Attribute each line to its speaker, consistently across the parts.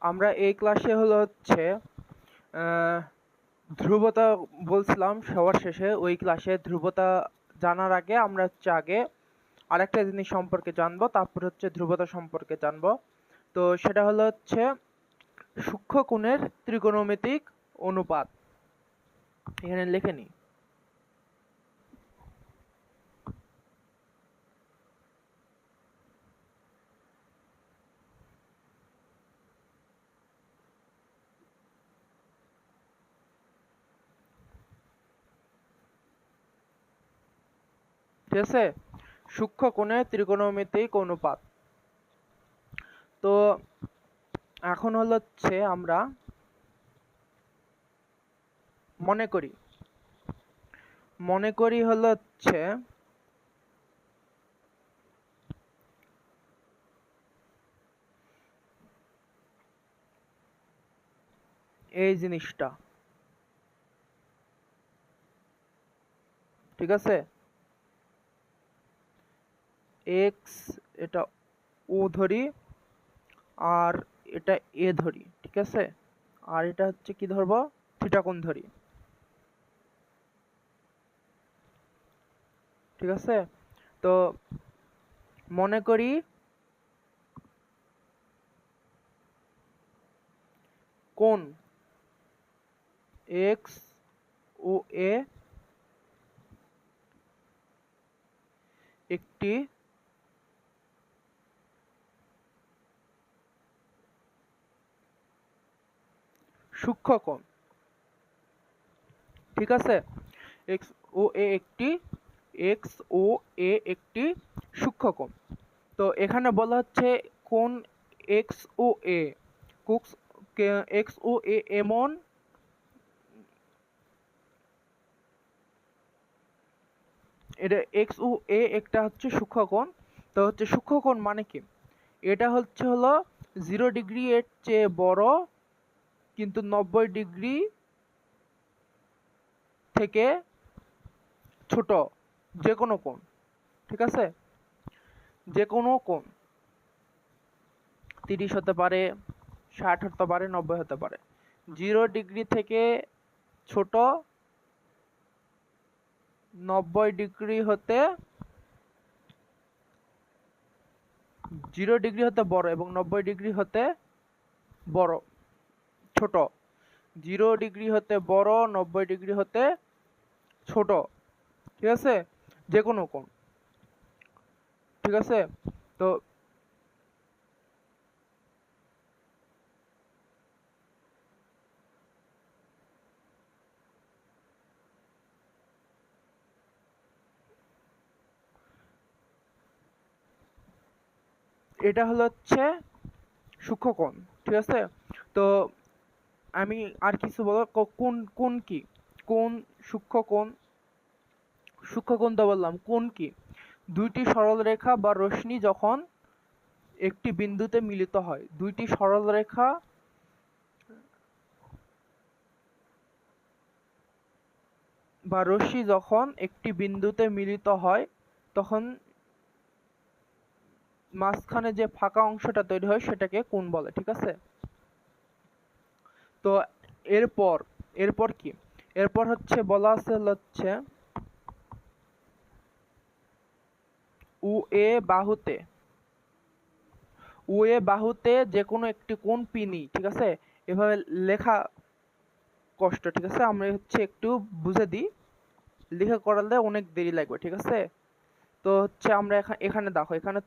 Speaker 1: আমরা এই ক্লাসে হচ্ছে ধ্রুবতা বলছিলাম সবার শেষে। ওই ক্লাসে ধ্রুবতা জানার আগে আমরা আগে আরেকটা জিনিস সম্পর্কে জানবো, তারপর ধ্রুবতা সম্পর্কে জানবো। তো সেটা হচ্ছে সূক্ষ্মকোণের ত্রিকোণমিতিক অনুপাত। এখানে লিখে নিই। ঠিক আছে, সূক্ষ্মকোণের ত্রিকোণমিতিক অনুপাত। তো এখন আমরা মনে করি এই জিনিসটা, ঠিক আছে, এক্স এটা ও ধরি আর এটা এ ধরি, ঠিক আছে, আর এটা কি ধরবো, থিটা কোণ ধরি, ঠিক আছে। তো মনে করি কোণ এক্স ও এ একটি সূক্ষ্মকোণ, ঠিক আছে। এক্স ও এ একটি সূক্ষ্মকোণ। তো এখানে বলা হচ্ছে কোণ এক্স ও এ, এক্স ও এ এমন এটা এক্স ও এ একটা সূক্ষ্মকোণ। তো সূক্ষ্মকোণ মানে কি, এটা হলো 0 ডিগ্রি এর চেয়ে বড় কিন্তু 90 ডিগ্রি থেকে ছোট যে কোনো কোণ, ঠিক আছে। যে কোনো কোণ 30 হতে পারে, 60 হতে পারে, 90 হতে পারে। 0 ডিগ্রি থেকে ছোট, 90 ডিগ্রি হতে 0 ডিগ্রি হতে বড় এবং 90 ডিগ্রি হতে বড় ছোট। 0 ডিগ্রি হতে বড়, 90 ডিগ্রি হতে ছোট, ঠিক আছে, যে কোনো কোণ, ঠিক আছে। তো এটা হচ্ছে সূক্ষ্মকোণ, ঠিক আছে। তো আমি আর কিছু বলবো, কোণ কোণ কি, কোণ সূক্ষ্মকোণ, সূক্ষ্মকোণ তো বললাম, কোণ কি, দুইটি সরলরেখা বা রশ্মি যখন একটি বিন্দুতে মিলিত হয়, দুইটি সরলরেখা বা রশ্মি যখন একটি বিন্দুতে মিলিত হয় তখন মাঝখানে যে ফাঁকা অংশটা তৈরি হয় সেটাকে কোণ বলে, ঠিক আছে। তো এরপর কি, এরপর বলা আছে ও এ বাহুতে যে কোনো একটি কোণ পি নিই, ঠিক আছে। এভাবে লেখা কষ্ট, ঠিক আছে, আমরা একটু বুঝে দিই, লিখে করালে অনেক দেরি লাগবে, ঠিক আছে। তো আমরা এখানে দেখো, এখানে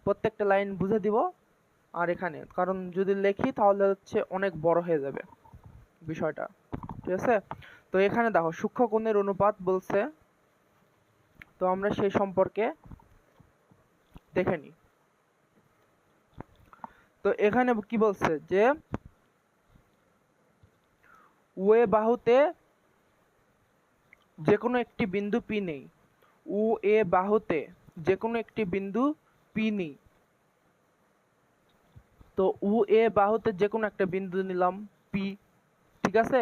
Speaker 1: প্রত্যেকটা লাইন বুঝে দিব, আর এখানে কারণ যদি লেখি তাহলে অনেক বড় হয়ে যাবে বিষয়টা, ঠিক আছে। তো এখানে দেখো সূক্ষ্মকোণের অনুপাত বলছে, তো আমরা সেই সম্পর্কে দেখে নিই। তো এখানে কি বলছে যে ওয়ে বাহুতে যে কোনো একটি বিন্দু পি নেই, ও এ বাহুতে যে কোনো একটি বিন্দু পি নেই। তো ও এ বাহুতে যে কোনো একটা বিন্দু নিলাম পি, ঠিক আছে।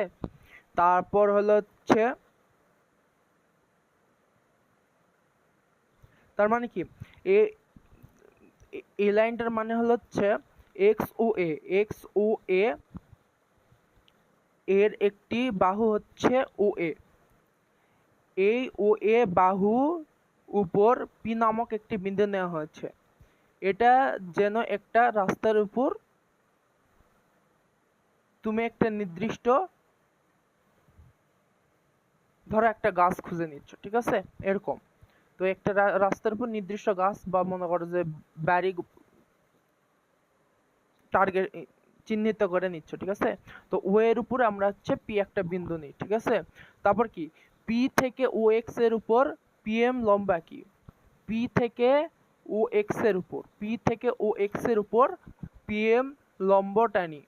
Speaker 1: তারপর তার মানে কি, এই লাইনটার মানে এক্স ও এ এর একটি বাহু হচ্ছে ও এ। এই ও এ বাহু উপর পি নামক একটি বিন্দু নেওয়া হয়েছে। এটা যেন একটা রাস্তার উপর তুমি একটা নির্দিষ্ট, ধরো একটা গাছ খুঁজে নিচ্ছ, ঠিক আছে, এরকম। তো একটা রাস্তার উপর নির্দিষ্ট গাছ বা মনে করো যে বাড়ি টার্গেট চিহ্নিত করে নিচ্ছ, ঠিক আছে। তো ও এর উপরে আমরা হচ্ছে পি একটা বিন্দু নিই, ঠিক আছে। তারপর কি, পি থেকে ও এক্স এর উপর পি এম লম্বা কি, পি থেকে ও এক্স এর উপর পি এম লম্ব টানি।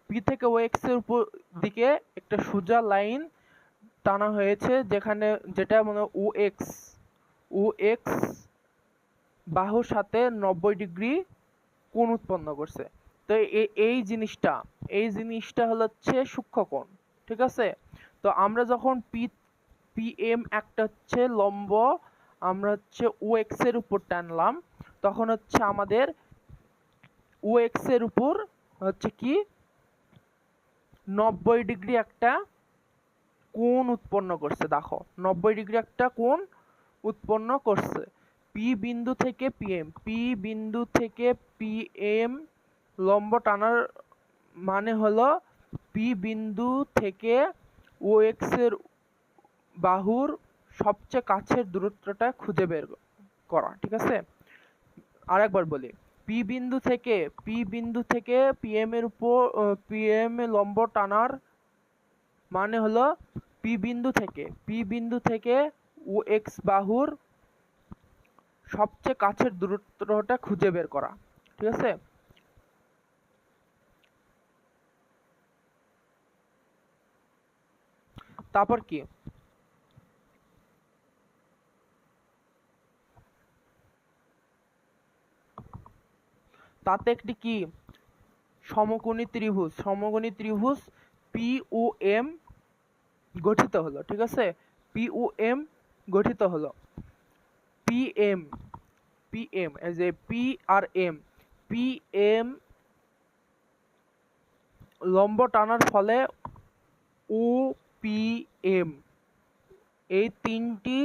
Speaker 1: পি থেকে ও এক্স এর উপর দিকে একটা সোজা লাইন টানা হয়েছে, যেটা মানে ও এক্স বাহুর সাথে 90 ডিগ্রি কোণ উৎপন্ন করছে। তো এই জিনিসটা হচ্ছে সূক্ষ্ম কোণ, ঠিক আছে। তো আমরা যখন পি এম একটা হচ্ছে লম্ব আমরা হচ্ছে ও এক্স এর উপর টানলাম, তখন হচ্ছে আমাদের ও এক্স এর উপর হচ্ছে কি 90 ডিগ্রি একটা কোণ উৎপন্ন করছে। দেখো 90 ডিগ্রি একটা কোণ উৎপন্ন করছে। পি বিন্দু থেকে পি এম লম্ব টানার মানে হলো পি বিন্দু থেকে ও এক্স এর বাহুর সবচেয়ে কাছের দূরত্বটা খুঁজে বের করা, ঠিক আছে। আরেকবার বলি, পি বিন্দু থেকে পি এম এর উপর পি এম এ লম্ব টানার মানে হলো পি বিন্দু থেকে ও এক্স বাহুর সবচেয়ে কাছের দূরত্বটা খুঁজে বের করা, ঠিক আছে। তারপর কি, তাতে একটি কি সমকোণী ত্রিভুজ পি ও এম গঠিত হলো, ঠিক আছে। পি ও এম গঠিত হলো। পি এম এজ এ পি আর এম পি এম লম্ব টানার ফলে ও পি এম এই তিনটি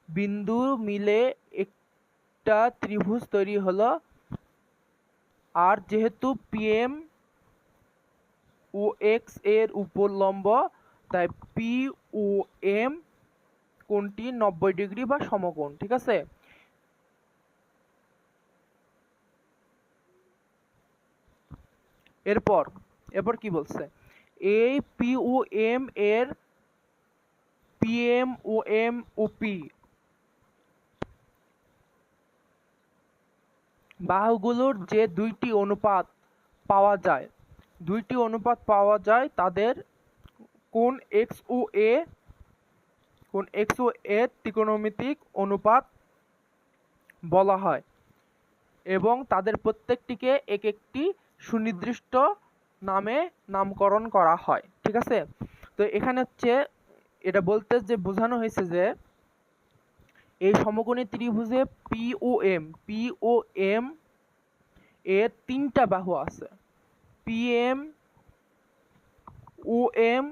Speaker 1: বিন্দু মিলে একটা ত্রিভুজ তৈরি হলো। আর যেহেতু পি এম ও এক্স এর উপর লম্ব, তাই পি ও এম কোণটি 90 ডিগ্রি বা সমকোণ, ঠিক আছে। এরপর কি বলছে, এই পি ও এম এর পি এম ও পি বাহুগুলোর যে দুইটি অনুপাত পাওয়া যায় তাদের কোণ এক্স ও এ ত্রিকোণমিতিক অনুপাত বলা হয় এবং তাদের প্রত্যেকটিকে এক একটি সুনির্দিষ্ট নামে নামকরণ করা হয়, ঠিক আছে। তো এখানে হচ্ছে এটা বলতে যে বোঝানো হয়েছে যে এই সমকোণী ত্রিভুজে পি ও এম এর তিনটা বাহু আছে, P M O M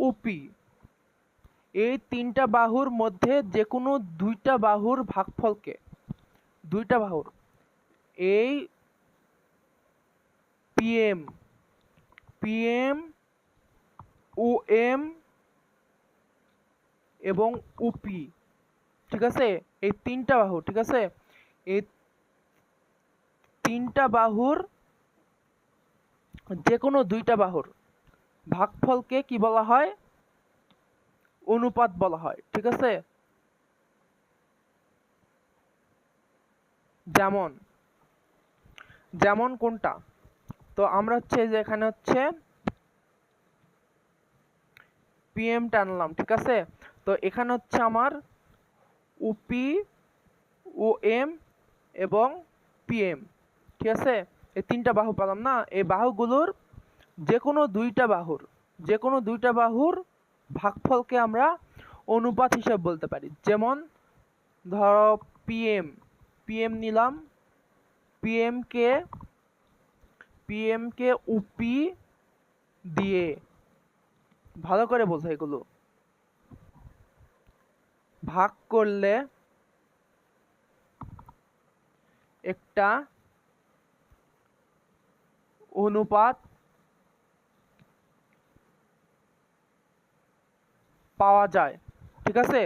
Speaker 1: O P. এই তিনটা বাহুর মধ্যে যে কোনো দুইটা বাহুর ভাগফলকে এই পি এম ও এম এবং ওপি, ঠিক আছে, এই তিনটা বাহু, ঠিক আছে, এই তিনটা বাহুর যে কোনো দুইটা বাহুর ভাগফলকে কি বলা হয়, অনুপাত বলা হয়, ঠিক আছে। যেমন কোনটা, তো আমরা হচ্ছে যে এখানে হচ্ছে পিএম টানলাম, ঠিক আছে। তো এখানে হচ্ছে আমার ওপি ও এম এবং পিএম, ঠিক আছে, এই তিনটা বাহু পেলাম না। এই বাহুগুলোর যে কোনো দুইটা বাহুর ভাগফলকে আমরা অনুপাত হিসেবে বলতে পারি। যেমন ধরো পিএম নিলাম পিএম কে উপি দিয়ে, ভালো করে বোঝা, এগুলো ভাগ করলে একটা অনুপাত পাওয়া যায়। ঠিক আছে,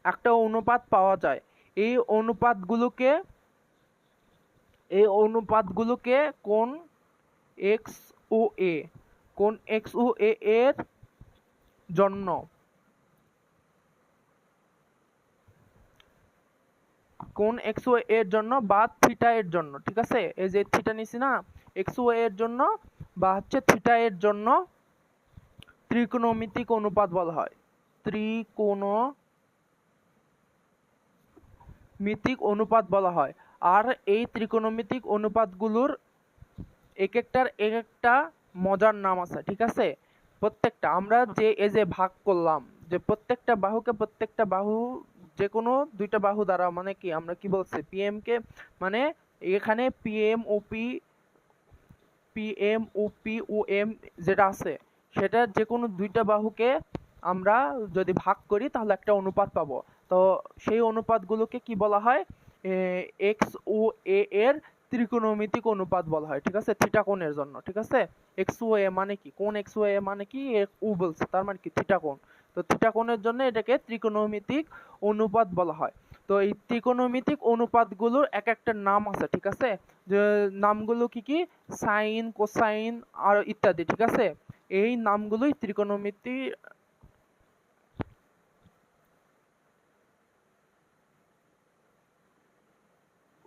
Speaker 1: একটা অনুপাত পাওয়া যায়। এই অনুপাতগুলোকে কোন এক্স ও এ এর জন্য বা থিটা এর জন্য, ঠিক আছে, এই যে থিটা নিছি না, এক্স ও এর জন্য বা হচ্ছে থিটা এর জন্য ত্রিকোণমিতিক অনুপাত বলা হয়। ত্রিকোণমিতিক অনুপাত বলা হয়। আর এই ত্রিকোণমিতিক অনুপাতগুলোর এক একটা মজার নাম আছে। ঠিক আছে, প্রত্যেকটা আমরা যে এই যে ভাগ করলাম, যে প্রত্যেকটা বাহু যে কোনো দুইটা বাহু দ্বারা, মানে কি আমরা কি বলছি, পিএম কে, মানে এখানে পিএম ও পি ও এম যেটা আছে, সেটা যে কোনো দুইটা বাহুকে আমরা যদি ভাগ করি তাহলে একটা অনুপাত পাবো। তো সেই অনুপাতগুলোকে কি বলা হয়, এক্স ও এ এর ত্রিকোণমিতিক অনুপাত বলা হয়। ঠিক আছে, থিটা কোণের জন্য। ঠিক আছে, এক্স ও এ মানে কি, কোণ এক্স ও এ মানে কি, ও বলছে, তার মানে কি থিটা কোণ। তো থিটা কোণের জন্য এটাকে ত্রিকোণমিতিক অনুপাত বলা হয়। তো এই ত্রিকোণমিতিক অনুপাতগুলোর এক একটা নাম আছে। ঠিক আছে, যে নামগুলো কি কি, সাইন, কোসাইন আর ইত্যাদি। ঠিক আছে, এই নামগুলোই ত্রিকোণমিতি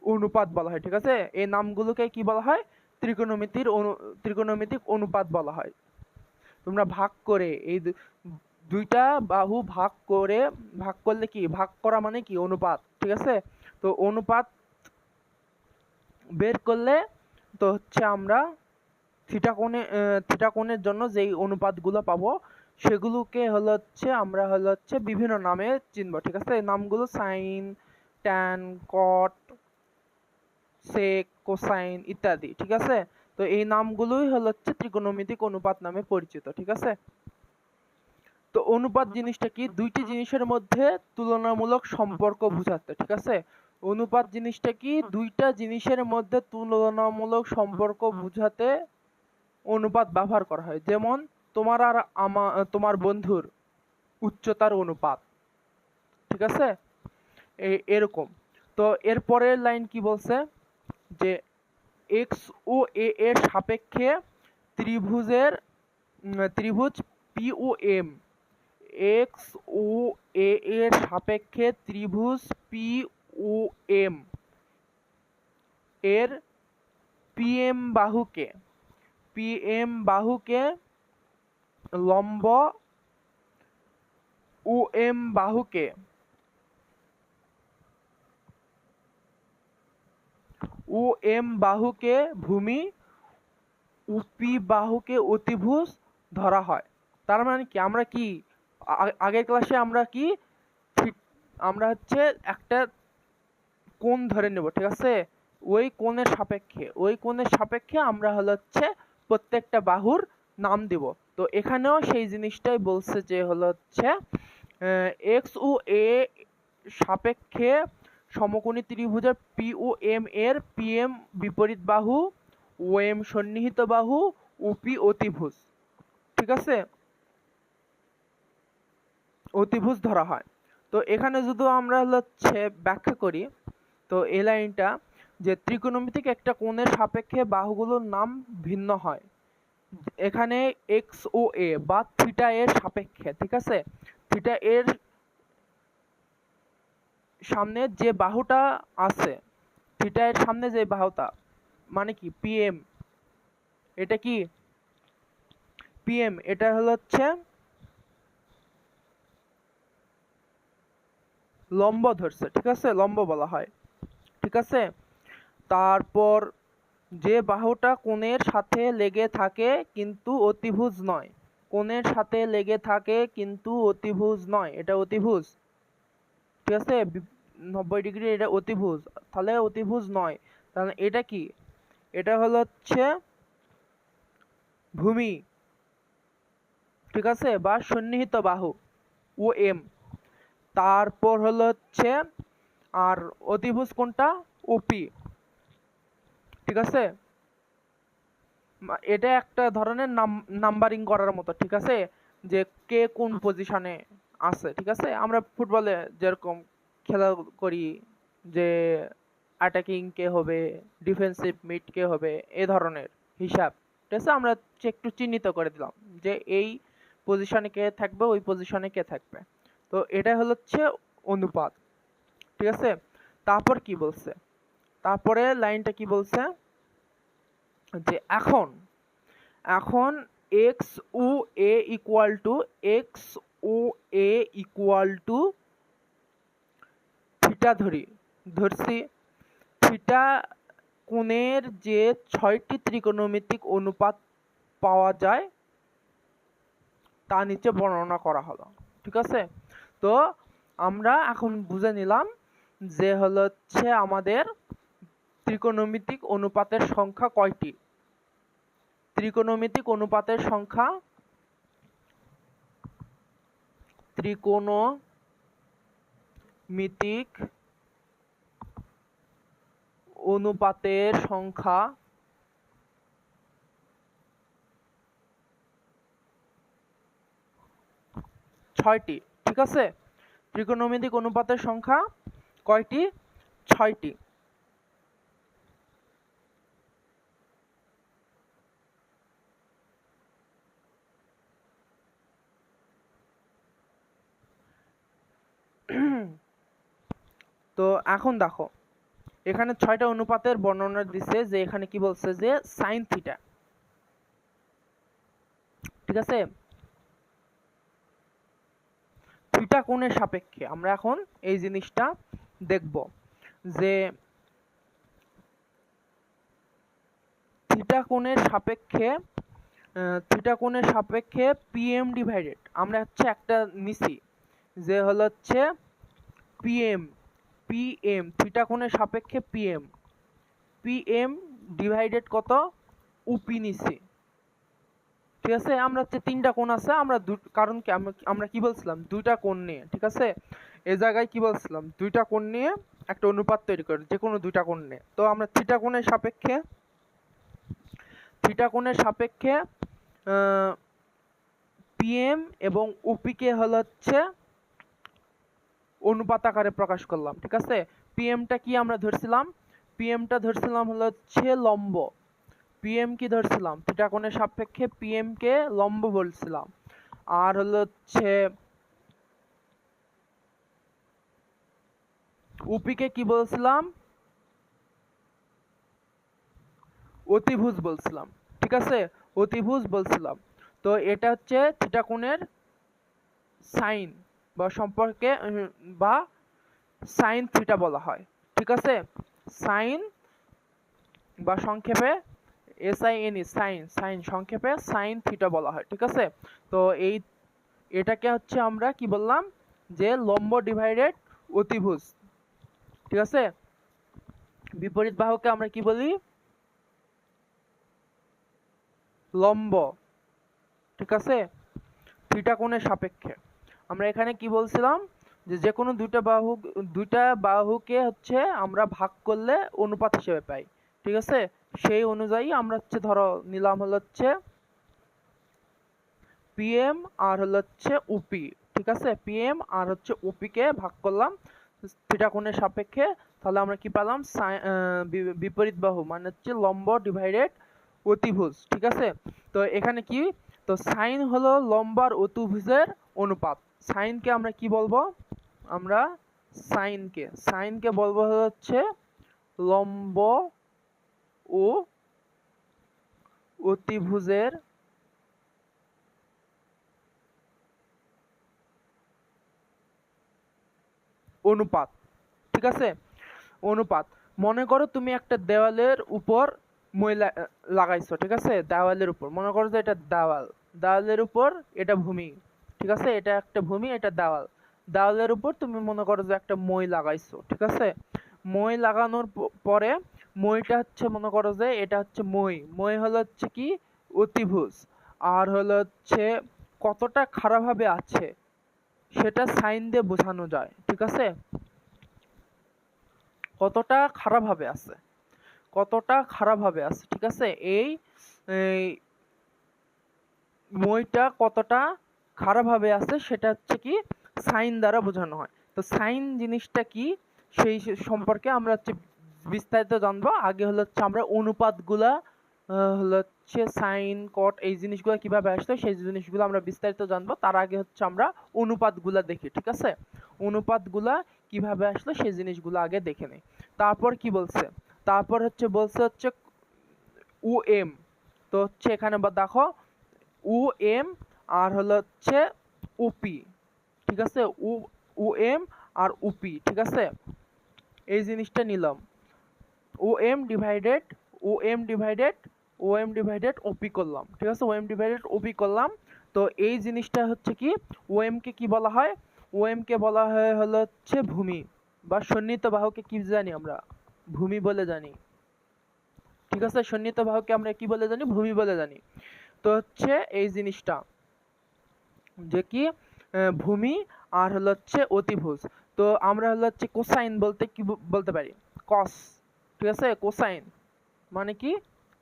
Speaker 1: অনুপাত বলা হয়। ঠিক আছে, এই নামগুলোকে কি বলা হয়, ত্রিকোণমিতিক অনুপাত বলা হয়। তোমরা ভাগ করে এই দুইটা বাহু ভাগ করলে কি, ভাগ করা মানে কি অনুপাত। ঠিক আছে, তো অনুপাত বের করলে তো হচ্ছে আমরা থিটা কোণের জন্য যেই অনুপাতগুলো পাবো সেগুলোকে আমরা বিভিন্ন নামে চিনব। ঠিক আছে, নামগুলো সাইন, ট্যান, কট, সেক, কোসাইন ইত্যাদি। ঠিক আছে, তো এই নামগুলোই ত্রিকোণমিতিক অনুপাত নামে পরিচিত। ঠিক আছে, তো অনুপাত জিনিসটা কি, দুইটি জিনিসের মধ্যে তুলনামূলক সম্পর্ক বোঝাতে। ঠিক আছে, অনুপাত জিনিসটা কি, দুইটা জিনিসের মধ্যে তুলনামূলক সম্পর্ক বোঝাতে অনুপাত ব্যবহার করা হয়। যেমন তোমার আর তোমার বন্ধুর উচ্চতার অনুপাত। ঠিক আছে, এরকম। তো এর পরের লাইন কি বলছে, যে এক্স ও এ এর সাপেক্ষে ত্রিভুজ পি ও এম, এক্স ও এ এর সাপেক্ষে ত্রিভুজ পি ও এম এর পিএম বাহুকে লম্ব, ও এম বাহুকে ভূমি, উপি বাহুকে অতিভুজ ধরা হয়। তার মানে কি, আমরা কি আগের ক্লাসে আমরা একটা কোণ ধরে নেব। ঠিক আছে, ওই কোণের সাপেক্ষে আমরা প্রত্যেকটা বাহুর নাম দিব। তো এখানেও সেই জিনিসটাই বলছে, যে এক্স ও এ সাপেক্ষে সমকোণী ত্রিভুজের পি ও এম এর পিএম বিপরীত বাহু, ও এম সন্নিহিত বাহু, উপি অতিভুজ। ঠিক আছে, অতিভুজ ধরা হয়। তো এখানে যদি আমরা ব্যাখ্যা করি, তো এই লাইনটা, যে ত্রিকোণমিতিক একটা কোণের সাপেক্ষে বাহুগুলোর নাম ভিন্ন হয়। এখানে এক্স ও এ বা থিটা এর সাপেক্ষে। ঠিক আছে, থিটা এর সামনে যে বাহুটা আছে, থিটা এর সামনে যে বাহুটা মানে কি পিএম, এটা কি পিএম, এটা লম্ব ধরছে। ঠিক আছে, লম্ব বলা হয়। ঠিক আছে, তারপর যে বাহুটা কোণের সাথে লেগে থাকে কিন্তু অতিভুজ নয়, এটা অতিভুজ। ঠিক আছে, 90 ডিগ্রি, এটা অতিভুজ, তাহলে অতিভুজ নয়। তাহলে এটা কি? এটা হলো হচ্ছে ভূমি, ঠিক আছে, বা সন্নিহিত বাহু ও এম। তারপর হলো হচ্ছে আর অতিভুজ কোনটা? ওপি, ঠিক আছে। এটা একটা ধরনের নাম্বারিং করার মতো, ঠিক আছে, যে কে কোন পজিশনে আছে, ঠিক আছে। আমরা ফুটবলে যেরকম খেলা করি যে অ্যাটাকিং কে হবে, ডিফেন্সিভ মিড কে হবে, এ ধরনের হিসাব, ঠিক আছে। আমরা একটু চিহ্নিত করে দিলাম যে এই পজিশনে কে থাকবে, ওই পজিশনে কে থাকবে। তো এটা হচ্ছে অনুপাত, ঠিক আছে। তারপর কি বলছে? তারপরে লাইনটা কি বলছে? যে এখন X O A equal to theta ধরছি। থিটা কোণের যে 6টি ত্রিকোণমিতিক অনুপাত পাওয়া যায় তা নিচে বর্ণনা করা হলো, ঠিক আছে। তো আমরা এখন বুঝে নিলাম যে হচ্ছে আমাদের ত্রিকোণমিতিক অনুপাতের সংখ্যা কয়টি। ত্রিকোণমিতিক অনুপাতের সংখ্যা, ত্রিকোণমিতিক অনুপাতের সংখ্যা 6টি, ঠিক আছে। ত্রিকোণমিতিক অনুপাতের সংখ্যা কয়টি? 6টি। তো এখন দেখো এখানে 6টা অনুপাতের বর্ণনা দিছে, যে এখানে কি বলছে যে সাইন থিটা, ঠিক আছে। থিটা কোণের সাপেক্ষে আমরা এখন এই জিনিসটা দেখব যে থিটা কোণের সাপেক্ষে পিএম ডিভাইডেড, আমরা হচ্ছে একটা নিছি যে হচ্ছে পিএম থিটা কোণের সাপেক্ষে পিএম ডিভাইডেড কত? উপি নিছি, ঠিক আছে। আমরা হচ্ছে 3টা কোণ আছে, আমরা কারণ কি আমরা কি বলছিলাম? 2টা কোণ নিয়ে, ঠিক আছে। এই জায়গায় কি বলছিলাম? 2টা কোণ নিয়ে একটা অনুপাত তৈরি করে, যে কোনো 2টা কোণ নিয়ে। তো আমরা থিটা কোণের সাপেক্ষে পিএম এবং ওপিকে হচ্ছে অনুপাত আকারে প্রকাশ করলাম, ঠিক আছে। পিএমটা কি আমরা ধরছিলাম? পিএমটা ধরছিলাম হচ্ছে লম্ব। পিএম কি ধরছিলাম? থিটা কোণের সাপেক্ষে পিএম কে লম্ব বলছিলাম। আর হচ্ছে ওপিকে কি বলছিলাম? অতিভুজ বলছিলাম, ঠিক আছে, অতিভুজ বলছিলাম। তো এটা হচ্ছে থিটা কোণের সাইন বা সম্পর্কে বা সাইন থিটা বলা হয়, ঠিক আছে। সাইন বা সংক্ষেপে SIN সাইন সংক্ষেপে সাইন থিটা বলা হয়, ঠিক আছে। তো এটাকে হচ্ছে আমরা কি বললাম? যে লম্ব ডিভাইডেড অতিভুজ, ঠিক আছে। বিপরীত বাহুকে আমরা কি বলি? লম্ব, ঠিক আছে, থিটা কোণের সাপেক্ষে। আমরা এখানে কি বলছিলাম? যে কোনো দুইটা বাহুকে হচ্ছে আমরা ভাগ করলে অনুপাত হিসেবে পাই, ঠিক আছে। সেই অনুযায়ী আমরা হচ্ছে ধরো নিলাম হচ্ছে পিএম আর হচ্ছে ওপি, ঠিক আছে। পিএম আর হচ্ছে ওপি কে ভাগ করলাম থিটা কোণের সাপেক্ষে, তাহলে আমরা কি পেলাম? বিপরীত বাহু মানে হচ্ছে লম্ব ডিভাইডেড অতিভুজ, ঠিক আছে। তো এখানে কি? তো সাইন হলো লম্ব আর অতিভুজের অনুপাত। সাইনকে আমরা কি বলবো? আমরা সাইনকে বলবো হচ্ছে লম্ব ও অতিভুজের অনুপাত, ঠিক আছে। অনুপাত। মনে করো তুমি একটা দেওয়ালের উপর মই লাগাইছো, ঠিক আছে। দেওয়ালের উপর মনে করো যে এটা দেওয়ালের উপর এটা ভূমি, ঠিক আছে। এটা একটা ভূমি, এটা দেওয়ালের উপর তুমি মনে করো যে একটা মই লাগাইছো, ঠিক আছে। মই লাগানোর পরে মইটা হচ্ছে মনে করো যে এটা হচ্ছে মই, মই হলো হচ্ছে কি অতিভুজ, আর হলো হচ্ছে কতটা খাড়াভাবে আছে সেটা সাইন দিয়ে বোঝানো যায়, ঠিক আছে? কতটা খাড়াভাবে আছে, কতটা খাড়াভাবে আছে, ঠিক আছে? এই মইটা কতটা খাড়াভাবে আছে সেটা হচ্ছে কি সাইন দ্বারা বোঝানো হয়। তো সাইন জিনিসটা কি সেই সম্পর্কে আমরা হচ্ছে বিস্তারিত জানবো। আগে হলো হচ্ছে আমরা অনুপাতগুলা হলো হচ্ছে সাইন কট এই জিনিসগুলো কিভাবে আসতো সেই জিনিসগুলো আমরা বিস্তারিত জানবো। তার আগে হচ্ছে আমরা অনুপাতগুলা দেখি, ঠিক আছে? অনুপাতগুলা কিভাবে আসলো সেই জিনিসগুলো আগে দেখে নিই। তারপর কি বলছে, তারপর হচ্ছে বলছে হচ্ছে উ এম। তো হচ্ছে এখানে বা দেখো উ এম আর হলো হচ্ছে উপি, ঠিক আছে? উ এম আর উপি, ঠিক আছে? এই জিনিসটা নিলাম O M divided O M divided O M divided O করলাম, ঠিক আছে? ও এম ডিভাইডেড ওপি করলাম। তো এই জিনিসটা হচ্ছে কি ও এম কে কি বলা হয়, ও এম কে বলা হয় হলো হচ্ছে ভূমি বা সন্নিহিত বাহুকে কি জানি আমরা ভূমি বলে জানি, ঠিক আছে? সন্নিহিত বাহুকে আমরা কি বলে জানি, ভূমি বলে জানি। তো হচ্ছে এই জিনিসটা যে কি ভূমি আর হলো হচ্ছে অতিভুজ। তো আমরা হলো হচ্ছে কোসাইন বলতে কি বলতে পারি, কস, ঠিক আছে? কোসাইন মানে কি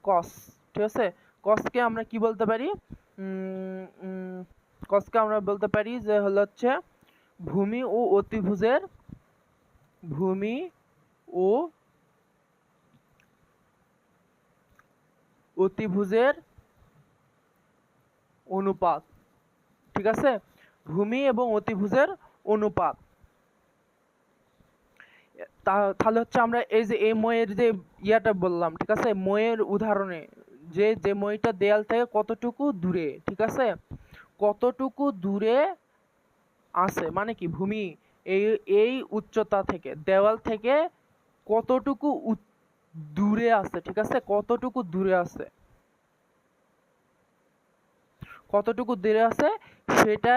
Speaker 1: কস, ঠিক আছে? কসকে আমরা কি বলতে পারি, কসকে আমরা বলতে পারি যে হলো হচ্ছে ভূমি ও অতিভুজের, ভূমি ও অতিভুজের অনুপাত, ঠিক আছে? ভূমি এবং অতিভুজের অনুপাত। তাহলে হচ্ছে আমরা এই যে এই মইয়ের যে ইয়াটা বললাম, ঠিক আছে? মইয়ের উদাহরণে যে যে মইটা দেয়াল থেকে কতটুকু দূরে, ঠিক আছে? কতটুকু দূরে আছে মানে কি ভূমি এই এই উচ্চতা থেকে দেওয়াল থেকে কতটুকু দূরে আছে, ঠিক আছে? কতটুকু দূরে আছে, কতটুকু দূরে আছে সেটা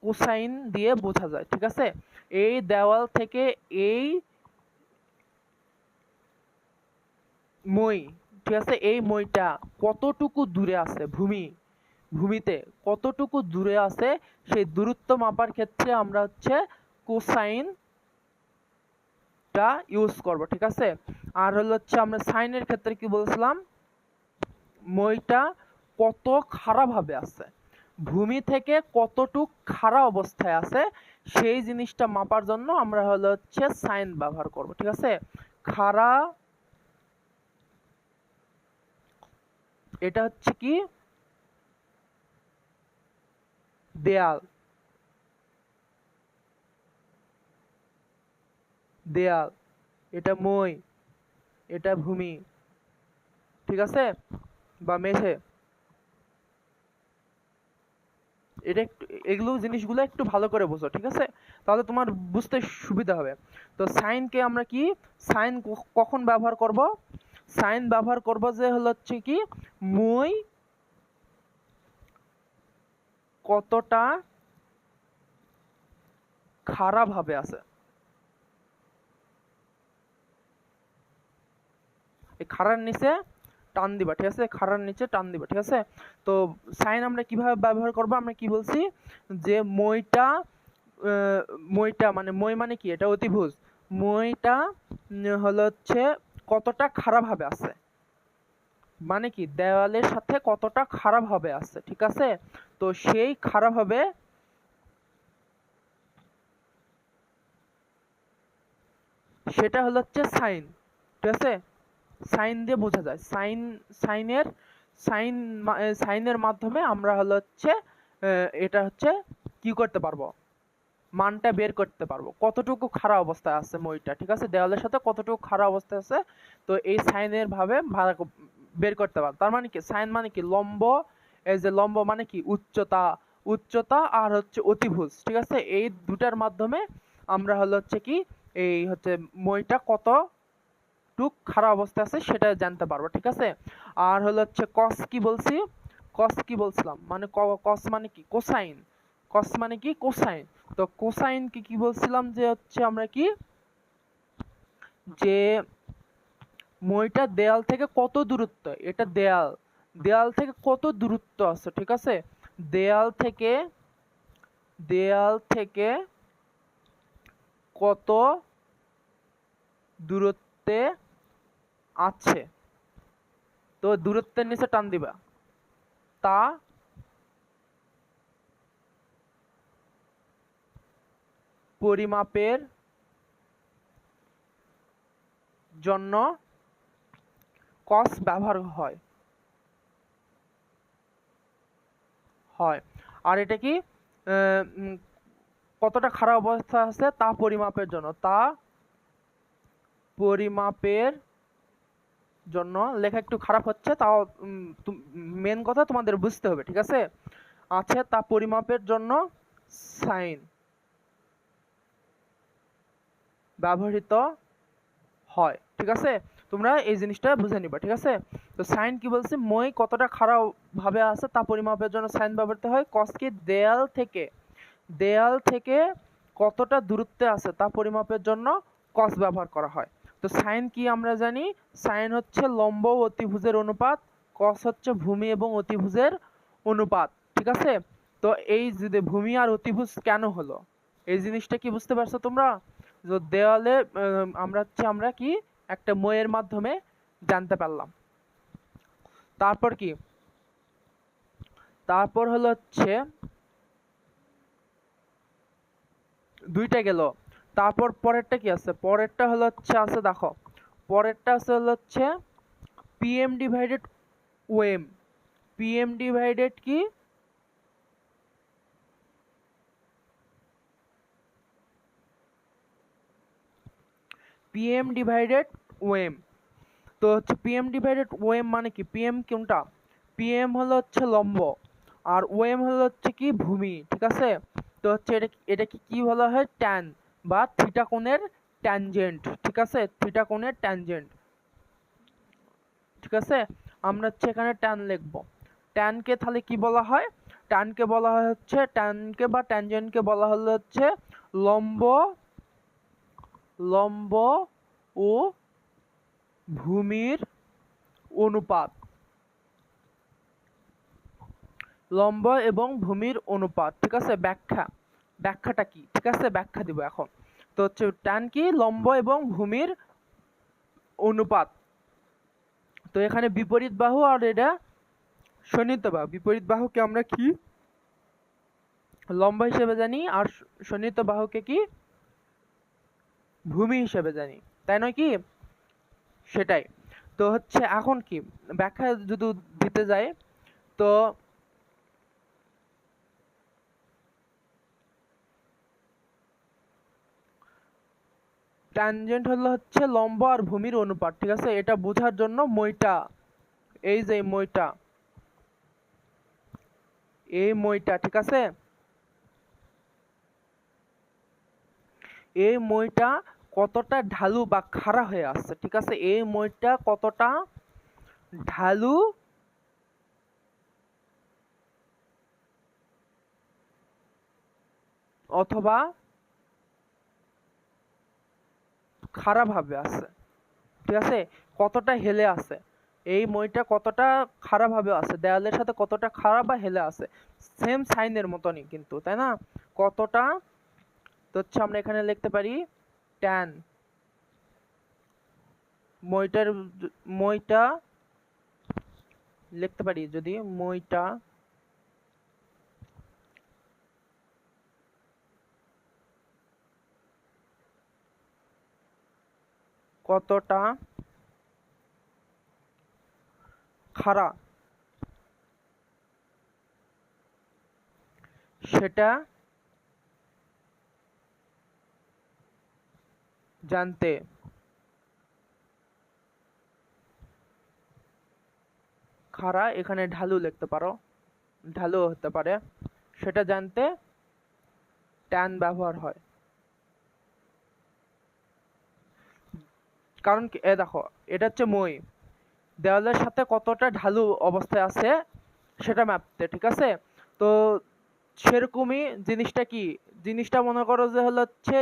Speaker 1: কোসাইন দিয়ে বোঝা যায়, ঠিক আছে? এই দেওয়াল থেকে এই মই, ঠিক আছে? এই মইটা কতটুকু দূরে আছে ভূমিতে কতটুকু দূরে আছে সেই দূরত্ব মাপার ক্ষেত্রে আমরা হচ্ছে কোসাইন টা ইউজ করব, ঠিক আছে? আর হলো হচ্ছে আমরা সাইনের ক্ষেত্রে কি বলছিলাম, মইটা কত খাড়াভাবে আছে, ভূমি থেকে কতটুক খাড়া অবস্থায় আছে সেই জিনিসটা মাপার জন্য আমরা হলো হচ্ছে সাইন ব্যবহার করব, ঠিক আছে? খাড়া, এটা হচ্ছে কি দেয়াল, দেয়াল, এটা মই, এটা ভূমি, ঠিক আছে? বা মেঝে। এটা একটু এগুলো জিনিসগুলো একটু ভালো করে বোঝো, ঠিক আছে? তাহলে তোমার বুঝতে সুবিধা হবে। তো সাইনকে আমরা কি সাইন কখন ব্যবহার করব, সাইন ব্যবহার করব যে হলো হচ্ছে কি মই কতটা খারাপ ভাবে আছে, এই খাড়ার নিচে টান দিবা, ঠিক আছে? খাড়ার নিচে টান দিবা, ঠিক আছে? তো সাইন আমরা কিভাবে ব্যবহার করব, আমরা কি বলছি যে মইটা মইটা মানে মই মানে কি এটা অতিভুজ, মইটা হলো হচ্ছে কতটা খারাপ ভাবে আছে মানে কি দেওয়ালের সাথে কতটা খারাপ ভাবে আছে, ঠিক আছে? তো সেই খারাপ ভাবে সেটা হলো হচ্ছে সাইন, ঠিক আছে? সাইন দিয়ে বোঝা যায়, সাইনের সাইন সাইনের মাধ্যমে আমরা হলো হচ্ছে এটা হচ্ছে কি করতে পারবো, মানটা বের করতে পারবো কতটুকু খারাপ অবস্থায় আছে মইটা, ঠিক আছে? দেওয়ালের সাথে কতটুকু খারাপ অবস্থায় আছে। তো এই সাইনের ভাবে বের করতে পারবো। তার মানে কি সাইন মানে কি লম্ব, এই যে লম্ব মানে কি উচ্চতা, উচ্চতা আর হচ্ছে অতিভুজ, ঠিক আছে? এই দুটার মাধ্যমে আমরা হলো হচ্ছে কি এই হচ্ছে মইটা কত টুক খারাপ অবস্থা আছে সেটা জানতে পারবো, ঠিক আছে? আর হলো হচ্ছে কস কি বলছি, কস কি বলছিলাম মানে কস মানে কি কোসাইন, কস মানে কি কোসাইন। তো কোসাইন কি কি বলছিলাম যে হচ্ছে আমরা কি যে মইটা দেয়াল থেকে কত দূরত্ব, এটা দেয়াল, দেয়াল থেকে কত দূরত্ব আছে, ঠিক আছে, দেয়াল থেকে কত দূরত্বে আছে, তো দূরত্বের নিচে টান দিবা, তা পরিমাপের জন্য কস ব্যবহার হয়। আর এটা কি কতটা খারাপ অবস্থা আছে তা পরিমাপের জন্য, তা পরিমাপের জন্য, লেখা একটু খারাপ হচ্ছে, তাও মেন কথা তোমাদের বুঝতে হবে, ঠিক আছে। আছে তা পরিমাপের জন্য সাইন ব্যবহৃত হয়, ঠিক আছে। তোমরা এই জিনিসটা বুঝে নিবা, ঠিক আছে। তো সাইন কি বলছে, মই কতটা খারাপ ভাবে আছে তা পরিমাপের জন্য সাইন ব্যবহৃত হয়। কস কি, দেয়াল থেকে কতটা দূরত্বে আছে তা পরিমাপের জন্য কস ব্যবহার করা হয়। তো সাইন কি আমরা জানি, সাইন হচ্ছে লম্ব ও অতিভুজের অনুপাত, কস হচ্ছে ভূমি এবং অতিভুজের অনুপাত, ঠিক আছে। তো এই যে ভূমি আর অতিভুজ কেন হলো, এই জিনিসটা কি বুঝতে পারছো তোমরা? যে দেওয়ালে আমরা কি একটা মইয়ের মাধ্যমে জানতে পারলাম। তারপর হলো হচ্ছে দুইটা গেল, তারপর পরেরটা কি আছে, পরেরটা হলো হচ্ছে আছে, দেখো পরেরটা আছে হলো হচ্ছে PM divided OM. PM divided কি, পিএম ডিভাইডেড ওএম। তো হচ্ছে পিএম ডিভাইডেড ওএম মানে কি, পিএম কোনটা, পিএম হলো হচ্ছে লম্ব আর ওএম হলো হচ্ছে কি ভূমি, ঠিক আছে। তো হচ্ছে এটা কি বলা হয়, ট্যান বা থিটা কোণের ট্যানজেন্ট, ঠিক আছে, থিটা কোণের ট্যানজেন্ট, ঠিক আছে। আমরা হচ্ছে এখানে ট্যান লিখবো। ট্যানকে তাহলে কি বলা হয়, ট্যানকে বলা হয় হচ্ছে, ট্যানকে বা ট্যানজেন্টকে বলা হলো হচ্ছে লম্ব ও ভূমির অনুপাত, লম্ব এবং ভূমির অনুপাত, ঠিক আছে। ব্যাখ্যাটা কি, ঠিক আছে, ব্যাখ্যা দিব এখন। তো হচ্ছে ট্যান কি, লম্ব এবং ভূমির অনুপাত। তো এখানে বিপরীত বাহু আর এটা সন্নিহিত বাহু, বিপরীত বাহুকে আমরা কি লম্ব হিসেবে জানি আর সন্নিহিত বাহুকে কি ভূমি হিসেবে জানি, তাই নয় কি, সেটাই। তো হচ্ছে এখন কি ব্যাখ্যা যদি দিতে যাই, তো ট্যানজেন্ট হলো হচ্ছে লম্ব আর ভূমির অনুপাত, ঠিক আছে। এটা বোঝার জন্য মইটা, এই যে মইটা, ঠিক আছে, এই মইটা কতটা ঢালু বা খাড়া হয়ে আসছে, ঠিক আছে, এই মইটা কতটা ঢালু অথবা খারাপ ভাবে আছে, ঠিক আছে, কতটা হেলে আছে, এই মইটা কতটা খারাপ ভাবে আছে, দেয়ালের সাথে কতটা খারাপ বা হেলে আছে, সেম সাইনের মতনই কিন্তু, তাই না, কতটা। তো হচ্ছে আমরা এখানে লিখতে পারি ট্যান, মইটা লিখতে পারি যদি মইটা কতটা খাড়া সেটা জানতে খাড়া, এখানে ঢালু লিখতে পারো, ঢালু হতে পারে, সেটা জানতে ট্যান ব্যবহার হয়। কারণ এ দেখো, এটা হচ্ছে মই, দেওয়ালের সাথে কতটা ঢালু অবস্থায় আছে সেটা মাপতে, ঠিক আছে। তো সেরকমই জিনিসটা কি, জিনিসটা মনে করো যে হলো হচ্ছে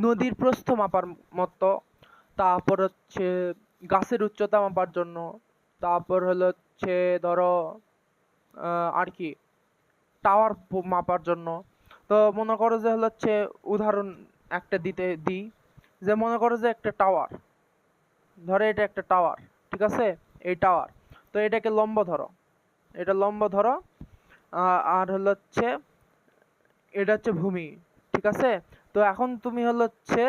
Speaker 1: নদীর প্রস্থ মাপার মতো, তারপর হচ্ছে গাছের উচ্চতা মাপার জন্য, তারপর হলো হচ্ছে ধরো আর কি টাওয়ার মাপার জন্য। তো মনে করো যে হলো হচ্ছে উদাহরণ একটা দিই, যে মনে করো যে একটা টাওয়ার, ধরো এটা একটা টাওয়ার, ঠিক আছে, এই টাওয়ার, তো এটাকে লম্ব ধরো, এটা লম্ব ধরো, আর হলো হচ্ছে এটা হচ্ছে ভূমি, ঠিক আছে। তো এখন তুমি হলো হচ্ছে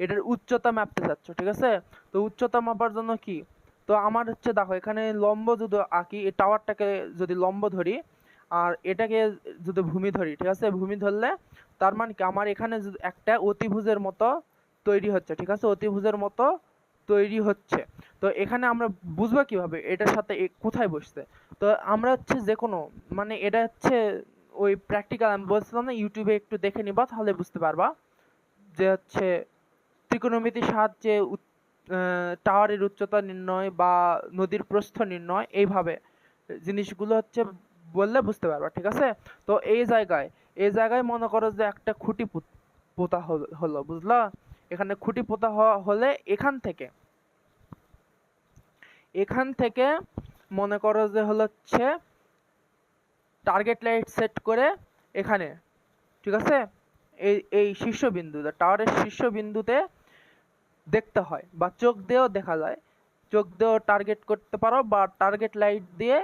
Speaker 1: এটার উচ্চতা মাপতে চাচ্ছ, ঠিক আছে। তো উচ্চতা মাপার জন্য কি, তো আমার হচ্ছে দেখো এখানে লম্ব যদি আঁকি, এই টাওয়ারটাকে যদি লম্ব ধরি আর এটাকে যদি ভূমি ধরি, ঠিক আছে, ভূমি ধরলে তার মানে কি আমার এখানে একটা অতিভুজের মতো তৈরি হচ্ছে, ঠিক আছে, অতিভুজের মতো তৈরি হচ্ছে। তো এখানে আমরা বুঝবো কিভাবে এটার সাথে কোথায় বসছে। তো আমরা হচ্ছে যে কোনো মানে এটা হচ্ছে ওই প্র্যাকটিক্যাল, আমি বলছিলাম না ইউটিউবে একটু দেখে নিবা তাহলে বুঝতে পারবা যে হচ্ছে ত্রিকোণমিতির সাহায্যে টাওয়ারের উচ্চতা নির্ণয় বা নদীর প্রস্থ নির্ণয়, এইভাবে জিনিসগুলো হচ্ছে বললে বুঝতে পারবা, ঠিক আছে। তো এই জায়গায় মনে করো যে একটা খুঁটি পোতা হলো, বুঝলা। এখানে খুঁটি পোতা হলে এখান থেকে মনে করো যে হলো হচ্ছে টার্গেট লাইট সেট করে এখানে, ঠিক আছে, এই শীর্ষবিন্দুতে, টাওয়ারের শীর্ষবিন্দুতে দেখতে হয় বা চোখ দিয়েও দেখা যায়, চোখ দিয়েও টার্গেট করতে পারো বা টার্গেট লাইট দিয়ে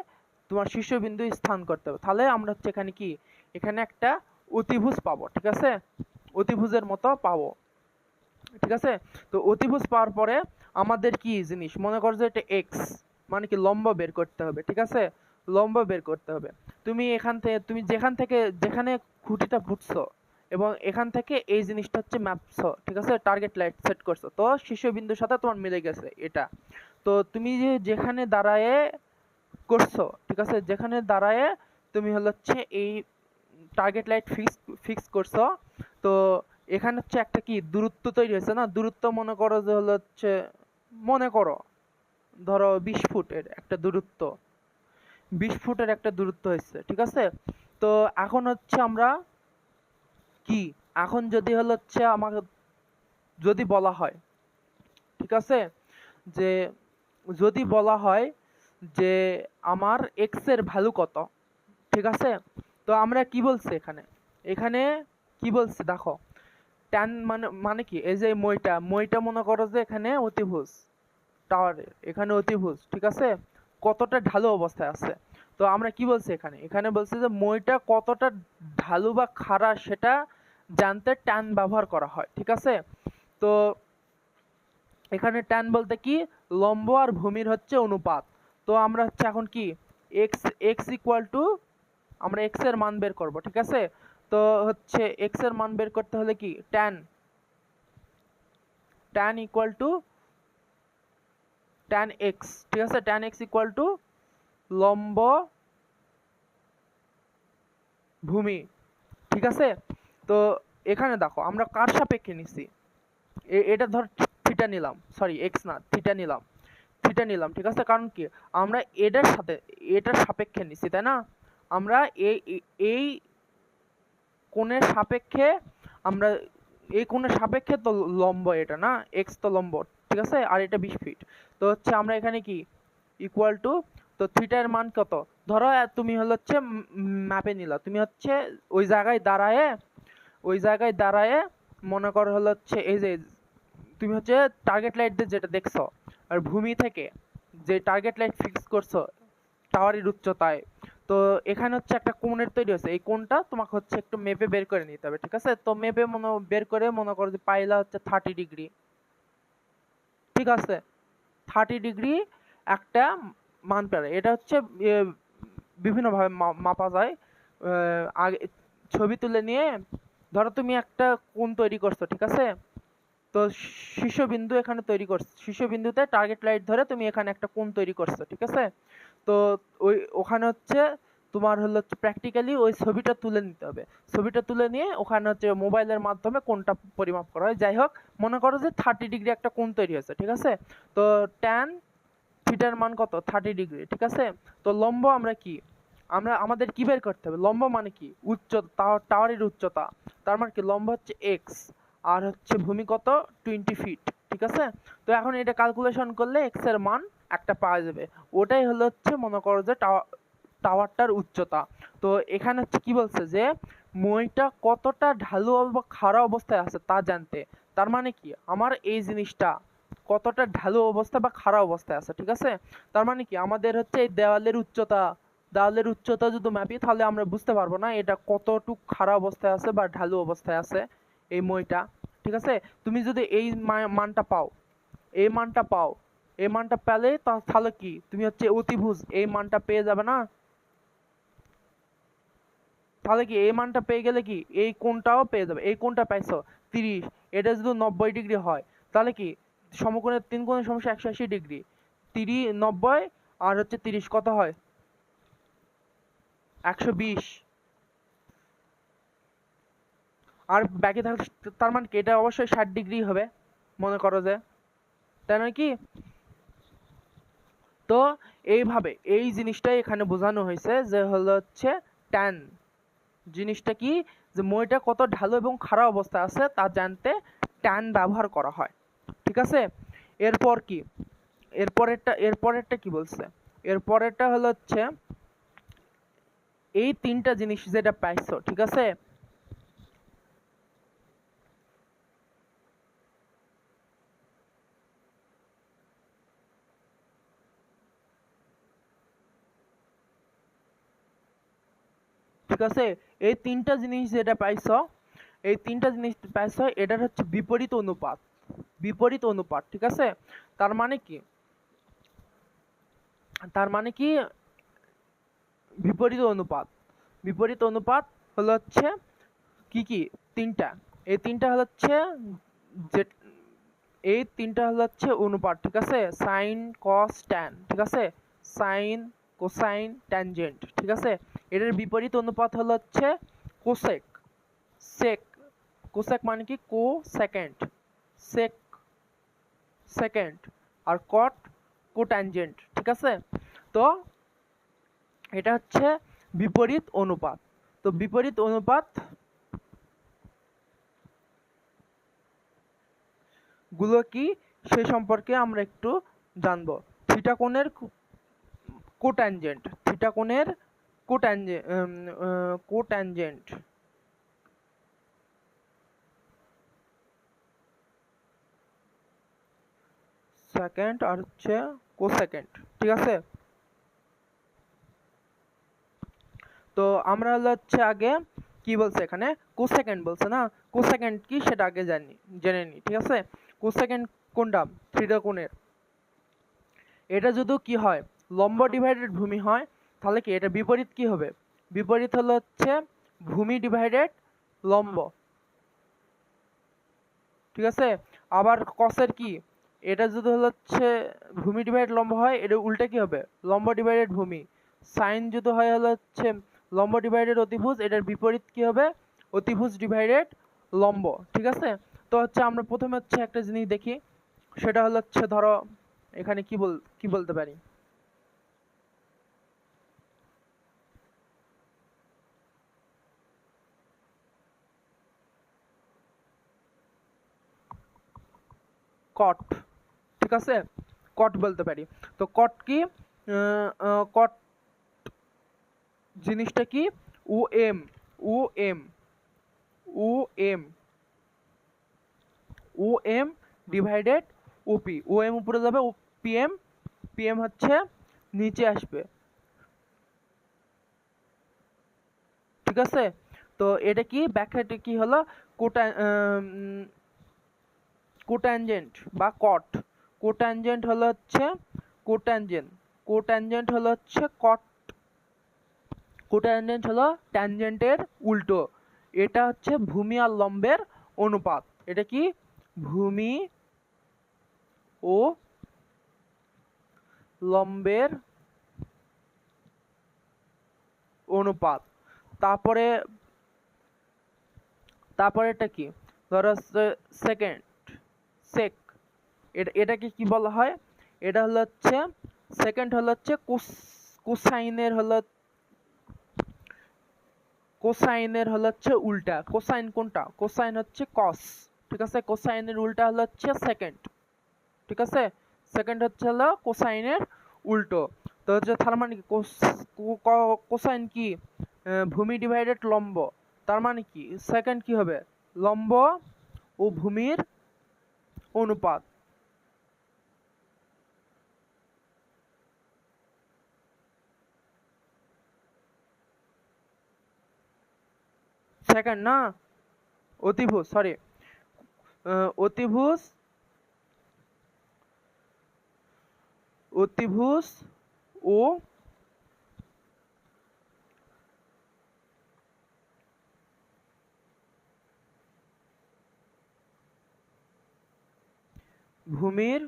Speaker 1: তোমার শীর্ষবিন্দু স্থান করতে হবে। তাহলে আমরা হচ্ছে এখানে কি, এখানে একটা অতিভুজ পাবো, ঠিক আছে, অতিভুজের মতো পাবো, ঠিক আছে। তো অতিভুজ পাওয়ার পরে আমাদের কি জিনিস, মনে করো যে এটা এক্স, মানে কি লম্ব বের করতে হবে, ঠিক আছে, লম্ব বের করতে হবে। তুমি যেখানে খুঁটিটা পুঁতছো এবং এখান থেকে এই জিনিসটা হচ্ছে ম্যাপছো, ঠিক আছে, টার্গেট লাইট সেট করছো, তো শীর্ষবিন্দুর সাথে তোমার মিলে গেছে এটা। তো তুমি যেখানে দাঁড়ায়ে করছো, ঠিক আছে, যেখানে দাঁড়ায়ে তুমি হচ্ছে এই টার্গেট লাইট ফিক্স করছো, তো এখানে হচ্ছে একটা কি দূরত্ব তৈরি হয়েছে না, দূরত্ব মনে করো যে হচ্ছে, মনে করো ধরো 20 ফুটের একটা দূরত্ব, 20 ফুটের একটা দূরত্ব হয়েছে, ঠিক আছে। তো এখন হচ্ছে আমরা কি, এখন যদি হচ্ছে আমাকে যদি বলা হয়, ঠিক আছে, যে যদি বলা হয় যে আমার এক্স এর ভ্যালু কত, ঠিক আছে। তো আমরা কি বলছি এখানে, এখানে কি বলছি দেখো, ট্যান মানে মানে কি, এই যে মইটা মনে করো যে এখানে অতিভুজ, টাওয়ারে এখানে অতিভুজ, ঠিক আছে, কতটা ঢালু অবস্থায় আছে। তো আমরা কি বলছি এখানে, এখানে বলছি যে মইটা কতটা ঢালু বা খাড়া সেটা জানতে ট্যান ব্যবহার করা হয়, ঠিক আছে। তো এখানে ট্যান বলতে কি, লম্ব আর ভূমির হচ্ছে অনুপাত। তো আমরা হচ্ছে এখন কি এক্স এক্স ইকুয়াল টু, আমরা এক্স এর মান বের করব, ঠিক আছে। তো হচ্ছে এক্স এর মান বের করতে হলে কি tan tan equal to tan x, ঠিক আছে, ট্যান এক্স ইকুয়াল টু লম্ব ভূমি, ঠিক আছে। তো এখানে দেখো আমরা কার সাপেক্ষে নিছি, এটা ধর থিটা নিলাম, সরি এক্স না থিটা নিলাম, ঠিক আছে। কারণ কি আমরা এটার সাপেক্ষে নিছি, তাই না, আমরা এই কোণের সাপেক্ষে, আমরা এই কোণের সাপেক্ষে তো লম্ব এটা না, এক্স তো লম্ব, ঠিক আছে, আর এটা 20 ফিট। তো হচ্ছে আমরা এখানে কি ইকুয়াল টু, তো থিটার মান কত, ধরো তুমি হচ্ছে ম্যাপে নিলা, তুমি হচ্ছে ওই জায়গায় দাঁড়ায়ে মনে করো হচ্ছে এই যে তুমি হচ্ছে টার্গেট লাইট দিয়ে যেটা দেখছো আর ভূমি থেকে যে টার্গেট লাইট ফিক্স করছো টাওয়ারের উচ্চতায়, তো এখানে হচ্ছে একটা কোণের তৈরি হচ্ছে, এই কোণটা তোমাকে হচ্ছে একটু মেপে বের করে নিতে হবে, ঠিক আছে। তো মেপে বের করে মনে করো যে পাইলা হচ্ছে 30 ডিগ্রি, ঠিক আছে, 30 ডিগ্রি একটা মান পেলে, এটা হচ্ছে বিভিন্নভাবে মাপা যায়। আগে ছবি তুলে নিয়ে ধরো তুমি একটা কোণ তৈরি করছো, ঠিক আছে, তো শীর্ষবিন্দু এখানে তৈরি করছো, শীর্ষবিন্দুতে টার্গেট লাইট ধরে তুমি এখানে একটা কোণ তৈরি করছো, ঠিক আছে। তো ওখানে হচ্ছে তোমার হচ্ছে প্র্যাকটিক্যালি ওই ছবিটা তুলে নিতে হবে, ছবিটা তুলে নিয়ে ওখানে হচ্ছে মোবাইলের মাধ্যমে কোণটা পরিমাপ করা হয়। যাই হোক, মনে করো যে 30 ডিগ্রি একটা কোণ তৈরি হয়েছে, ঠিক আছে। তো ট্যান থিটার মান কত, 30 ডিগ্রি, ঠিক আছে। তো লম্ব আমরা কি আমাদের কি বের করতে হবে, লম্ব মানে কি, উচ্চতা, টাওয়ারের উচ্চতা, তার মানে কি লম্ব হচ্ছে এক্স আর হচ্ছে ভূমি কত 20 ফিট, ঠিক আছে। তো এখন এটা ক্যালকুলেশন করলে এক্স এর মান একটা পাওয়া যাবে, ওটাই হচ্ছে মনে করো যে টাওয়ারটার উচ্চতা। তো এখানে হচ্ছে কি বলছে যে মইটা কতটা ঢালু বা খাড়া অবস্থায় আছে তা জানতে, তার মানে কি আমার এই জিনিসটা কতটা ঢালু অবস্থা বা খাড়া অবস্থায় আছে, ঠিক আছে। তার মানে কি আমাদের হচ্ছে এই দেওয়ালের উচ্চতা যদি মাপি তাহলে আমরা বুঝতে পারবো না এটা কতটুক খাড়া অবস্থায় আছে বা ঢালু অবস্থায় আছে এই মইটা, ঠিক আছে। তুমি যদি এই মানটা পাও, এই মানটা পাও, এই মানটা পেলে তাহলে কি তুমি হচ্ছে অতিভুজ এই মানটা পেয়ে যাবে না। তাহলে কি এই মানটা পেয়ে গেলে কি এই কোণটাও পেয়ে যাবে, এই কোণটা পাইছো 30, এটা যদি 90 ডিগ্রি হয় তাহলে কি সমকোণের 3 কোণের সমস্যা 180 ডিগ্রি, 30 90 আর হচ্ছে 30 কত হয় 120, আর বাকি থাকলে তার মানে কি এটা অবশ্যই 60 ডিগ্রি হবে মনে করো যে, তাই নয় কি। তো এইভাবে এই জিনিসটাই এখানে বোঝানো হয়েছে যে হচ্ছে ট্যান জিনিসটা কি, যে মইটা কত ঢালু এবং খাড়া অবস্থায় আছে তা জানতে ট্যান ব্যবহার করা হয়, ঠিক আছে। এরপর কি এরপরেরটা কি বলছে, এরপরেরটা হচ্ছে এই তিনটা জিনিস যেটা পাইছো, ঠিক আছে। ঠিক আছে, এই তিনটা জিনিস যেটা পাইছো, এই তিনটা জিনিস পাইছো, এটার হচ্ছে বিপরীত অনুপাত, বিপরীত অনুপাত, ঠিক আছে। তার মানে কি, তার মানে কি বিপরীত অনুপাত, বিপরীত অনুপাত হচ্ছে কি কি তিনটা, এই তিনটা হচ্ছে যে এই তিনটা হচ্ছে অনুপাত, ঠিক আছে। সাইন কস ট্যান, ঠিক আছে, সাইন কোসাইন ট্যানজেন্ট, ঠিক আছে। এটার বিপরীত অনুপাত হচ্ছে কোসেক, সেক, কোসেক মানে কি কো সেকেন্ড, সেক সেকেন্ড, আর কট কোট্যানজেন্ট, ঠিক আছে। তো এটা হচ্ছে বিপরীত অনুপাত। তো বিপরীত অনুপাত গুলো কি সে সম্পর্কে আমরা একটু জানবো। থিটা কোণের কোট্যানজেন্ট, থিটা কোণের কোট্যানজেন্ট সেকেন্ড আর হচ্ছে কোসেকেন্ড, ঠিক আছে। তো আমরা হচ্ছে আগে কি বলছে এখানে কোসেকেন্ড বলছে না, কোসেকেন্ড কি সেটা আগে জেনে নি, ঠিক আছে। কোসেকেন্ড কোনটা, থিটা কোণের, এটা যদি কি হয় লম্ব ডিভাইডেড ভূমি হয় তাহলে কি এটা বিপরীত কি হবে, বিপরীত হচ্ছে ভূমি ডিভাইডেড লম্ব, ঠিক আছে। আবার কসের কি, এটা যদি হচ্ছে ভূমি ডিভাইডেড লম্ব হয় এটা উল্টা কি হবে লম্ব ডিভাইডেড ভূমি, সাইন যদি হয় হচ্ছে লম্ব ডিভাইডেড অতিভুজ, এটার বিপরীত কি হবে অতিভুজ ডিভাইডেড লম্ব, ঠিক আছে। তো আমরা প্রথমে একটা জিনিস দেখি, সেটা হচ্ছে ধরো এখানে কি বলতে পারি, কট, ঠিক আছে, কট বলতে পারি। তো কট কি, কট জিনিসটা কি, ও M, O M, O M, O M divided ওপি, ও এম উপরে যাবে, পিএম, পিএম হচ্ছে নিচে আসবে, ঠিক আছে। তো এটা কি ব্যাখ্যাটা কি হলো, কোটা কোট্যানজেন্ট বা কট, কোট্যানজেন্ট হচ্ছে কোট্যানজেন্ট, কোট্যানজেন্ট হচ্ছে কট, কোট্যানজেন্ট হলো ট্যানজেন্টের উল্টো, এটা হচ্ছে ভূমি আর লম্বের অনুপাত, এটা কি ভূমি ও লম্বের অনুপাত। তারপরে তারপরে এটা কি ধরো সেকেন্ড, সেক, এটাকে কি বলা হয়, এটা হচ্ছে সেকেন্ড হচ্ছে কোসাইনের কোসাইনের হলো হচ্ছে উল্টা। কোসাইন কোনটা? কোসাইন হচ্ছে কস, ঠিক আছে। কোসাইনের উল্টা হলো হচ্ছে সেকেন্ড, ঠিক আছে। সেকেন্ড হচ্ছে হলো কোসাইনের উল্টো। তো হচ্ছে তার মানে কি কোসাইন কি ভূমি ডিভাইডেড লম্ব, তার মানে কি সেকেন্ড কি হবে লম্ব ও ভূমির অনুপাত। সেকেন্ড না, অতিভুজ, সরি, অতিভুজ, অতিভুজ ও ভূমির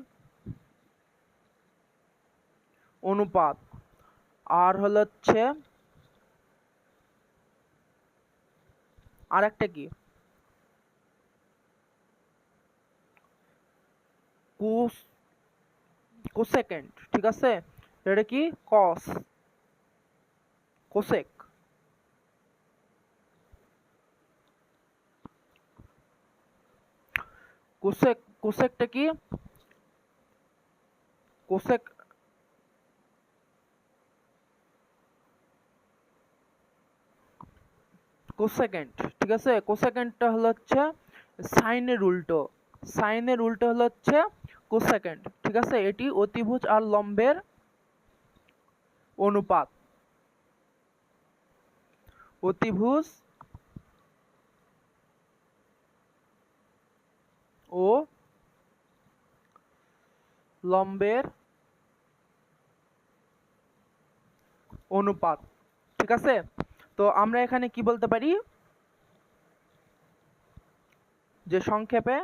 Speaker 1: অনুপাত। আর হলো হচ্ছে আর একটা কি কোসেকেন্ড, ঠিক আছে। এটা কি কস, কোসেক। কোসেকটা কি কোসেক, কোসেকেন্ড, ঠিক আছে। কোসেকেন্ডটা হলো হচ্ছে সাইনের উল্টো, সাইনের উল্টো হলো হচ্ছে কোসেকেন্ড, ঠিক আছে। এটি অতিভুজ আর লম্বের অনুপাত। অতিভুজ ও লম্বের অনুপাত, ঠিক আছে। তো আমরা এখানে কি বলতে পারি যে সংক্ষেপে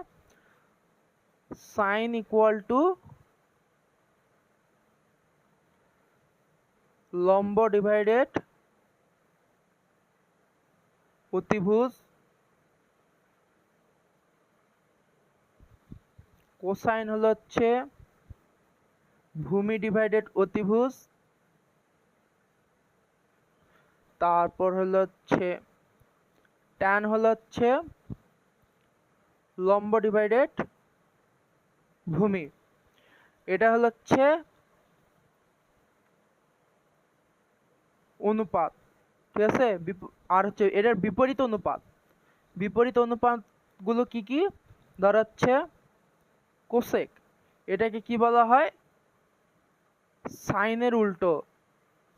Speaker 1: সাইন ইকুয়াল টু লম্ব ডিভাইডেড অতিভুজ, কোসাইন হলো হচ্ছে ভূমি ডিভাইডেড অতিভুজ, তারপর হলো হচ্ছে ট্যান হলো হচ্ছে লম্ব ডিভাইডেড ভূমি। এটা হলো হচ্ছে অনুপাত, ঠিক আছে। আর হচ্ছে এটার বিপরীত অনুপাত। বিপরীত অনুপাত গুলো কি কি? ধর হচ্ছে কোসেক, এটাকে কি বলা হয় সাইনের উল্টো,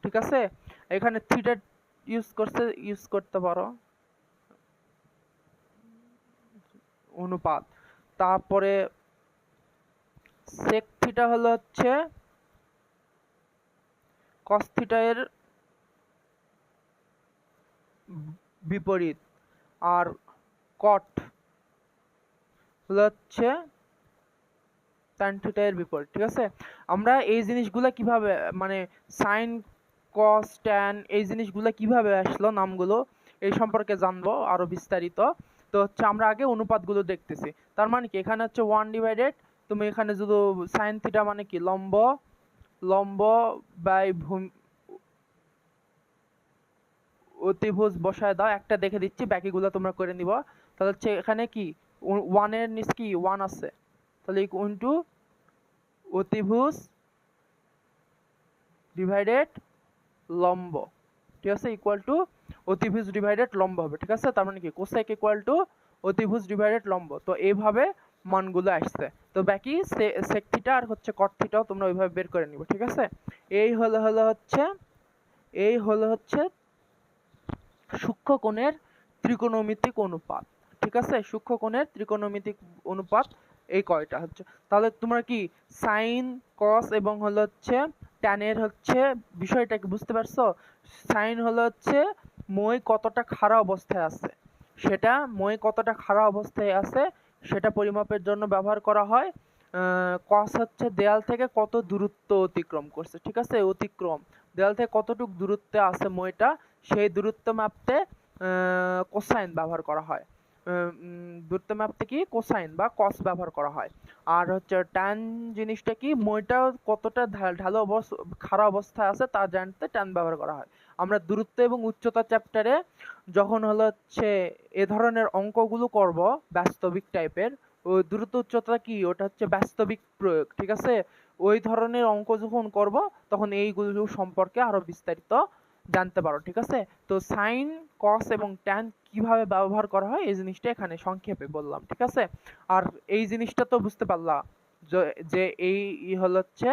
Speaker 1: ঠিক আছে। এখানে থিটা ইউজ করতে পারো অনুপাত। তারপরে সেক থিটা হলো হচ্ছে কস থিটা এর বিপরীত, আর কট হলো হচ্ছে ট্যান থিটা এর বিপরীত, ঠিক আছে। আমরা এই জিনিসগুলো কিভাবে মানে সাইন কস ট্যান এই জিনিসগুলো কিভাবে আসলো নামগুলো এই সম্পর্কে জানবো আরো বিস্তারিত। তো হচ্ছে আমরা আগে অনুপাতগুলো দেখতেছি। তার মানে কি এখানে হচ্ছে 1 ডিভাইডেড, তুমি এখানে যদি সাইন থিটা মানে কি লম্ব, লম্ব বাই অতিভুজ বসায় দাও, একটা দেখে দিচ্ছি, বাকিগুলো তোমরা করে নিবা। তাহলে হচ্ছে এখানে কি 1 এর নিচ কি 1 আছে, তাহলে ইনটু অতিভুজ ডিভাইডেড লম্ব, ঠিক আছে, ইকুয়াল টু অতিভুজ ডিভাইডেড লম্ব হবে, ঠিক আছে। তার মানে কি কোসেক ইকুয়াল টু অতিভুজ ডিভাইডেড লম্ব। তো এইভাবে মানগুলো আসছে। তো বাকি সেক থিটা আর হচ্ছে কট থিটাও তোমরা ওইভাবে বের করে নিবে, ঠিক আছে। এই হলো হচ্ছে সূক্ষ্মকোণের ত্রিকোণমিতিক অনুপাত, ঠিক আছে। সূক্ষ্মকোণের ত্রিকোণমিতিক অনুপাত এই কয়টা হচ্ছে। তাহলে তোমরা কি সাইন কস এবং হলো হচ্ছে ট্যানের হচ্ছে বিষয়টা কি বুঝতে পারছো? সাইন হলো হচ্ছে মই কতটা খাড়া অবস্থায় আছে, সেটা মই কতটা খাড়া অবস্থায় আছে সেটা পরিমাপের জন্য ব্যবহার করা হয়। কস হচ্ছে দেয়াল থেকে কত দূরত্ব অতিক্রম করছে, ঠিক আছে। অতিক্রম দেয়াল থেকে কতটুক দূরত্বে আছে মইটা, সেই দূরত্ব মাপতে কোসাইন ব্যবহার করা হয়। দূরত্ব মাপতে কি কোসাইন বা কস ব্যবহার করা হয়। আর হচ্ছে ট্যান জিনিসটা কি, মইটা কতটা ঢালু খাড়া অবস্থায় আছে তা জানতে ট্যান ব্যবহার করা হয়। আমরা দূরত্ব এবং উচ্চতা চ্যাপ্টারে যখন হচ্ছে এ ধরনের অঙ্কগুলো করব বাস্তবিক টাইপের, ওই দূরত্ব উচ্চতা কি, ওটা হচ্ছে বাস্তবিক প্রয়োগ, ঠিক আছে। ওই ধরনের অঙ্ক যখন করব তখন এইগুলো সম্পর্কে আরো বিস্তারিত জানতে পারো, ঠিক আছে। তো সাইন, কস এবং ট্যান কিভাবে ব্যবহার করা হয় এই জিনিসটা এখানে সংক্ষেপে বললাম, ঠিক আছে। আর এই জিনিসটা তো বুঝতে পারলা যে এই হচ্ছে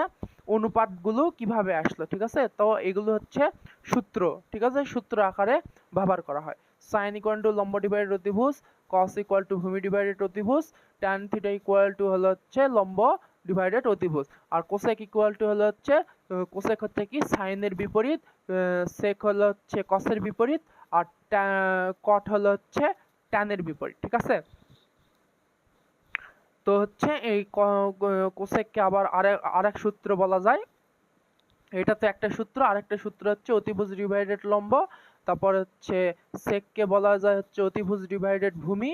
Speaker 1: অনুপাতগুলো কিভাবে আসলো, ঠিক আছে। তো এগুলো হচ্ছে সূত্র, ঠিক আছে, সূত্র আকারে ব্যবহার করা হয়। সাইন ইকুয়াল টু লম্ব ডিভাইডেড অতিভুজ, কস ইকুয়াল টু ভূমি ডিভাইডেড অতিভুজ, ট্যান থিটা ইকুয়াল টু হচ্ছে লম্ব ডিভাইডেড অতিভুজ, আর কোসেক ইকুয়াল টু হচ্ছে কোসেক হচ্ছে কি সাইনের বিপরীত, সেক হচ্ছে কসের বিপরীত, আর কট হচ্ছে ট্যানের বিপরীত, ঠিক আছে। তো হচ্ছে এই কোসেককে আবার আরেক সূত্র বলা যায়, এটা তো একটা সূত্র, আরেকটা সূত্র হচ্ছে অতিভুজ ডিভাইডেড লম্ব, তারপর হচ্ছে সেককে বলা যায় হচ্ছে অতিভুজ ডিভাইডেড ভূমি,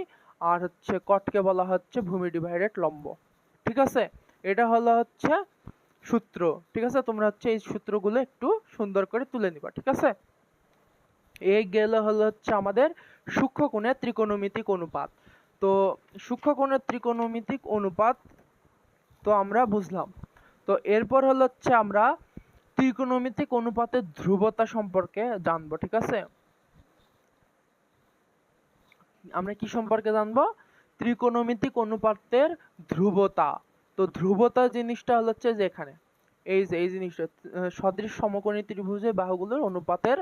Speaker 1: আর হচ্ছে কটকে বলা হচ্ছে ভূমি ডিভাইডেড লম্ব, ঠিক আছে। এটা হচ্ছে সূত্র, ঠিক আছে। তোমরা হচ্ছে এই সূত্রগুলো একটু সুন্দর করে তুলে নিবা, ঠিক আছে। এই গেল হচ্ছে আমাদের সূক্ষ্মকোণের ত্রিকোণমিতিক অনুপাত। তো সূক্ষ্মকোণের ত্রিকোণমিতিক অনুপাত তো আমরা বুঝলাম। তো এরপর হচ্ছে আমরা ত্রিকোণমিতিক অনুপাতের ধ্রুবতা সম্পর্কে জানবো, ঠিক আছে। আমরা কি সম্পর্কে জানবো? ত্রিকোণমিতিক অনুপাতের ধ্রুবতা। তো ধ্রুবতা জিনিসটা হচ্ছে যে এখানে এই জিনিসটা সদৃশ সমকোণী ত্রিভুজের বাহুগুলোর অনুপাতের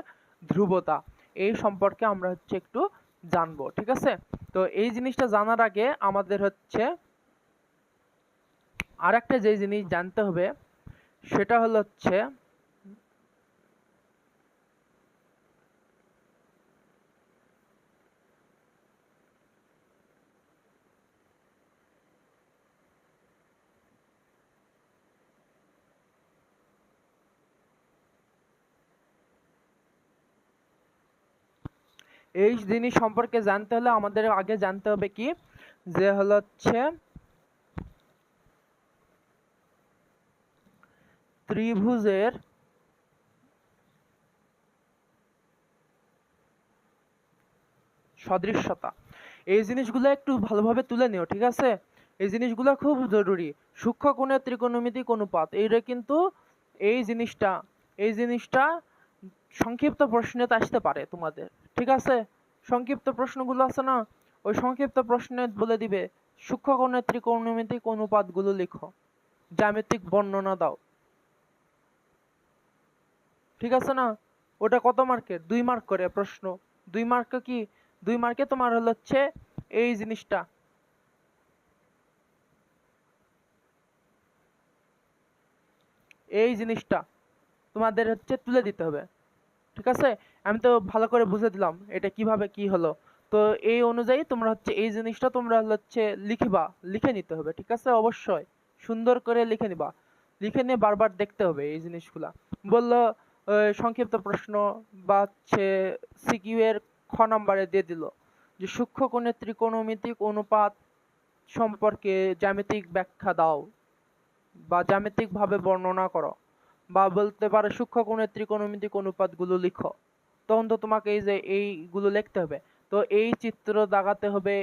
Speaker 1: ধ্রুবতা, এই সম্পর্কে আমরা হচ্ছে একটু জানবো, ঠিক আছে। তো এই জিনিসটা জানার আগে আমাদের হচ্ছে আরেকটা যে জিনিস জানতে হবে সেটা হচ্ছে এই জিনিস সম্পর্কে জানতে হলে আমাদের আগে জানতে হবে কি, যে হচ্ছে ত্রিভুজের সদৃশ্যতা। এই জিনিসগুলো একটু ভালোভাবে তুলে নিও, ঠিক আছে। এই জিনিসগুলো খুব জরুরি। সূক্ষ্মকোণের ত্রিকোণমিতিক অনুপাত, এইটা কিন্তু এই জিনিসটা সংক্ষিপ্ত প্রশ্নেতে আসতে পারে তোমাদের, ঠিক আছে। সংক্ষিপ্ত প্রশ্নগুলো আছে না, ওই সংক্ষিপ্ত প্রশ্নে বলে দিবে সূক্ষ্মকোণের ত্রিকোণমিতিক অনুপাতগুলো লিখো, জ্যামিতিক বর্ণনা দাও, ঠিক আছে না। ওটা কত মার্কের? 2 মার্ক করে প্রশ্ন। 2 মার্ক কি, 2 মার্কে তোমার হচ্ছে এই জিনিসটা, এই জিনিসটা তোমাদের হচ্ছে তুলে দিতে হবে, ঠিক আছে। আমি তো ভালো করে বুঝে দিলাম এটা কিভাবে কি হলো। তো এই অনুযায়ী তোমরা হচ্ছে এই জিনিসটা তোমরা হচ্ছে লিখে নিতে হবে, ঠিক আছে। অবশ্যই সুন্দর করে লিখে নিবা, লিখে নিয়ে বারবার দেখতে হবে এই জিনিসগুলা। বললো সংক্ষিপ্ত প্রশ্ন বা হচ্ছে সিকিউ এর খ নাম্বারে দিয়ে দিল যে সূক্ষ্মকোণের ত্রিকোণমিতিক অনুপাত সম্পর্কে জ্যামিতিক ব্যাখ্যা দাও বা জ্যামিতিক ভাবে বর্ণনা করো, বা বলতে পারে সূক্ষ্মকোণের ত্রিকোণমিতিক অনুপাতগুলো লিখো। তখন তো তোমাকে এই যে এইগুলো লিখতে হবে, তো এই চিত্র দাগাতে হবে,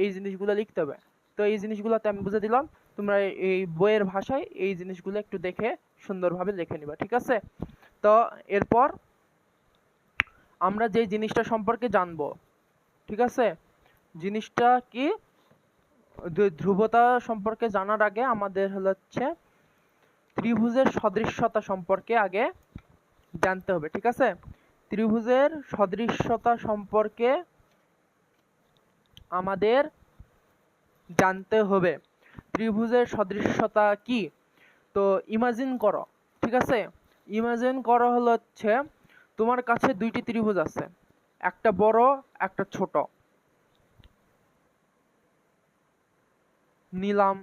Speaker 1: এই জিনিসগুলো লিখতে হবে। তো এই জিনিসগুলোতে আমি বুঝে দিলাম, তোমরা এই বইয়ের ভাষায় এই জিনিসগুলো একটু দেখে সুন্দরভাবে লিখে নিবা, ঠিক আছে। তো এরপর আমরা যে জিনিসটা সম্পর্কে জানবো, ঠিক আছে, জিনিসটা কি, ধ্রুবতা সম্পর্কে জানার আগে আমাদের হচ্ছে ত্রিভুজের সদৃশ্যতা সম্পর্কে আগে জানতে হবে, ঠিক আছে। ত্রিভুজের সদৃশ্যতা সম্পর্কে আমাদের জানতে হবে। ত্রিভুজের সদৃশ্যতা কি? তো ইমাজিন করো, ঠিক আছে। ইমাজিন করো হচ্ছে তোমার কাছে দুইটি ত্রিভুজ আছে, একটা বড় একটা ছোট। নিলাম,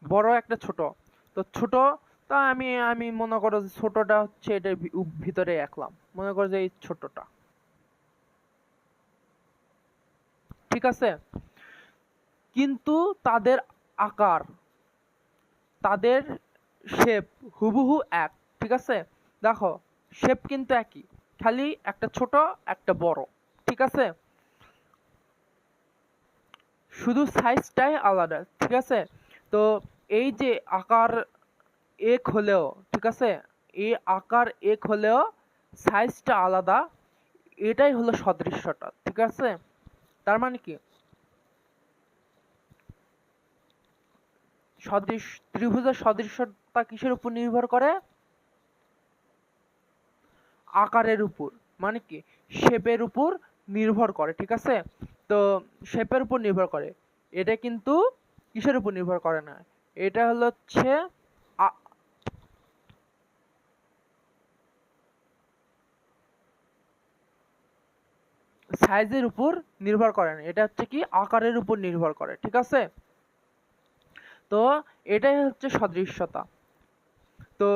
Speaker 1: বড় একটা ছোট। তো ছোট তা আমি আমি মনে করো যে ছোটটা হচ্ছে এটার ভিতরে আঁকলাম, মনে করো যে এই ছোটটা, ঠিক আছে। কিন্তু তাদের আকার, তাদের শেপ হুবহু এক, ঠিক আছে। দেখো শেপ কিন্তু একই, খালি একটা ছোট একটা বড়, ঠিক আছে, শুধু সাইজটাই আলাদা, ঠিক আছে। তো এই যে আকার এক হলেও, ঠিক আছে, এই আকার এক হলেও সাইজটা আলাদা, এটাই হলো সদৃশ্যতা, ঠিক আছে। তার মানে কি, ত্রিভুজের সদৃশ্যতা কিসের উপর নির্ভর করে? আকারের উপর, মানে কি শেপের উপর নির্ভর করে, ঠিক আছে। তো শেপের উপর নির্ভর করে, এটা কিন্তু কিসের উপর নির্ভর করে না, এটা হচ্ছে সাইজের উপর নির্ভর করে না, এটা হচ্ছে কি আকারের উপর নির্ভর করে, ঠিক আছে। তো এটাই হচ্ছে সদৃশ্যতা। তো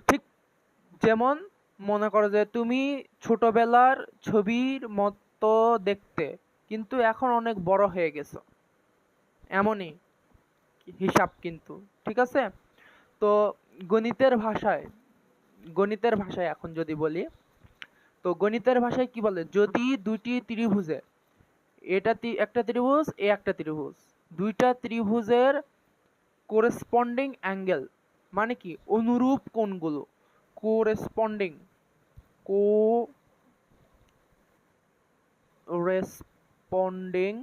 Speaker 1: ঠিক যেমন মনে করো যে তুমি ছোটবেলার ছবির মতো দেখতে, কিন্তু এখন অনেক বড় হয়ে গেছো, এমনই হিসাব কিন্তু, ঠিক আছে। তো গণিতের ভাষায়, গণিতের ভাষায় এখন যদি বলি, তো গণিতের ভাষায় কি বলে, যদি দুটি ত্রিভুজে, এটা একটা ত্রিভুজ, এ একটা ত্রিভুজ, দুইটা ত্রিভুজের কোরেসপন্ডিং অ্যাঙ্গেল, মানে কি অনুরূপ কোণগুলো, কোরেসপন্ডিং, কোরেসপন্ডিং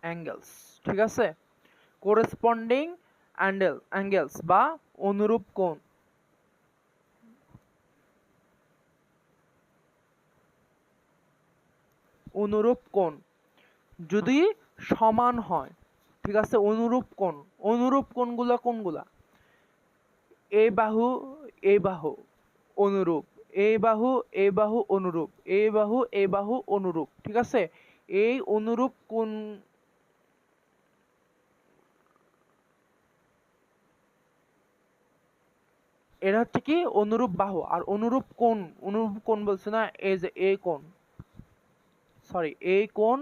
Speaker 1: অ্যাঙ্গেলস, ঠিক আছে, কোরেসপন্ডিং অ্যাঙ্গেলস বা অনুরূপ কোণ, অনুরূপ কোণ যদি সমান হয়, ঠিক আছে, অনুরূপ কোণ, অনুরূপ কোণগুলো কোনগুলা, এই বাহু এই বাহু অনুরূপ, এই বাহু এই বাহু অনুরূপ, এই বাহু এই বাহু অনুরূপ, ঠিক আছে। এই অনুরূপ কোণ, এটা হচ্ছে কি অনুরূপ বাহু। আর অনুরূপ কোণ, অনুরূপ কোণ বলছে না, এই যে এই কোণ, সরি এই কোণ,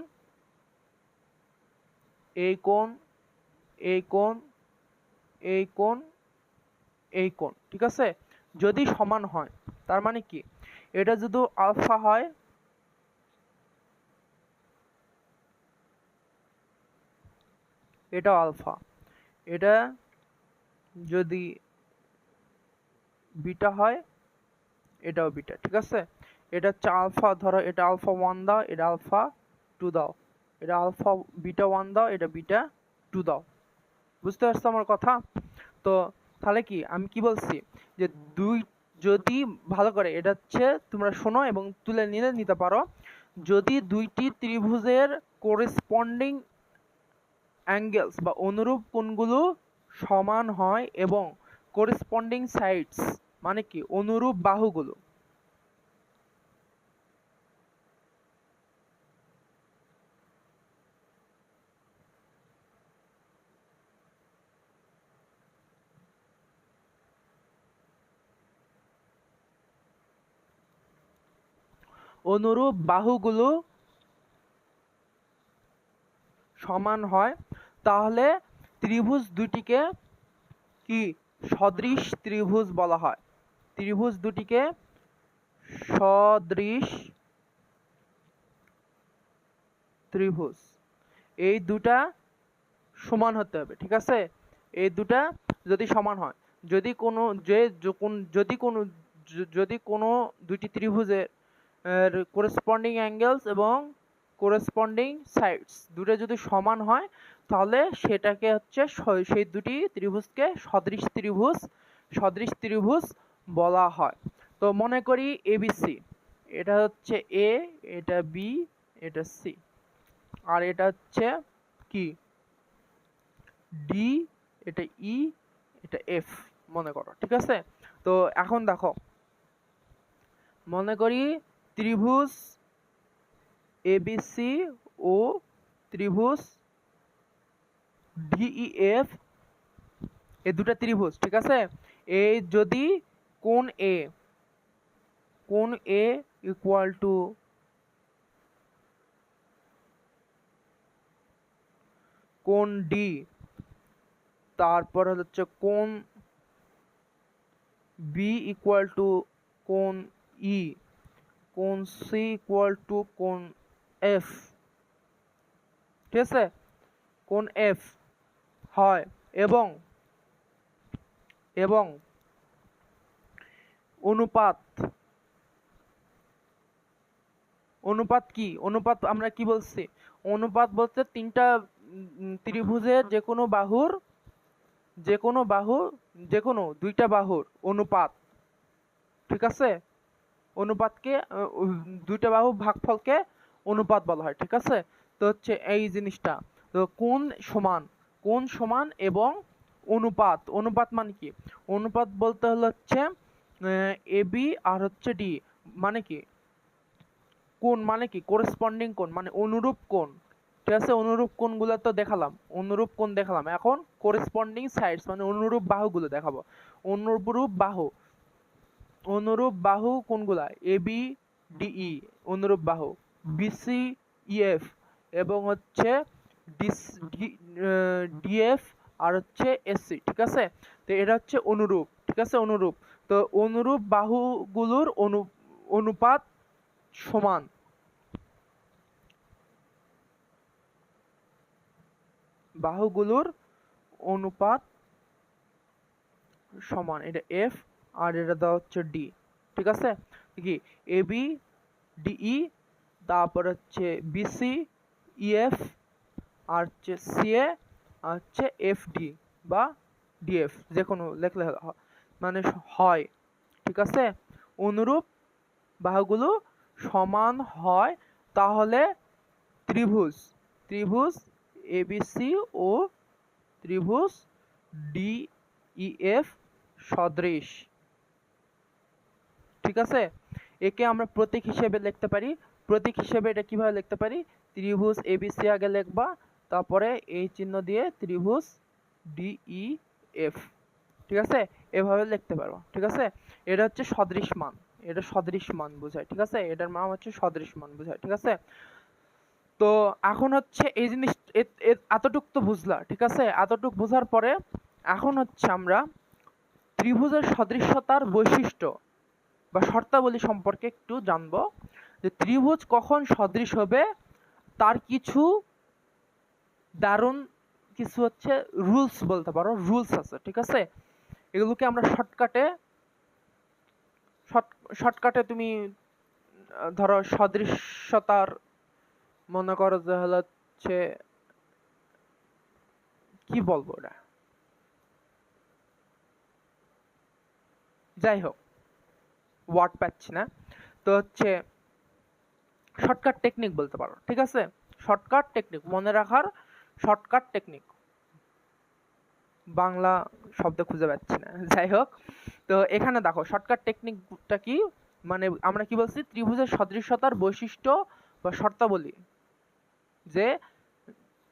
Speaker 1: এই কোণ, এই কোণ, এই কোণ, এই কোণ, ঠিক আছে, যদি সমান হয়, তার মানে কি এটা যদি আলফা হয়, এটা আলফা, এটা যদি বিটা হয়, এটাও বিটা, ঠিক আছে। এটা হচ্ছে আলফা, ধরো এটা আলফা 1 দাও, এটা আলফা 2 দাও, এটা আলফা বিটা 1 দাও, এটা বিটা 2 দাও, বুঝতে পারছো আমার কথা? তো তাহলে কি আমি কি বলছি, যে দুই, যদি ভালো করে এটা হচ্ছে তোমরা শোনো এবং তুলে নিতে পারো, যদি দুইটি ত্রিভুজের কোরেসপন্ডিং অ্যাঙ্গেলস বা অনুরূপ কোণগুলো সমান হয় এবং কোরেসপন্ডিং সাইডস, মানে কি অনুরূপ বাহুগুলো, অনুরূপ বাহুগুলো সমান হয়, তাহলে ত্রিভুজ দুটিকে কি সদৃশ ত্রিভুজ বলা হয়। ত্রিভুজ দুটিকে সদৃশ ত্রিভুজ, এই দুটা সমান হতে হবে, ঠিক আছে। এই দুটা যদি সমান হয়, যদি কোনো যদি কোনো দুইটি ত্রিভুজের কোরেসপন্ডিং অ্যাঙ্গেলস এবং কোরেসপন্ডিং সাইডস দুটো যদি সমান হয়, তাহলে সেটাকে হচ্ছে সেই দুটি ত্রিভুজকে সদৃশ ত্রিভুজ বলা হয়। তো মনে করি এবিসি, এটা হচ্ছে এ, এটা বি, এটা সি, আর এটা হচ্ছে কি ডি, এটা ই, এটা এফ মনে করো, ঠিক আছে। তো এখন দেখো, মনে করি ত্রিভুজ এবিসি ও ত্রিভুজ ডিইএফ, এই দুটা ত্রিভুজ, ঠিক আছে। এই যদি কোণ এ ইকুয়াল টু কোণ ডি, তারপর হচ্ছে কোণ বি ইকুয়াল টু কোণ ই, কোণ সি ইকুয়াল টু কোণ এফ, ঠিক আছে, কোণ এফ হয়, এবং অনুপাত কি, অনুপাত আমরা কি বলছি, অনুপাত বলতে তিনটা ত্রিভুজের যে কোনো দুইটা বাহুর অনুপাত, ঠিক আছে। অনুপাতকে দুইটা বাহুর ভাগফলকে অনুপাত বলা হয়, ঠিক আছে। তো হচ্ছে এই জিনিসটা, তো কোণ সমান এবং অনুপাত মানে কি, অনুপাত বলতে হচ্ছে এবি আর হচ্ছে ডি, মানে কি কোণ, মানে কি করেসপন্ডিং কোণ, মানে অনুরূপ কোণ, ঠিক আছে। অনুরূপ কোণগুলো তো দেখালাম, অনুরূপ কোণ দেখালাম, এখন করেসপন্ডিং সাইডস মানে অনুরূপ বাহুগুলো দেখাবো। অনুরূপ বাহু কোনগুলা, এবি ডিই অনুরূপ বাহু, বিসি ইএফ, এবং হচ্ছে ডিএফ আর হচ্ছে এসসি, ঠিক আছে। তো এটা হচ্ছে অনুরূপ, ঠিক আছে, অনুরূপ। তো অনুরূপ বাহুগুলোর অনুপাত সমান, বাহুগুলোর অনুপাত সমান, এটা এফ আর এটা দেওয়া হচ্ছে ডি, ঠিক আছে। কি এবি ডিই, তারপর হচ্ছে বিসি ইএফ, আর হচ্ছে সিএ, আর হচ্ছে এফডি বা ডিএফ, যে কোনো লেখলে মানে হয়, ঠিক আছে। অনুরূপ বাহুগুলো সমান হয়, তাহলে ত্রিভুজ এবিসি ও ত্রিভুজ ডিইএফ সদৃশ, ঠিক আছে। একে আমরা প্রতীক হিসেবে লিখতে পারি। প্রতীক হিসেবে এটা কিভাবে লিখতে পারি, ত্রিভুজ এবিসি আগে লিখবা, তারপরে এই চিহ্ন দিয়ে ত্রিভুজ ডিইএফ, ঠিক আছে, এভাবে লিখতে পারো, ঠিক আছে। এটা হচ্ছে সদৃশ মান, এটা সদৃশ মান বোঝায়, ঠিক আছে, এটার নাম হচ্ছে সদৃশ মান বোঝায়, ঠিক আছে। তো এখন হচ্ছে এই জিনিস এতটুক তো বুঝলা, ঠিক আছে। এতটুক বোঝার পরে এখন হচ্ছে আমরা ত্রিভুজের সদৃশ্যতার বৈশিষ্ট্য বা শর্তাবলী সম্পর্কে একটু জানবো, যে ত্রিভুজ কখন সদৃশ হবে, তার কিছু দারুণ কিছু হচ্ছে রুলস বলতে পারো, রুলস আছে, ঠিক আছে। এগুলোকে আমরা শর্টকাটে তুমি ধরো সদৃশ্যতার, মনে করো যে হচ্ছে কি বলবো ওটা, যাই হোক ওয়ার্ড পাচ্ছি না, তো হচ্ছে শর্টকাট টেকনিক বলতে পারো, ঠিক আছে। শর্টকাট টেকনিক মনে রাখার, শর্টকাট টেকনিক, বাংলা শব্দ খুঁজে পাচ্ছি না, যাই হোক। তো এখানে দেখো শর্টকাট টেকনিকটা কি, মানে আমরা কি বলছি, ত্রিভুজের সদৃশ্যতার বৈশিষ্ট্য বা শর্তাবলী, যে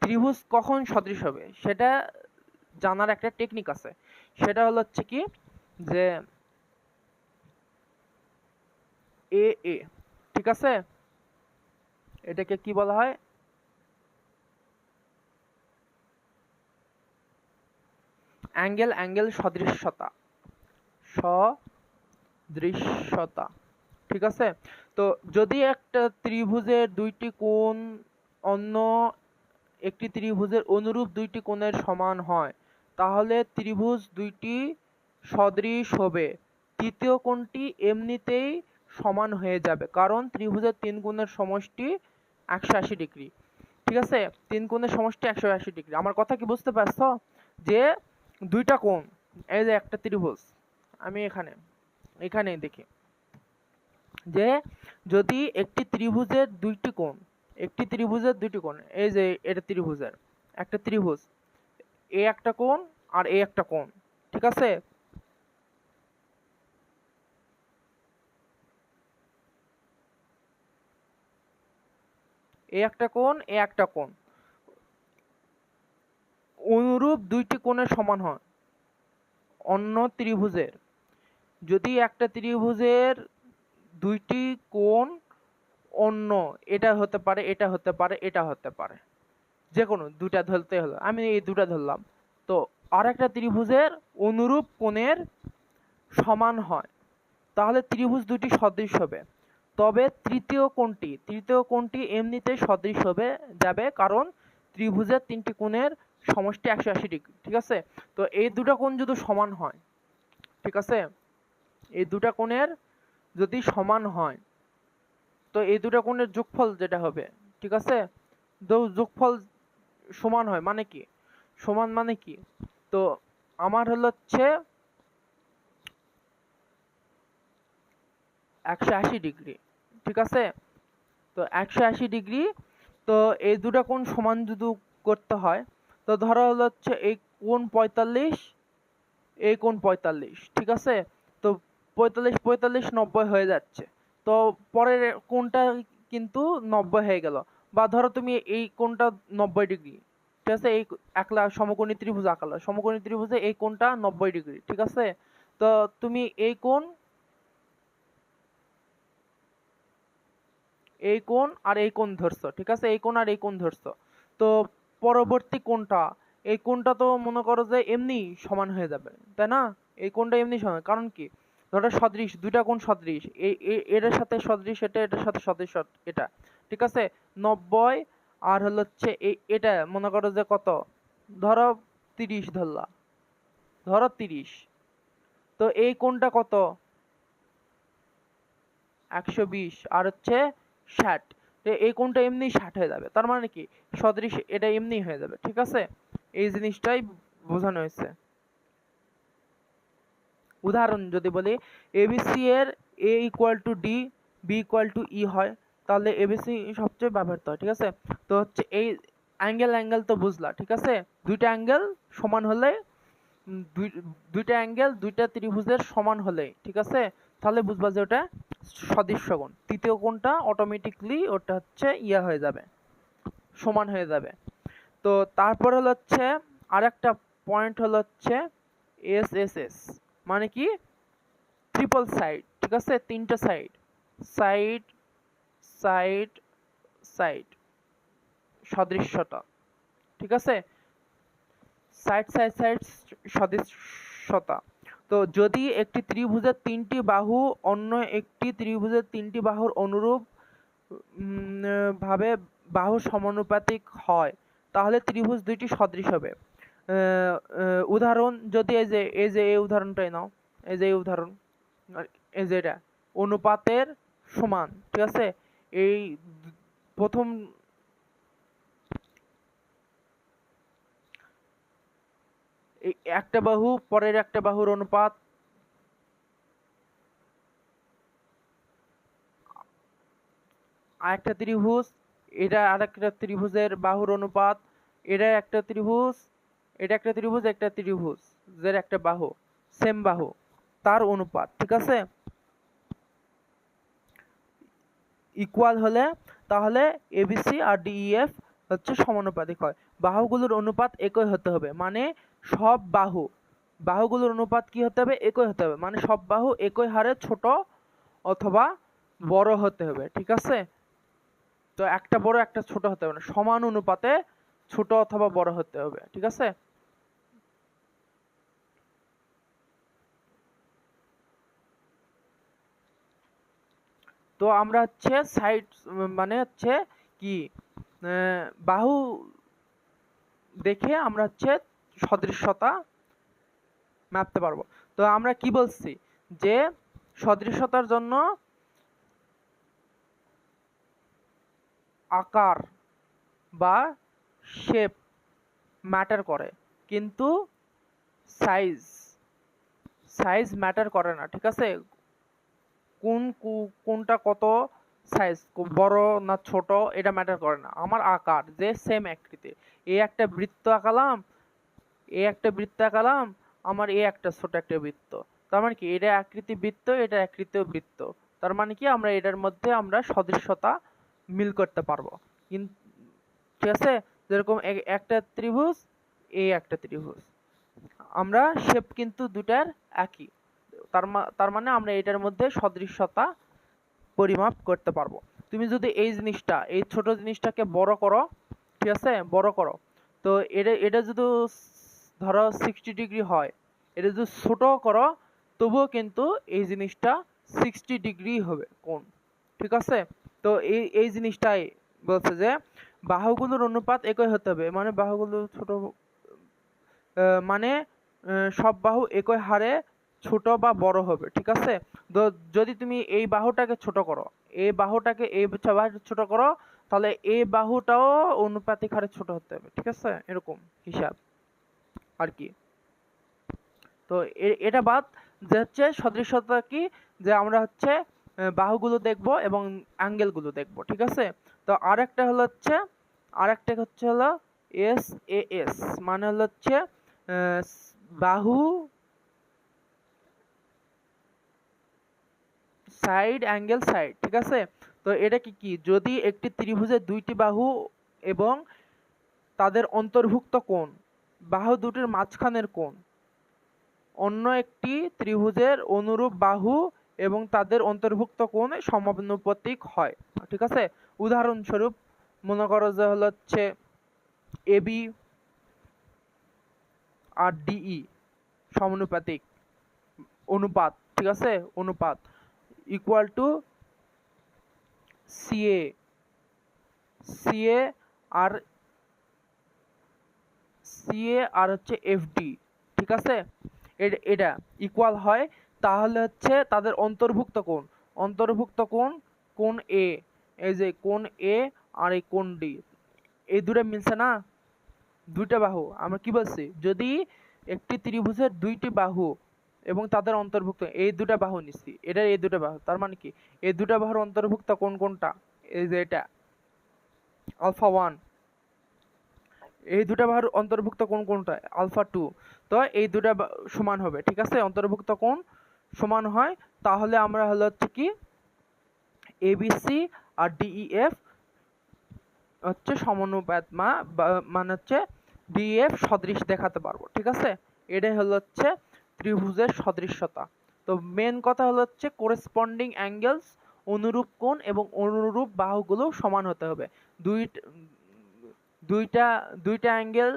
Speaker 1: ত্রিভুজ কখন সদৃশ হবে সেটা জানার একটা টেকনিক আছে। সেটা হচ্ছে কি, যে এ, ঠিক আছে, এটাকে কি বলা হয়, অ্যাঙ্গেল সদৃশ্যতা, ঠিক আছে। তো যদি একটা ত্রিভুজের দুইটি কোণ অন্য একটি ত্রিভুজের অনুরূপ দুইটি কোণের সমান হয়, তাহলে ত্রিভুজ দুইটি সদৃশ হবে। তৃতীয় কোণটি এমনিতেই সমান হয়ে যাবে, কারণ ত্রিভুজের তিন কোণের সমষ্টি 180 ডিগ্রি, ঠিক আছে। তিন কোণের সমষ্টি 180 ডিগ্রি, আমার কথা কি বুঝতে পারছো, যে দুইটা কোণ, এই যে একটা ত্রিভুজ, আমি এখানে দেখি, যে যদি একটি ত্রিভুজের দুইটি কোণ, এই যে এটা ত্রিভুজের একটা ত্রিভুজ, এ একটা কোণ আর এ একটা কোণ, ঠিক আছে। এ একটা কোণ, এ একটা কোণ, অনুরূপ দুইটি কোণের সমান হয় অন্য ত্রিভুজের। যদি একটা ত্রিভুজের দুইটি কোণ অন্য, এটা হতে পারে, এটা হতে পারে, এটা হতে পারে, যে কোনো দুটা ধরতে হলো, আমি এই দুটা ধরলাম, তো আর একটা ত্রিভুজের অনুরূপ কোণের সমান হয়, তাহলে ত্রিভুজ দুটি সদৃশ হবে। তবে তৃতীয় কোণটি এমনিতে সদৃশ হবে যাবে, কারণ ত্রিভুজের তিনটি কোণের সমষ্টি 180 ডিগ্রি। ঠিক আছে, তো এই দুটা কোণ যদি সমান হয়, ঠিক আছে, এই দুটা কোণের যদি সমান হয়, তো এই দুটা কোণের যোগফল যেটা হবে, ঠিক আছে, যোগফল সমান হয় মানে কি, সমান মানে কি, তো আমার হচ্ছে 180 ডিগ্রি। ঠিক আছে, তো 180 ডিগ্রি, তো এই দুটা কোণ সমান যদি করতে হয়, তো ধরো হচ্ছে এই কোণ 45, এই কোণ 45, ঠিক আছে, তো 45 45 90 হয়ে যাচ্ছে, তো পরের কোণটা কিন্তু 90 হয়ে গেল, বা ধরো তুমি এই কোণটা 90 ডিগ্রি, ঠিক আছে, এই একলা সমকোণী ত্রিভুজ আঁকালো, সমকোণী ত্রিভুজে এই কোণটা 90 ডিগ্রি, ঠিক আছে, তো তুমি এই কোণ আর এই কোণ ধরছো, ঠিক আছে, এই কোণ আর এই কোণ ধরছো, তো পরবর্তী কোণটা, এই কোণটা তো মনে করো যে এমনি সমান হয়ে যাবে, তাই না, এই কোণটা এমনি সমান, কারণ কি, ধরো সদৃশ, দুইটা কোণ সদৃশ, এটার সাথে সদৃশ এটা, এটার সাথে সদৃশ এটা, ঠিক আছে, 90 আর হচ্ছে এটা মনে করো যে কত, ধরো 30 ধরলা, ধরো 30, তো এই কোণটা কত, 120 আর হচ্ছে 60, তো এই কোণটা এমনি 60 হয়ে যাবে, তার মানে কি সদৃশ এটা এমনি হয়ে যাবে, ঠিক আছে, এই জিনিসটাই বোঝানো হয়েছে। উদাহরণ যদি বলি, এবিসি এর A equal to D, B equal to E হয়, তাহলে এবিসি সবচেয়ে ব্যবহৃত হয়, ঠিক আছে, তো হচ্ছে এই অ্যাঙ্গেল তো বুঝলা, ঠিক আছে, দুইটা অ্যাঙ্গেল সমান হলে, দুইটা অ্যাঙ্গেল দুইটা ত্রিভুজের সমান হলে, ঠিক আছে, তাহলে বুঝবা যে ওটা সদৃশ্য কোণ, তৃতীয় কোণটা অটোমেটিকলি ওটা হচ্ছে ইয়া হয়ে যাবে, সমান হয়ে যাবে। তো তারপর হচ্ছে আরেকটা পয়েন্ট হচ্ছে এস, মানে কি ট্রিপল সাইড, ঠিক আছে, তিনটা সাইড, সাইড সাইড সাইড সদৃশ্যতা, ঠিক আছে, সাইড সাইড সাইড সদৃশ্যতা। তো যদি একটি ত্রিভুজের তিনটি বাহু অন্য একটি ত্রিভুজের তিনটি বাহুর অনুরূপ ভাবে বাহু সমানুপাতিক হয়, তাহলে ত্রিভুজ দুইটি সদৃশ হবে। উদাহরণ যদি এই উদাহরণটাই নাও, এই যে এই উদাহরণ, এই যে এটা অনুপাতের সমান, ঠিক আছে, এই প্রথম একটা বাহু পরের একটা বাহুর অনুপাত, আরেকটা ত্রিভুজ, এটা আরেকটা ত্রিভুজের বাহুর অনুপাত, এটা একটা ত্রিভুজ, এটা একটা ত্রিভুজ, একটা ত্রিভুজের একটা বাহু, সেম বাহু, তার অনুপাত, ঠিক আছে, ইকুয়াল হলে তাহলে এবিসি আর ডিইএফ হচ্ছে সমানুপাতিক হয়। বাহুগুলোর অনুপাত একই হতে হবে, মানে সব বাহুগুলোর অনুপাত কি হতে হবে, একই হতে হবে, মানে সব বাহু একই হারে ছোট অথবা বড় হতে হবে, ঠিক আছে, তো একটা বড় একটা ছোট হতে হবে না, সমান অনুপাতে ছোট অথবা বড় হতে হবে, ঠিক আছে। তো আমরা হচ্ছে সাইড মানে হচ্ছে কি বাহু দেখে আমরা হচ্ছে সদৃশ্যতা মাপতে পারবো। তো আমরা কি বলছি যে সদৃশ্যতার জন্য আকার বা শেপ ম্যাটার করে, কিন্তু সাইজ ম্যাটার করে না, ঠিক আছে, কোনটা কত সাইজ, বড় না ছোট, এটা ম্যাটার করে না, আমার আকার যে সেম আকৃতি, এই একটা বৃত্ত আঁকালাম, আমার এই একটা ছোট একটা বৃত্ত, তার মানে কি এটা আকৃতি বৃত্ত, এটা আকৃতিও বৃত্ত, তার মানে কি আমরা এটার মধ্যে আমরা সদৃশ্যতা মিল করতে পারবো, কিন্তু ঠিক আছে, যেরকম একটা ত্রিভুজ এই একটা ত্রিভুজ। আমরা শেপ কিন্তু দুটার একই, তার মানে আমরা এটার মধ্যে সদৃশ্যতা পরিমাপ করতে পারবো। তুমি যদি এই জিনিসটা, এই ছোট জিনিসটাকে বড় করো, ঠিক আছে, বড় করো, তো এটা যদি ধরো 60 ডিগ্রি হয়, এটা যদি ছোট করো তবুও কিন্তু এই জিনিসটা 60 ডিগ্রি হবে কোণ, ঠিক আছে। তো এই জিনিসটাই বলছে যে বাহুগুলোর অনুপাত একই হতে হবে, মানে বাহুগুলো ছোট, মানে সব বাহু একই হারে ছোট বা বড় হবে, ঠিক আছে। যদি তুমি এই বাহুটাকে ছোট করো, এই বাহুটাকে এই বাহুটা ছোট করো, তাহলে এই বাহুটাও অনুপাতিক হারে ছোট হতে হবে, ঠিক আছে, এরকম হিসাব আর কি। তো এটা বাদ যে হচ্ছে সদৃশ্যতা কি, যে আমরা হচ্ছে বাহুগুলো দেখব এবং অ্যাঙ্গেলগুলো দেখব, ঠিক আছে। তো আরেকটা হলো এস, মানে হচ্ছে বাহু সাইড অ্যাঙ্গেল সাইড, ঠিক আছে। তো এটা কি, যদি একটি ত্রিভুজের দুইটি বাহু এবং তাদের অন্তর্ভুক্ত কোণ, বাহু দুটির মাঝখানের কোণ অন্য একটি ত্রিভুজের অনুরূপ বাহু এবং তাদের অন্তর্ভুক্ত কোণ সমানুপাতিক হয়, ঠিক আছে। উদাহরণস্বরূপ মনে করো যে হচ্ছে এবি আর ডিই সমানুপাতিক, অনুপাত, ঠিক আছে, অনুপাত ইকুয়াল টু সিএ, সিএ আর হচ্ছে এফডি, ঠিক আছে। এটা ইকুয়াল হয়, তাহলে হচ্ছে তাদের অন্তর্ভুক্ত কোণ এ, এই যে কোণ এ আর এই কোণ ডি, এই দুটো মিলছে না, দুইটা বাহু। আমরা কি বলছি, যদি একটি ত্রিভুজের দুইটি বাহু এবং তাদের অন্তর্ভুক্ত, এই দুটা বাহু নিচ্ছি, এটার এই দুটা বাহু, তার মানে কি এই দুটা বাহুর অন্তর্ভুক্ত কোনটা, এই যে এটা আলফা 1, এই দুটা বাহুর অন্তর্ভুক্ত কোনটা আলফা 2। তো এই দুটা সমান হবে, ঠিক আছে, অন্তর্ভুক্ত কোণ সমান হয়, তাহলে আমরা হচ্ছে কি এবিসি আর ডিইএফ হচ্ছে সমানুপাত, মানে হচ্ছে ডিএফ সদৃশ দেখাতে পারবো, ঠিক আছে। এটাই হচ্ছে ত্রিভুজের সদৃশ্যতা। তো মেন কথা হচ্ছে করেসপন্ডিং অ্যাঙ্গেলস, অনুরূপ কোণ এবং অনুরূপ বাহুগুলো সমান হতে হবে। দুইটা অ্যাঙ্গেল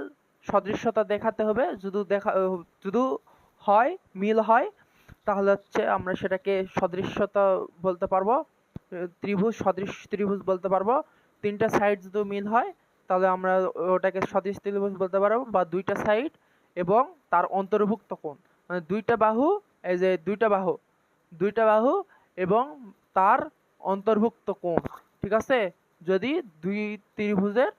Speaker 1: সদৃশ্যতা দেখাতে হবে, যদি হয়, মিল হয়, তাহলে হচ্ছে আমরা সেটাকে সদৃশ্যতা বলতে পারবো, ত্রিভুজ সদৃশ ত্রিভুজ বলতে পারবো। তিনটা সাইড যদি মিল হয় তাহলে আমরা ওটাকে সদৃশ ত্রিভুজ বলতে পারবো, বা দুইটা সাইড এবং তার অন্তর্ভুক্ত কোণ, মানে দুইটা বাহু, এই যে দুইটা বাহু এবং তার অন্তর্ভুক্ত কোণ, ঠিক আছে। যদি দুই ত্রিভুজের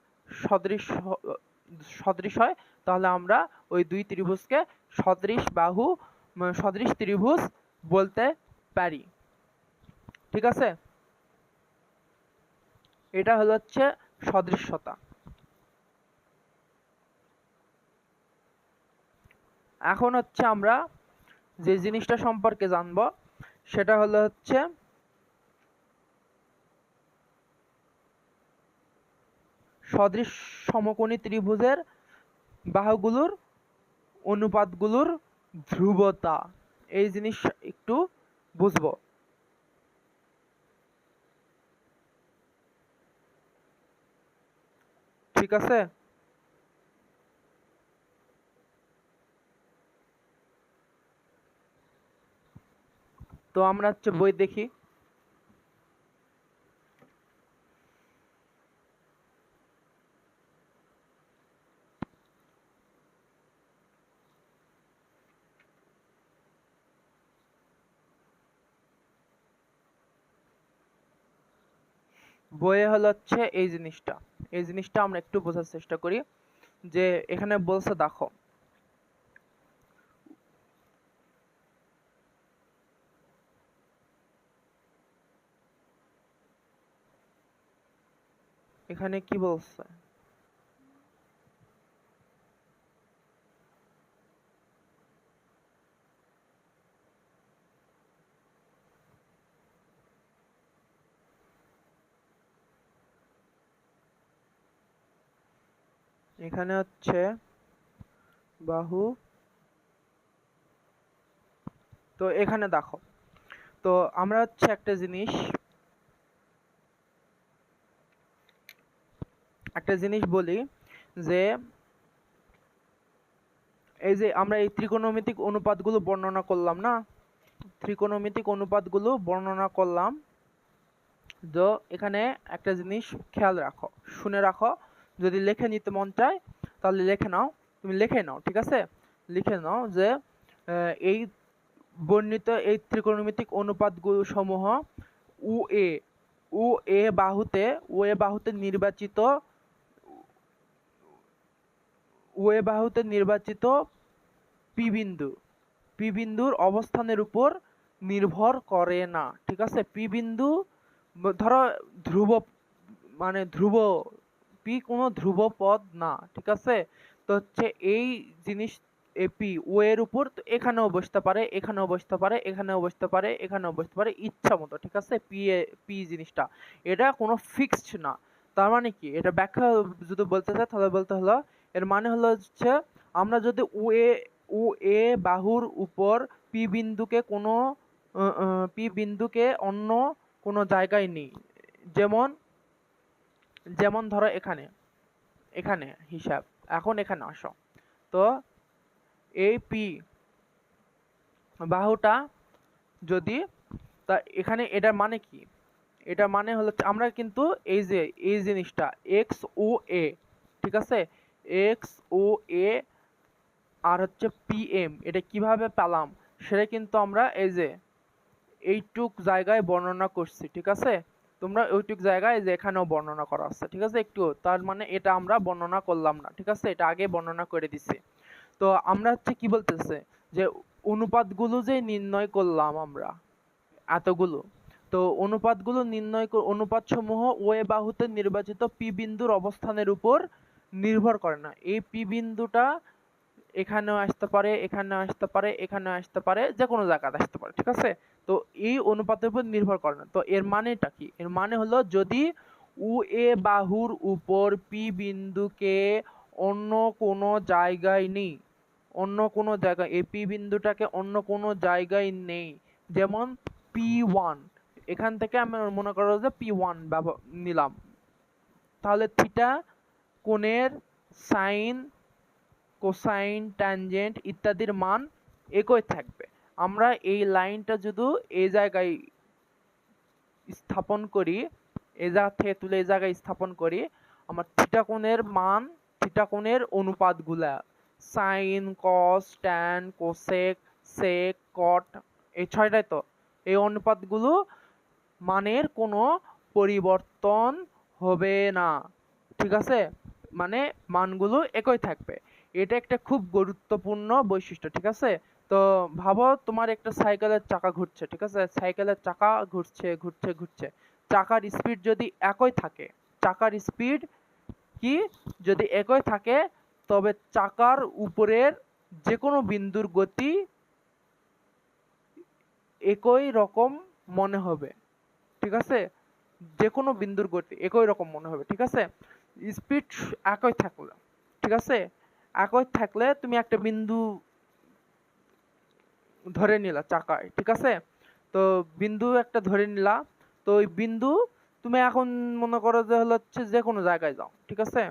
Speaker 1: সদৃশ হয় তাহলে আমরা ওই দুই ত্রিভুজকে সদৃশ ত্রিভুজ বলতে পারি, ঠিক আছে। এটা হচ্ছে সদৃশ্যতা। এখন হচ্ছে আমরা যে জিনিসটা সম্পর্কে জানবো সেটা হচ্ছে সদৃশ সমকোণী ত্রিভুজের বাহুগুলোর অনুপাতগুলোর ধ্রুবতা, এই জিনিস একটু বুঝবো, ঠিক আছে। তো আমরা হচ্ছে বই দেখি। বইয়ে হচ্ছে এই জিনিসটা আমরা একটু বোঝার চেষ্টা করি। যে এখানে বলছে দেখো, এখানে কি বলছে, এখানে হচ্ছে বাহু, তো এখানে দেখো, তো আমরা হচ্ছে একটা জিনিস বলি যে এই যে আমরা এই ত্রিকোণমিতিক অনুপাতগুলো বর্ণনা করলাম না, ত্রিকোণমিতিক অনুপাতগুলো বর্ণনা করলাম, তো এখানে একটা জিনিস খেয়াল রাখো, শুনে রাখো, যদি লিখে নিতে মন চায় তাহলে লিখে নাও, তুমি লিখে নাও, ঠিক আছে, লিখে নাও যে এই বর্ণিত এই ত্রিকোণমিতিক অনুপাতগুলো সমূহ উ এ উ এ বাহুতে নির্বাচিত পি বিন্দুর অবস্থানের উপর নির্ভর করে না, ঠিক আছে। পি বিন্দু ধরো ধ্রুব, মানে ধ্রুব, পি কোনো ধ্রুব পদ না, ঠিক আছে। তো হচ্ছে এই জিনিস পি ও এর উপর, তো এখানেও বসতে পারে, এখানেও বসতে পারে, এখানেও বসতে পারে, এখানেও বসতে পারে, ইচ্ছা মতো, ঠিক আছে। পি জিনিসটা এটা কোনো ফিক্সড না। তার মানে কি, এটা ব্যাখ্যা যদি বলতে চাই তাহলে বলতে হলো, এর মানে হলো হচ্ছে আমরা যদি ও এ বাহুর উপর পি বিন্দুকে কোনো পি বিন্দুকে অন্য কোনো জায়গায় নিই, যেমন যেমন ধরো এখানে, এখানে হিসাব, এখন এখানে আসো, তো এই পি বাহুটা যদি, তা এখানে এটার মানে কি, এটার মানে হলো আমরা কিন্তু এই যে এই জিনিসটা এক্স ও এ, ঠিক আছে, এক্স ও এ আর হচ্ছে পি এম, এটা কিভাবে পেলাম সেটা কিন্তু আমরা এই যে এইটুক জায়গায় বর্ণনা করছি, ঠিক আছে। তোমরা ওইটুক জায়গায় যে এখানেও বর্ণনা করা আছে, ঠিক আছে, একটু, তার মানে এটা আমরা বর্ণনা করলাম না, ঠিক আছে, এটা আগে বর্ণনা করে দিছি। তো আমরা হচ্ছে কি বলতেছে যে অনুপাতগুলো যে নির্ণয় করলাম আমরা এতগুলো, তো অনুপাত সমূহ ওয়ে বাহুতে নির্বাচিত পি বিন্দুর অবস্থানের উপর নির্ভর করে না। এই পি বিন্দুটা এখানেও আসতে পারে, এখানেও আসতে পারে, এখানেও আসতে পারে, যে কোনো জায়গায় আসতে পারে, ঠিক আছে। তো এই অনুপাতের উপর নির্ভর করে না। তো এর মানেটা কি, এর মানে হলো যদি উ এ বাহুর উপর পি বিন্দুকে অন্য কোনো জায়গায় নেই, অন্য কোনো জায়গায় এই পি বিন্দুটাকে অন্য কোনো জায়গায় নেই, যেমন P1, এখান থেকে আমি মনে করো যে P1 নিলাম, তাহলে থিটা কোণের সাইন, কোসাইন, ট্যানজেন্ট ইত্যাদির মান একই থাকবে। আমরা এই লাইনটা যদি এই জায়গায় স্থাপন করি, এই জায়গা থেকে তুলে এই জায়গায় স্থাপন করি, আমার থিটা কোণের মান, থিটা কোণের অনুপাতগুলা সাইন, কস, ট্যান, কোসেক, সেক, কট, এই ছয়টাই, তো এই অনুপাতগুলো মানের কোনো পরিবর্তন হবে না, ঠিক আছে, মানে মানগুলো একই থাকবে। এটা একটা খুব গুরুত্বপূর্ণ বৈশিষ্ট্য, ঠিক আছে। তো ভাবো তোমার একটা সাইকেলের চাকা ঘুরছে, ঠিক আছে, সাইকেলের চাকা ঘুরছে ঘুরছে ঘুরছে, চাকার স্পিড যদি একই থাকে, চাকার স্পিড কি যদি একই থাকে, তবে চাকার উপরের যে কোনো বিন্দুর গতি একই রকম মনে হবে, ঠিক আছে, যে কোনো বিন্দুর গতি একই রকম মনে হবে, ঠিক আছে। স্পিড একই থাকলে, ঠিক আছে, একই থাকলে তুমি একটা বিন্দু ধরে নিলা চাকায়, ঠিক আছে, তো বিন্দু একটা ধরে নিলা, তো ওই বিন্দু তুমি এখন মনে করো যে হচ্ছে যে কোনো জায়গায় যাও, ঠিক আছে,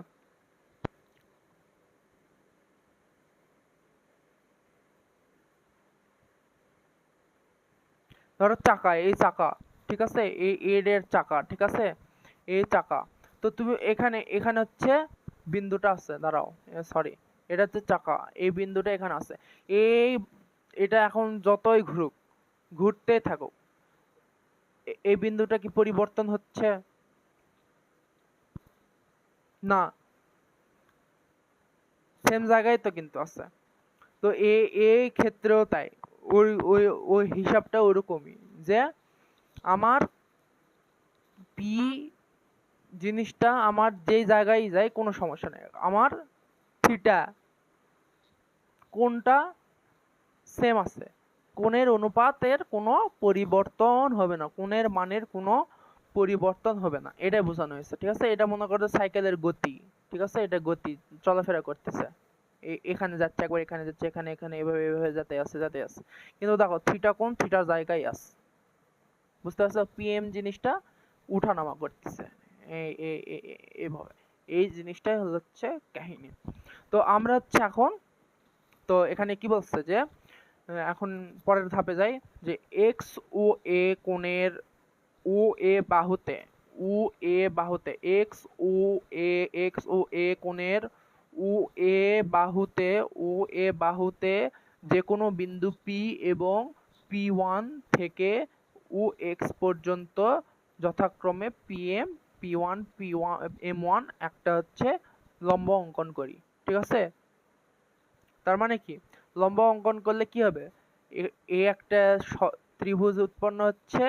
Speaker 1: ধরো চাকা, এই চাকা, ঠিক আছে, এই এর চাকা, ঠিক আছে, এই চাকা, তো তুমি এখানে এখানে হচ্ছে বিন্দুটা আছে, দাঁড়াও, সরি, এটা হচ্ছে চাকা, এই বিন্দুটা এখানে আছে, এই এটা এখন যতই ঘুরুক, ঘুরতে থাকুক, এই বিন্দুটা কি পরিবর্তন হচ্ছে না, সেম জায়গায় তো কিন্তু আছে। তো এই ক্ষেত্রেও তাই, ওই ওই ওই হিসাবটা ওরকমই, যে আমার পি জিনিসটা আমার যেই জায়গায় যায় কোনো সমস্যা নেই, আমার থিটা কোনটা সেম আছে, কোণের অনুপাতের কোনো পরিবর্তন হবে না, কোণের মানের কোনো পরিবর্তন হবে না, এটাই বোঝানো হয়েছে, ঠিক আছে। এটা মনে করো সাইকেলের গতি, ঠিক আছে, এটা গতি, চলাফেরা করতেছে, এখানে যাচ্ছে একবার, এখানে যাচ্ছে, এখানে এখানে এভাবে এভাবে যাতে আছে। কিন্তু দেখো থিটা কোণ থিটার জায়গায় আছে, বুঝতে পারছো? পিএম জিনিসটা উঠানামা করতেছে এইভাবে, এই জিনিসটাই হচ্ছে কাহিনী। তো আমরা হচ্ছে এখন, তো এখানে কি বলছে যে এখন পরের ধাপে যাই, যে এক্স ও এ কোণের ও এ বাহুতে, ও এ বাহুতে এক্স ও এ কোণের ও এ বাহুতে, ও এ বাহুতে যে কোনো বিন্দু পি এবং P1 থেকে ও এক্স পর্যন্ত যথাক্রমে পিএম P1 M1 একটা হচ্ছে লম্ব অঙ্কন করি, ঠিক আছে? তার মানে কি, লম্ব অঙ্কন করলে কি হবে, এ একটা ত্রিভুজ উৎপন্ন হচ্ছে,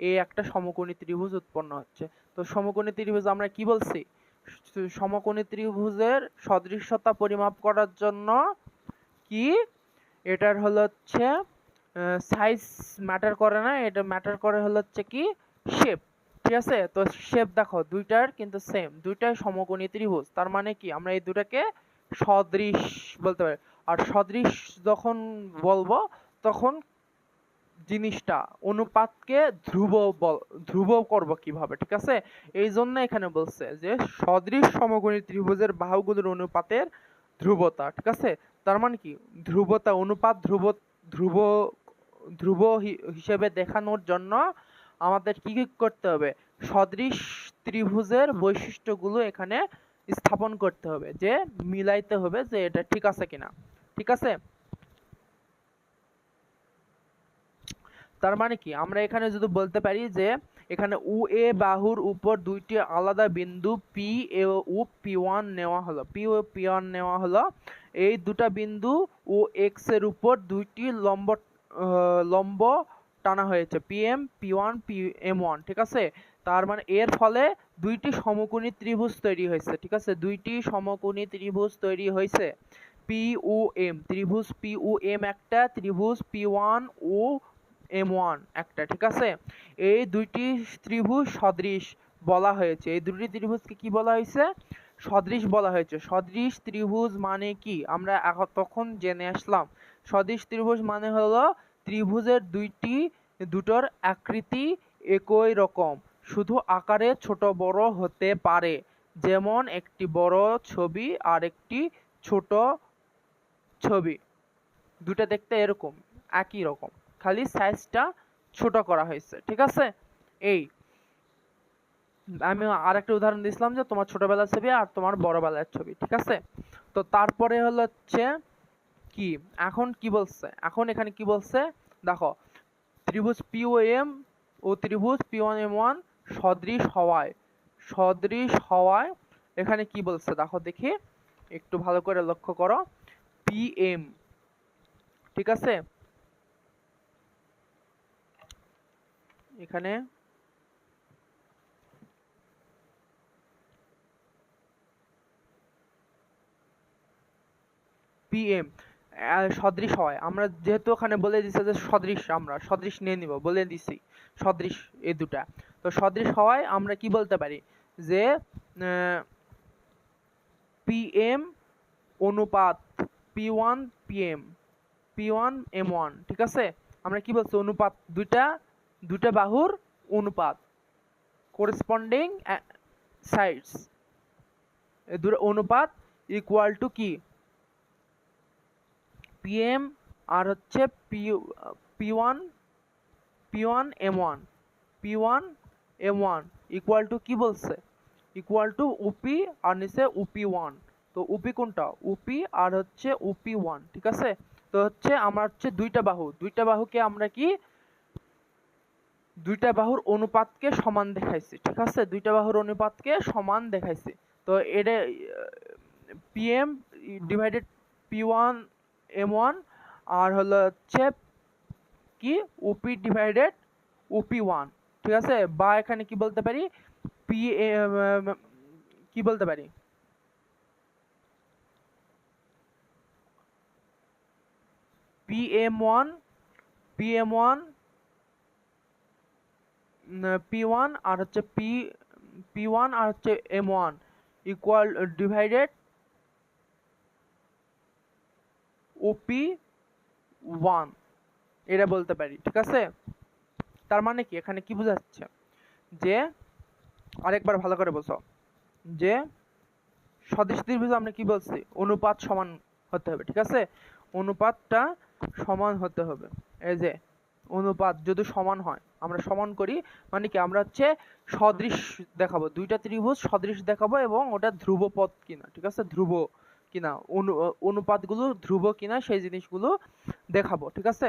Speaker 1: এ একটা সমকোণী ত্রিভুজ উৎপন্ন হচ্ছে। তো সমকোণী ত্রিভুজ আমরা কি বলছি, সমকোণী ত্রিভুজের সদৃশ্যতা পরিমাপ করার জন্য কি, এটার হচ্ছে সাইজ ম্যাটার করে না, এটা ম্যাটার করে হচ্ছে কি শেপ, ঠিক আছে? তো শেপ দেখো দুইটার কিন্তু সেম, দুইটাই সমকোণী ত্রিভুজ, তার মানে কি আমরা এই দুটাকে সদৃশ বলতে পারি। আর সদৃশ যখন বলবো তখন জিনিসটা অনুপাতকে ধ্রুব করব কিভাবে, ঠিক আছে? এই জন্য এখানে বলছে যে সদৃশ সমকোণী ত্রিভুজের বাহুগুলোর অনুপাতের ধ্রুবতা, ঠিক আছে? তার মানে কি ধ্রুবতা, অনুপাত ধ্রুব ধ্রুব হিসেবে দেখানোর জন্য আমাদের কি কি করতে হবে, সদৃশ ত্রিভুজের বৈশিষ্ট্যগুলো এখানে স্থাপন করতে হবে, যে মিলাইতে হবে যে এটা ঠিক আছে কিনা, ঠিক আছে? তার মানে কি আমরা এখানে যদি বলতে পারি যে এখানে উ এ বাহুর উপর দুইটি আলাদা বিন্দু পি ও P1 নেওয়া হলো, পি ও P1 নেওয়া হলো, এই দুটা বিন্দু ও এক্স এর উপর দুইটি লম্ব টানা হয়েছে, পিএম P1 PM1, ঠিক আছে? তার মানে এর ফলে দুইটি সমকোণী ত্রিভুজ তৈরি হয়েছে, ঠিক আছে? দুইটি সমকোণী ত্রিভুজ তৈরি হয়েছে, পি ও এম ত্রিভুজ, পি ও এম একটা, ত্রিভুজ P1 ও M1 একটা, ঠিক আছে? এই দুইটি ত্রিভুজ সদৃশ বলা হয়েছে, এই দুটি ত্রিভুজকে কি বলা হয়েছে, সদৃশ বলা হয়েছে। সদৃশ ত্রিভুজ মানে কি আমরা তখন জেনে আসলাম, সদৃশ ত্রিভুজ মানে হলো ত্রিভুজের দুটোর আকৃতি একই রকম, শুধু আকারে ছোট বড় হতে পারে, যেমন একটি বড় ছবি আর একটি ছোট ছবি, দুটো দেখতে এরকম একই রকম, খালি সাইজটা ছোট করা হয়েছে, ঠিক আছে? এই আমি আরেকটা উদাহরণ দিয়েছিলাম যে তোমার ছোটবেলার ছবি আর তোমার বড়বেলার ছবি, ঠিক আছে? তো তারপরে হচ্ছে কি, এখন কি বলছে, এখন এখানে কি বলছে দেখো, ত্রিভুজ POM ও ত্রিভুজ P1M1 সদৃশ হওয়ায় এখানে কি বলছে দেখো দেখি, একটু ভালো করে লক্ষ্য করো, PM, ঠিক আছে? এখানে PM সদৃশ হয়, আমরা যেহেতু ওখানে বলে দিছে যে সদৃশ, আমরা সদৃশ নিয়ে নিব, বলে দিছি সদৃশ এই দুটা। তো সদৃশ হওয়ায় আমরা কি বলতে পারি যে PM অনুপাত P1 PM P1 M1, ঠিক আছে? আমরা কি বলছি, অনুপাত দুটা বাহুর অনুপাত, করেসপন্ডিং সাইডস, দুটো অনুপাত ইকুয়াল টু কি PM আর হচ্ছে P1 M1 ইকুয়াল টু কি বলছে, ইকুয়াল টু UP আর নিচে UP1। তো UP কোনটা, UP আর হচ্ছে UP1, ঠিক আছে? তো হচ্ছে আমরা হচ্ছে দুইটা বাহুকে আমরা কি দুইটা বাহুর অনুপাতকে সমান দেখাইছি, ঠিক আছে? দুইটা বাহুর অনুপাতকে সমান দেখাইছি। তো এটা PM ডিভাইডেড P1 M1 আর হচ্ছে কি UP ডিভাইডেড UP1, ঠিক আছে? বা এখানে কি বলতে পারি, কি বলতে পারি, PM1 P1 আর হচ্ছে P1 আর হচ্ছে M1 ইকুয়াল ডিভাইডেড ওপি ওয়ান, এটা বলতে পারি। ঠিক আছে, তার মানে কি এখানে কি বোঝাচ্ছে যে, আরেকবার ভালো করে বোঝো, যে সদৃশ ত্রিভুজ আমরা কি বলছি, অনুপাত সমান হতে হবে। ঠিক আছে, অনুপাতটা সমান হতে হবে। এই যে অনুপাত যদি সমান হয়, আমরা সমান করি মানে কি, আমরা হচ্ছে সদৃশ দেখাবো, দুইটা ত্রিভুজ সদৃশ দেখাবো এবং ওটা ধ্রুবপদ কিনা, ঠিক আছে, ধ্রুব কিনা, অনুপাতগুলো ধ্রুব কিনা সেই জিনিসগুলো দেখাবো। ঠিক আছে,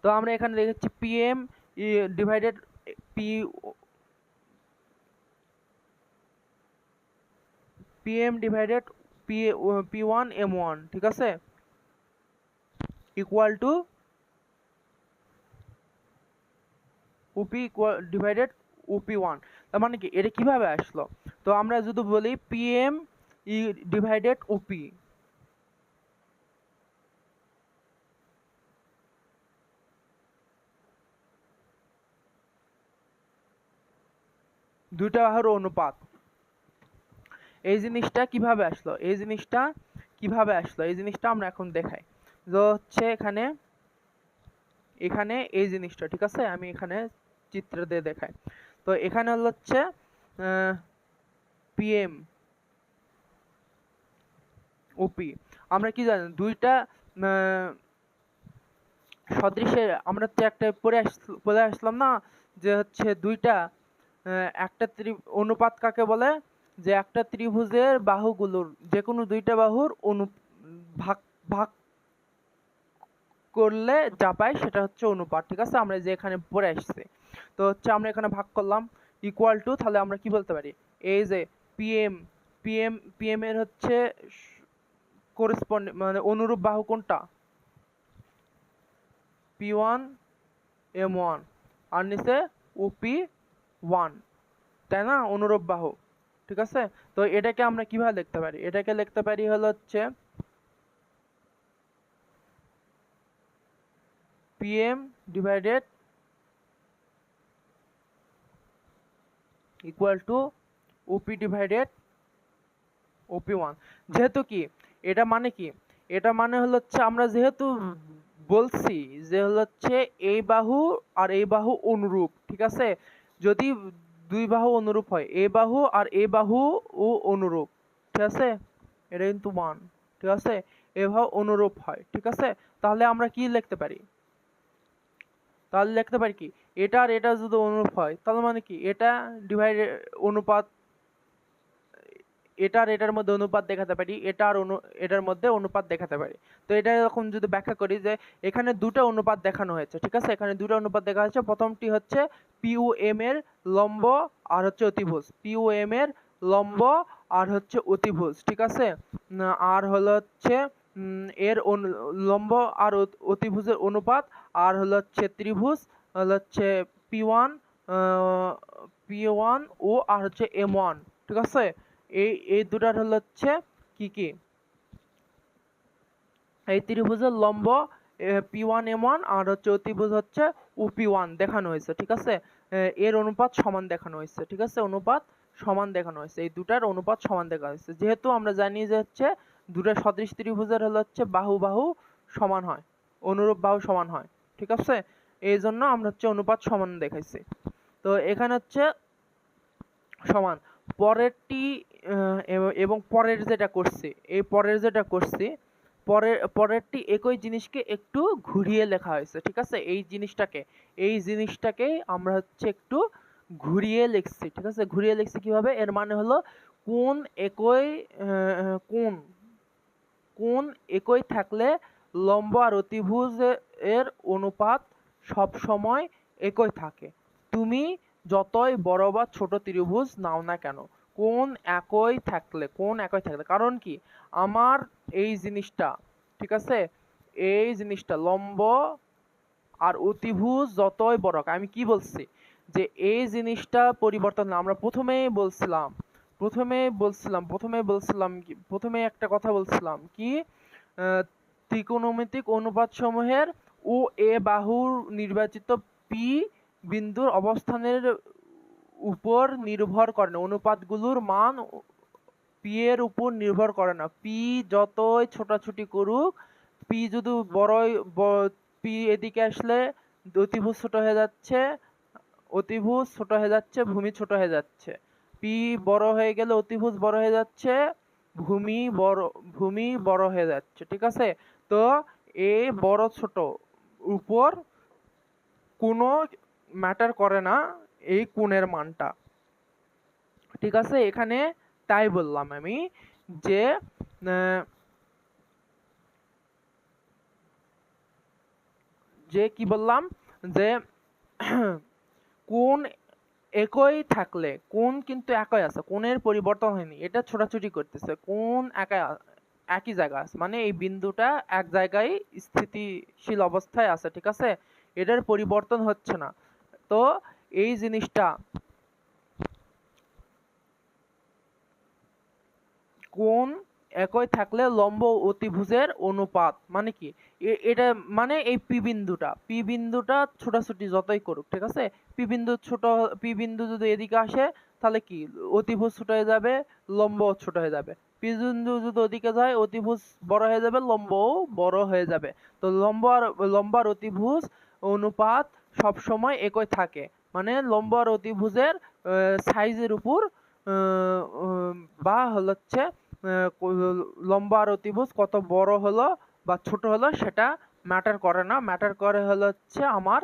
Speaker 1: তো আমরা এখানে দেখেছি PM divided PM divided P one এম1, ঠিক আছে, ইকুয়াল টু ওপি ডিভাইডেড ওপি1। তার মানে কি এটা কিভাবে আসলো, তো আমরা যদি বলি পিএম ডিভাইডেড ওপি, দুইটা বাহুর অনুপাত, এই জিনিসটা কিভাবে আসলো, এই জিনিসটা কিভাবে আসলো, এই জিনিসটা আমরা এখন দেখাই। তো হচ্ছে এখানে এখানে এই জিনিসটা, ঠিক আছে, আমি এখানে চিত্র দিয়ে দেখাই। তো এখানে হচ্ছে পিএম ওপি, আমরা কি জানি দুইটা সদৃশের আমরা তো একটা পড়ে আসলাম না, যে হচ্ছে দুইটা একটা অনুপাত কাকে বলে, যে একটা ত্রিভুজের বাহুগুলোর যে কোনো দুইটা বাহুর ভাগ ভাগ করলে যা পাই সেটা হচ্ছে অনুপাত। ঠিক আছে, আমরা যে এখানে পড়ে আসছি, তো হচ্ছে আমরা এখানে ভাগ করলাম ইকুয়াল টু, তাহলে আমরা কি বলতে পারি, এই যে পিএম পিএম পিএম এর হচ্ছে করেসপন্ডিং মানে অনুরূপ বাহু কোনটা, P1 M1, আর নিচে OP1, তাই না, অনুরূপ বাহু। ঠিক আছে, তো এটাকে আমরা কিভাবে লিখতে পারি, এটাকে লিখতে পারি হলো হচ্ছে PM divided equal to OP divided OP1। যেহেতু কি এটা মানে কি, এটা মানে হলো হচ্ছে আমরা যেহেতু বলছি যে হচ্ছে এই বাহু আর এই বাহু অনুরূপ, ঠিক আছে, যদি দুই বাহু অনুরূপ হয়, এই বাহু আর এই বাহু ও অনুরূপ, ঠিক আছে, এটা কিন্তু মান, ঠিক আছে, এই বাহু অনুরূপ হয়, ঠিক আছে, তাহলে আমরা কি লিখতে পারি, তাহলে লিখতে পারি কি, এটা আর এটা যদি অনুরূপ হয় তাহলে মানে কি এটা ডিভাইড অনুপাত, এটা আর এটার মধ্যে অনুপাত দেখাতে পারি, এটা আর এটার মধ্যে অনুপাত দেখাতে পারি। তো এটা এরকম যদি ব্যাখ্যা করি যে এখানে দুটো অনুপাত দেখানো হয়েছে, ঠিক আছে, এখানে দুটো অনুপাত দেখা হয়েছে, প্রথমটি হচ্ছে পিউএম এর লম্ব আর হচ্ছে অতিভুজ, পিউএম এর লম্ব আর হচ্ছে অতিভুজ, ঠিক আছে, আর হলো হচ্ছে এর লম্ব আর অতিভুজের অনুপাত, আর হলো হচ্ছে ত্রিভুজ হলো হচ্ছে P1 P1 ও আর হচ্ছে M1, ঠিক আছে, এই দুটার হলো হচ্ছে কি কি, এই ত্রিভুজের লম্ব P1 M1 আর হচ্ছে অতিভুজ হচ্ছে OP1 দেখানো হয়েছে, ঠিক আছে, এর অনুপাত সমান দেখানো হয়েছে, ঠিক আছে, অনুপাত সমান দেখানো হয়েছে, এই দুটার অনুপাত সমান দেখানো হয়েছে। যেহেতু আমরা জানি যে হচ্ছে দুটা সদৃশ ত্রিভুজের হলো হচ্ছে বাহু বাহু সমান হয়, অনুরূপ বাহু সমান হয়, ঠিক আছে, এই জন্য আমরা হচ্ছে অনুপাত সমান দেখাইছি। তো এখানে হচ্ছে সমান, পরেরটি এবং পরের যেটা করছি, এই পরের যেটা করছি, পরেরটি একই জিনিসকে একটু ঘুরিয়ে লেখা হয়েছে, ঠিক আছে, এই জিনিসটাকে আমরা হচ্ছে একটু ঘুরিয়ে লিখছি, ঠিক আছে, ঘুরিয়ে লিখছি কিভাবে, এর মানে হলো কোন একই কোন কোন একই থাকলে লম্ব আর অতিভুজ এর অনুপাত সব সময় একই থাকে, তুমি যতই বড় বা ছোট ত্রিভুজ নাও না কেন, কোন একই থাকলে, কারণ কি আমার এই জিনিসটা, ঠিক আছে, এই জিনিসটা লম্ব আর অতিভুজ যতই বড়, আমি কি বলছি যে এই জিনিসটা পরিবর্তন না, আমরা প্রথমে একটা কথা বলছিলাম কি, ত্রিকোণমিতিক অনুপাত সমূহের ও এ বাহুর নির্বাচিত পি বিন্দুর অবস্থানের উপর নির্ভর করে না, অনুপাতগুলোর মান পি এর উপর নির্ভর করে না। পি যতই ছোটাছুটি করুক, পি যদি পি এদিকে আসলে অতিভুজ ছোট হয়ে যাচ্ছে, অতিভুজ ছোট হয়ে যাচ্ছে, ভূমি ছোট হয়ে যাচ্ছে। পি বড় হয়ে গেলে অতিভুজ বড় হয়ে যাচ্ছে, ভূমি বড় হয়ে যাচ্ছে। ঠিক আছে, তো এ বড় ছোট উপর কোনো ম্যাটার করে না এই কোণের মানটা। ঠিক আছে, এখানে তাই বললাম আমি যে কি বললাম যে কোণ একই থাকলে, কোণ কিন্তু একই আছে, কোণের পরিবর্তন হয়নি, এটা ছোটাছুটি করতেছে, কোণ একই জায়গায় আছে, মানে এই বিন্দুটা এক জায়গায় স্থিতিশীল অবস্থায় আছে। ঠিক আছে, এটার পরিবর্তন হচ্ছে না। তো এই জিনিসটা কোণ একই থাকলে লম্ব অতিভুজের অনুপাত মানে কি, এটা মানে এই পি বিন্দুটা ছোটাছুটি যতই করুক, ঠিক আছে, পি বিন্দু যদি এদিকে আসে তাহলে কি অতিভুজ ছোট হয়ে যাবে, লম্ব ছোট হয়ে যাবে। পি বিন্দু যদি ওদিকে যায় অতিভুজ বড় হয়ে যাবে, লম্বও বড় হয়ে যাবে। তো লম্ব আর অতিভুজ অনুপাত সব সময় একই থাকে, মানে লম্ব আর অতিভুজের সাইজের উপর বা হচ্ছে লম্বা আর অতিভুজ কত বড় হলো বা ছোট হলো সেটা ম্যাটার করে না। ম্যাটার করে হচ্ছে আমার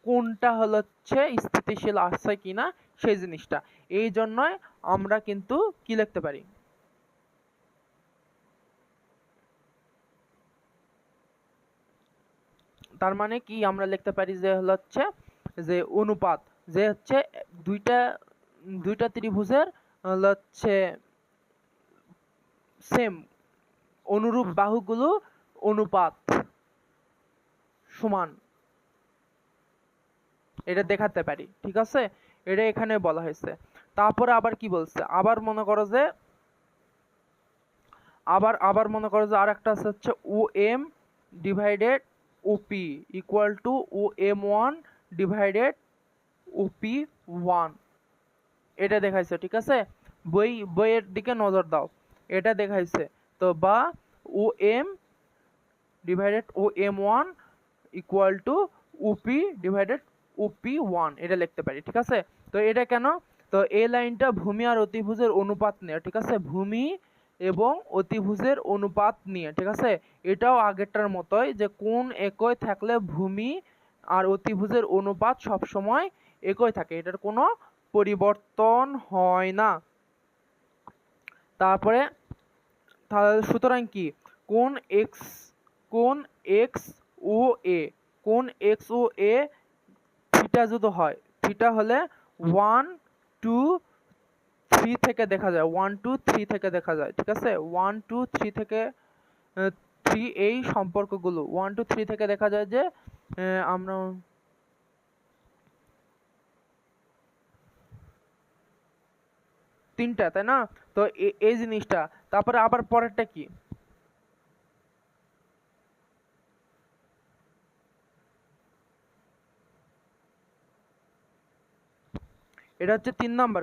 Speaker 1: কোনটা হচ্ছে স্থিতিশীল আছে কিনা সেই জিনিসটা। এই জন্যই আমরা কিন্তু কি লিখতে পারি, তার মানে কি আমরা লিখতে পারি যে হচ্ছে যে অনুপাত, যে হচ্ছে দুইটা দুইটা ত্রিভুজের হচ্ছে সেম অনুরূপ বাহুগুলো অনুপাত সমান, এটা দেখাতে পারি। ঠিক আছে, এটা এখানে বলা হয়েছে। তারপরে আবার কি বলছে, আবার মনে করো যে আর একটা হচ্ছে O M divided OP equal to O M one divided OP one, এটা দেখাইছে। ঠিক আছে, বইয়ের দিকে নজর দাও, এটা দেখাইছে। তো বা O M divided O M one equal to O P OP one, P লিখতে পারি। ঠিক আছে, তো এটা কেন, তো এই লাইনটা ভূমি আর অতিভুজের অনুপাত নিয়ে। ঠিক আছে, ভূমি এবং অতিভুজের অনুপাত নিয়ে। ঠিক আছে, এটাও আগেরটার মতোই যে কোণ একই থাকলে ভূমি আর অতিভুজের অনুপাত সব সময় একই থাকে, এটার কোনো পরিবর্তন হয় না। তারপরে সুতরাং কি কোণ এক্স ও এ, কোণ এক্স ও এ থিটা যদি হয়, থিটা হলে 1 2 3 থেকে দেখা যায়, 1 2 3 থেকে দেখা যায়। ঠিক আছে, 1 2 3 থেকে 3 এই সম্পর্কগুলো 1 2 3 থেকে দেখা যায় যে আমরা তিনটা, তাই না? তো এই জিনিসটা, তারপরে আবার পরেরটা কি, এটা হচ্ছে 3 নাম্বার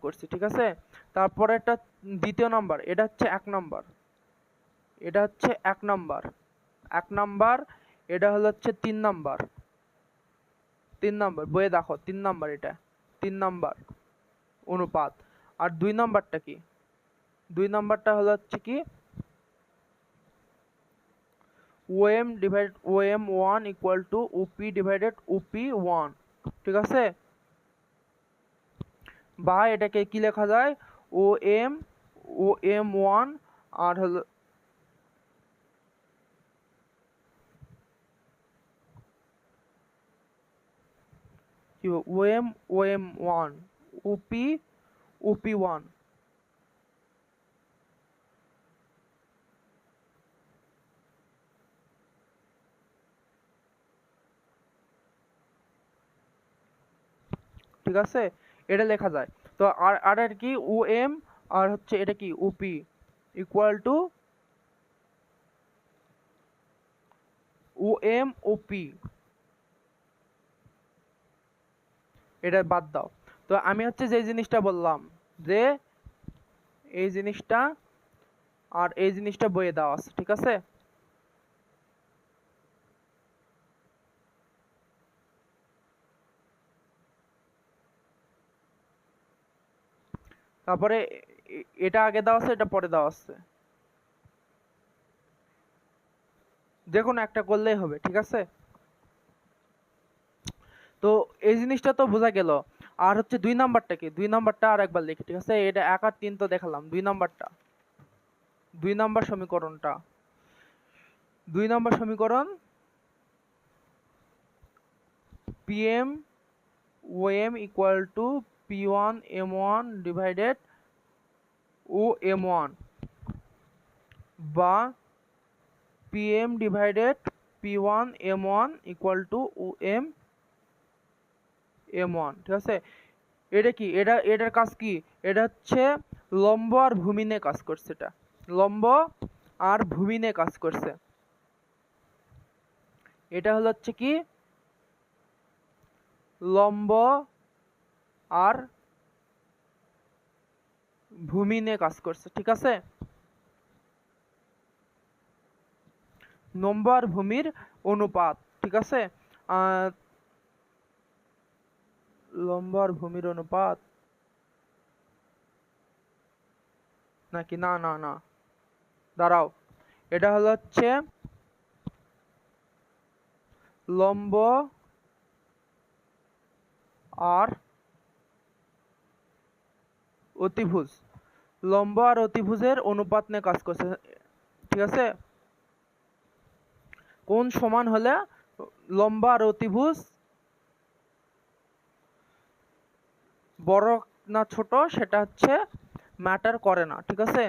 Speaker 1: করছি। ঠিক আছে, তারপরে একটা দ্বিতীয় নাম্বার, এটা হচ্ছে 1 নাম্বার, এটা হচ্ছে 1 নাম্বার, এটা হচ্ছে 3 নাম্বার, বইয়ে দেখো 3 নাম্বার, এটা 3 নাম্বার অনুপাত। আর 2 নাম্বারটা কি, 2 নাম্বারটা হচ্ছে কি OM divided OM one equal to O P OP one. ঠিক আছে, বা এটাকে কি লেখা যায়, ও এম ওয়ান আর হলো কি ও এম ওয়ান ওপি ওয়ান। ঠিক আছে, এটা লেখা যায়। তো আর কি ও এম আর হচ্ছে এটা কি ওপি ইকুয়াল টু ও এম ওপি, এটা বাদ দাও। তো আমি হচ্ছে যে জিনিসটা বললাম যে এই জিনিসটা আর এই জিনিসটা বইয়ে দেওয়া আছে, ঠিক আছে। তারপরে এটা আগে দেওয়া আছে, এটা পরে দেওয়া আছে, যে কোনো একটা করলেই হবে, ঠিক আছে। তো এই জিনিসটা তো বোঝা গেল। আর হচ্ছে 2 নাম্বারটা কি, 2 নাম্বারটা আর একবার লিখি, ঠিক আছে। এটা 1 আর 3 তো দেখালাম, 2 নাম্বারটা, 2 নাম্বার সমীকরণটা, 2 নাম্বার সমীকরণ pm om equal to p1 m1 divided o m1 বা pm divided p1 m1 equal to om m1, ঠিক আছে। এটা কি, এটার কাজ কি, এটা হচ্ছে লম্ব আর ভূমি নিয়ে কাজ করছে, এটা লম্ব আর ভূমি নিয়ে কাজ করছে। এটা হলো হচ্ছে কি লম্ব আর ভূমি নিয়ে কাজ করছে, ঠিক আছে। লম্ব আর ভূমির অনুপাত, ঠিক আছে। লম্ব আর ভূমির অনুপাত নাকি, না না না, দাঁড়াও, এটা হলো হচ্ছে লম্ব আর অতিভুজ, লম্ব আর অতিভুজের অনুপাত নিয়ে কাজ করছে, ঠিক আছে। কোণ সমান হলে লম্ব আর অতিভুজ বড় না ছোট সেটা হচ্ছে ম্যাটার করে না, ঠিক আছে।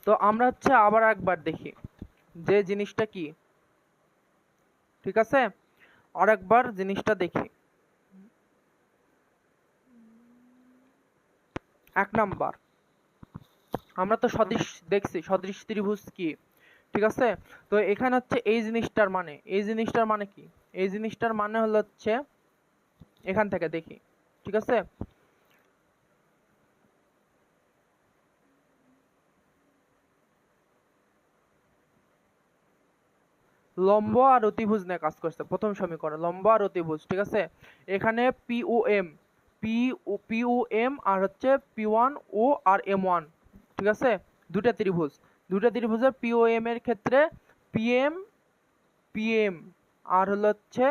Speaker 1: তো আমরা হচ্ছে আবার একবার দেখি যে জিনিসটা কি, ঠিক আছে। আর একবার জিনিসটা দেখি। 1 নাম্বার, আমরা তো সদৃশ দেখছি, সদৃশ ত্রিভুজ কি, ঠিক আছে। তো এখানে হচ্ছে এই জিনিসটার মানে, এই জিনিসটার মানে কি, এই জিনিসটার মানে হলো হচ্ছে এখান থেকে দেখি, ঠিক আছে। লম্ব আর অতিভুজ নিয়ে কাজ করছে, প্রথম সমীকরণ লম্ব আর অতিভুজ, ঠিক আছে। এখানে পিওএম আর হচ্ছে p1 ও আর m1, ঠিক আছে। দুটা ত্রিভুজ, দুটা ত্রিভুজের পিওএম এর ক্ষেত্রে পিএম পিএম আর হলো হচ্ছে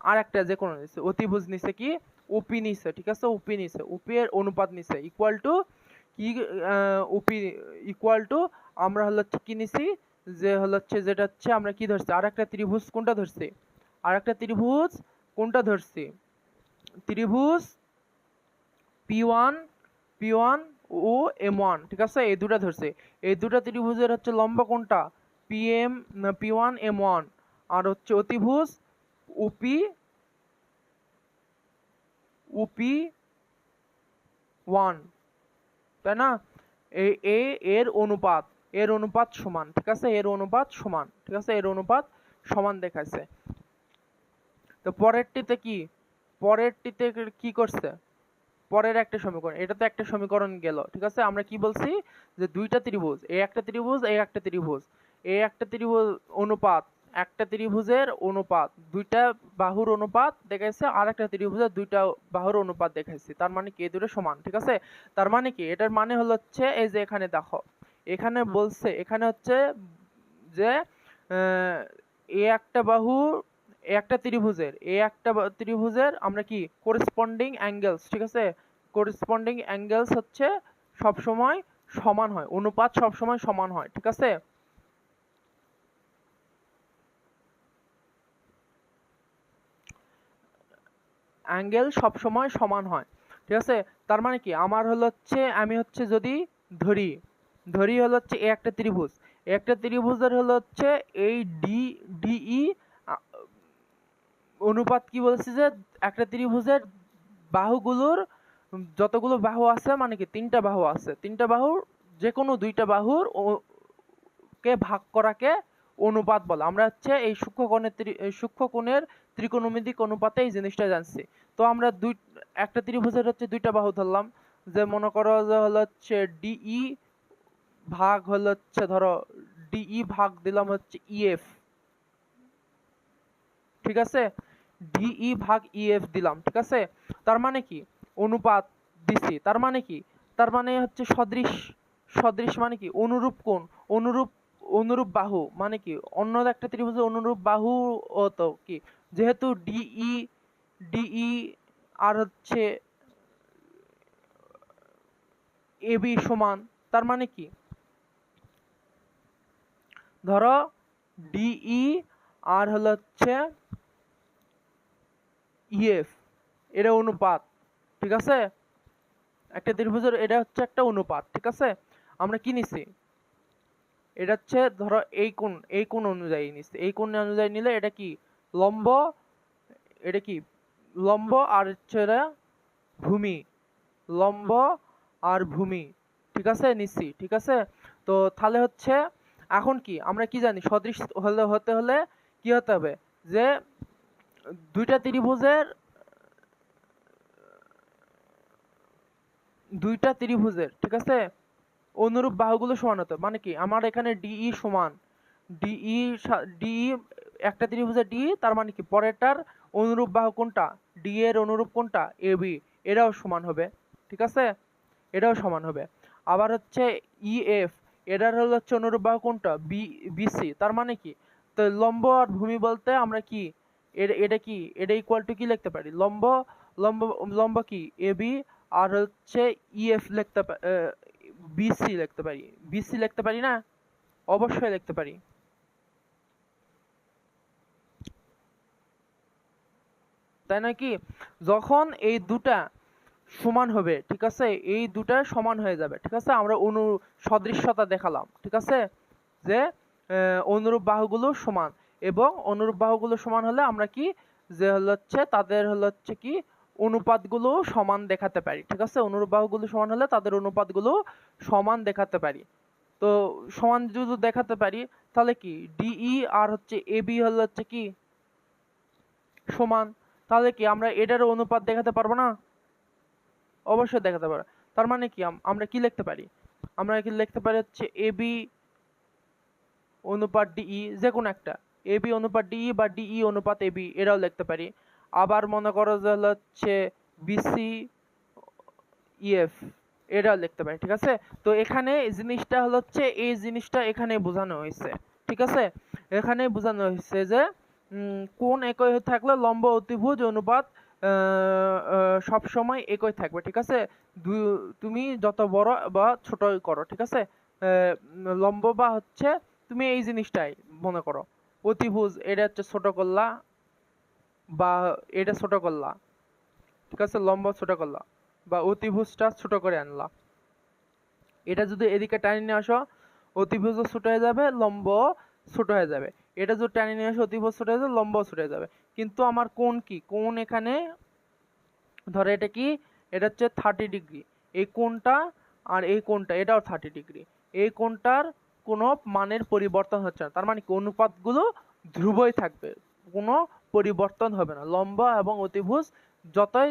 Speaker 1: আর একটা যে কোনো নিছে অতিভুজ নিছে কি ওপি নিছে, ঠিক আছে। ওপি নিছে, ওপি এর অনুপাত নিছে ইকুয়াল টু কি, ওপি ইকুয়াল টু আমরা হলো হচ্ছে কি নিছি, যে হলো হচ্ছে যেটা হচ্ছে আমরা কি ধরছি, আর একটা ত্রিভুজ কোনটা ধরছি, আর একটা ত্রিভুজ কোনটা ধরছি, ত্রিভুজ P1 P1 ও M1, ঠিক আছে। এই দুটা ধরছি, এই দুটা ত্রিভুজের হচ্ছে লম্ব কোনটা, P1 M1 আর হচ্ছে অতিভুজ OP OP1, তাই না। এর অনুপাত, এর অনুপাত সমান, ঠিক আছে, এর অনুপাত সমান, ঠিক আছে, এর অনুপাত সমান দেখাইছে। তো পরেরটিতে কি, পরেরটিতে কি করছে, পরের একটা সমীকরণ, এটা তো একটা সমীকরণ গেল, ঠিক আছে। আমরা কি বলছি যে দুইটা ত্রিভুজ, এই একটা ত্রিভুজ, এই একটা ত্রিভুজ, এই একটা ত্রিভুজ অনুপাত, একটা ত্রিভুজের অনুপাত, দুইটা বাহুর অনুপাত দেখাইছে, আর একটা ত্রিভুজের দুইটা বাহুর অনুপাত দেখাইছি, তার মানে কি এই দুটো সমান, ঠিক আছে। তার মানে কি, এটার মানে হলো হচ্ছে এই যে এখানে দেখো, এখানে বলছে, এখানে হচ্ছে যে এ একটা বাহু, একটা ত্রিভুজের, এই একটা ত্রিভুজের আমরা কি করেসপন্ডিং অ্যাঙ্গেলস, ঠিক আছে। করেসপন্ডিং অ্যাঙ্গেলস হচ্ছে সব সময় সমান হয়, অনুপাত সব সময় সমান হয়, ঠিক আছে। অ্যাঙ্গেল সব সময় সমান হয়, ঠিক আছে। তার মানে কি আমার হলো হচ্ছে, আমি হচ্ছে যদি ধরি, ধরি হলো হচ্ছে এই একটা ত্রিভুজ, একটা ত্রিভুজের হলো হচ্ছে এই ডিই অনুপাত কি বলছি, যে একটা ত্রিভুজের বাহুগুলোর যতগুলো বাহু আছে, মানে কি তিনটা বাহু আছে, তিনটা বাহুর যে কোনো দুইটা বাহুর কে ভাগ করাকে অনুপাত বলে। আমরা হচ্ছে এই সূক্ষ্মকোণের ত্রিকোণমিতিক অনুপাতে এই জিনিসটা জানছি। তো আমরা একটা ত্রিভুজের হচ্ছে দুইটা বাহু ধরলাম, যে মনে করো যে হলো হচ্ছে ডিই ভাগ হলো হচ্ছে ধরো ডিই ভাগ দিলাম হচ্ছে ইএফ, ঠিক আছে, ডিই ভাগ ইএফ দিলাম, ঠিক আছে। তার মানে কি অনুপাত দিছি, তার মানে কি, তার মানে হচ্ছে সদৃশ, সদৃশ মানে কি অনুরূপ কোণ, অনুরূপ, অনুরূপ বাহু মানে কি অন্য একটা ত্রিভুজের অনুরূপ বাহু। ও তো কি, যেহেতু ডিই ডিই আর হচ্ছে এবি সমান, তার মানে কি ধরো ডিই আর হলো হচ্ছে ইএফ, এটা অনুপাত, ঠিক আছে, একটা ত্রিভুজের এটা হচ্ছে একটা অনুপাত, ঠিক আছে। আমরা কি নিছি, এটা হচ্ছে ধরো এই কোণ অনুযায়ী নিছি, এই কোণ অনুযায়ী নিলে এটা কি লম্ব, এটা কি লম্ব আর হচ্ছে এটা ভূমি, লম্ব আর ভূমি, ঠিক আছে নিচ্ছি, ঠিক আছে। তো তাহলে হচ্ছে এখন কি আমরা কি জানি, সদৃশ হতে হলে কি হতে হবে, যে দুইটা ত্রিভুজের ঠিক আছে অনুরূপ বাহুগুলো সমান হতে হবে। মানে কি আমার এখানে ডিই সমান ডিই ডিই, একটা ত্রিভুজের ডি, তার মানে কি পরেরটার অনুরূপ বাহু কোনটা, ডি এর অনুরূপ কোনটা এবি, এটাও সমান হবে, ঠিক আছে, এটাও সমান হবে। আবার হচ্ছে ইএফ, এটার হলো হচ্ছে অনুরূপ বাহু কোনটা বিসি, তার মানে কি তো লম্ব আর ভূমি বলতে আমরা কি এটা কি এটা ইকুয়াল টু কি লিখতে পারি, লম্ব লম্ব লম্ব কি এবি আর হচ্ছে ইএফ লিখতে বিসি লিখতে পারি, বিসি লিখতে পারি না, অবশ্যই লিখতে পারি। তাই না কি, যখন এই দুটা সমান হবে, ঠিক আছে, এই দুটা সমান হয়ে যাবে, ঠিক আছে, আমরা সদৃশ্যতা দেখালাম, ঠিক আছে, যে অনুরূপ বাহুগুলো সমান, এবং অনুরূপ বাহুগুলো সমান হলে আমরা কি যে হলো হচ্ছে তাদের হলো হচ্ছে কি অনুপাতগুলো সমান দেখাতে পারি, ঠিক আছে, অনুরূপ বাহুগুলো সমান হলে তাদের অনুপাতগুলো সমান দেখাতে পারি। তো সমান যদি দেখাতে পারি তাহলে কি ডিই আর হচ্ছে এবি হলো হচ্ছে কি সমান, তাহলে কি আমরা এটারও অনুপাত দেখাতে পারবো না, অবশ্যই দেখাতে পারবো। তার মানে কি আমরা কি লিখতে পারি, আমরা কি লিখতে পারি হচ্ছে এবি অনুপাত ডিই, যে কোনো একটা এবি অনুপাত ডিই বা ডিই অনুপাত এবি, এটাও লিখতে পারি। আবার মনে করো যে হচ্ছে বিসি ইএফ, এটাও লিখতে পারি, ঠিক আছে। তো এখানে জিনিসটা হচ্ছে এই জিনিসটা এখানে বোঝানো হয়েছে, ঠিক আছে, এখানে বোঝানো হয়েছে যে কোণ একই থাকলে লম্ব অতিভুজ অনুপাত সব সময় একই থাকবে, ঠিক আছে, তুমি যত বড় বা ছোট করো, ঠিক আছে, লম্ব বা হচ্ছে তুমি এই জিনিসটাই মনে করো অতিভুজ, এটা হচ্ছে ছোট করলা বা এটা ছোট করলা, ঠিক আছে, লম্ব ছোট করলা বা অতিভুজটা ছোট করে আনলা, এটা যদি এদিকে টানি নিয়ে আসো অতিভুজ ছোট হয়ে যাবে, লম্ব ছোট হয়ে যাবে, এটা যদি টানি নিয়ে আসো অতিভুজ ছোট হয়ে যাবে, লম্ব ছোট হয়ে যাবে। কিন্তু আমার কোণ কি, কোণ এখানে ধরো এটা কি, এটা হচ্ছে 30 ডিগ্রি, এই কোণটা আর এই কোণটা এটাও 30 ডিগ্রি, এই কোণটার কোনো মানের পরিবর্তন হচ্ছে না, তার মানে কি অনুপাতগুলো ধ্রুবই থাকবে, কোনো পরিবর্তন হবে না, লম্ব এবং অতিভুজ যতই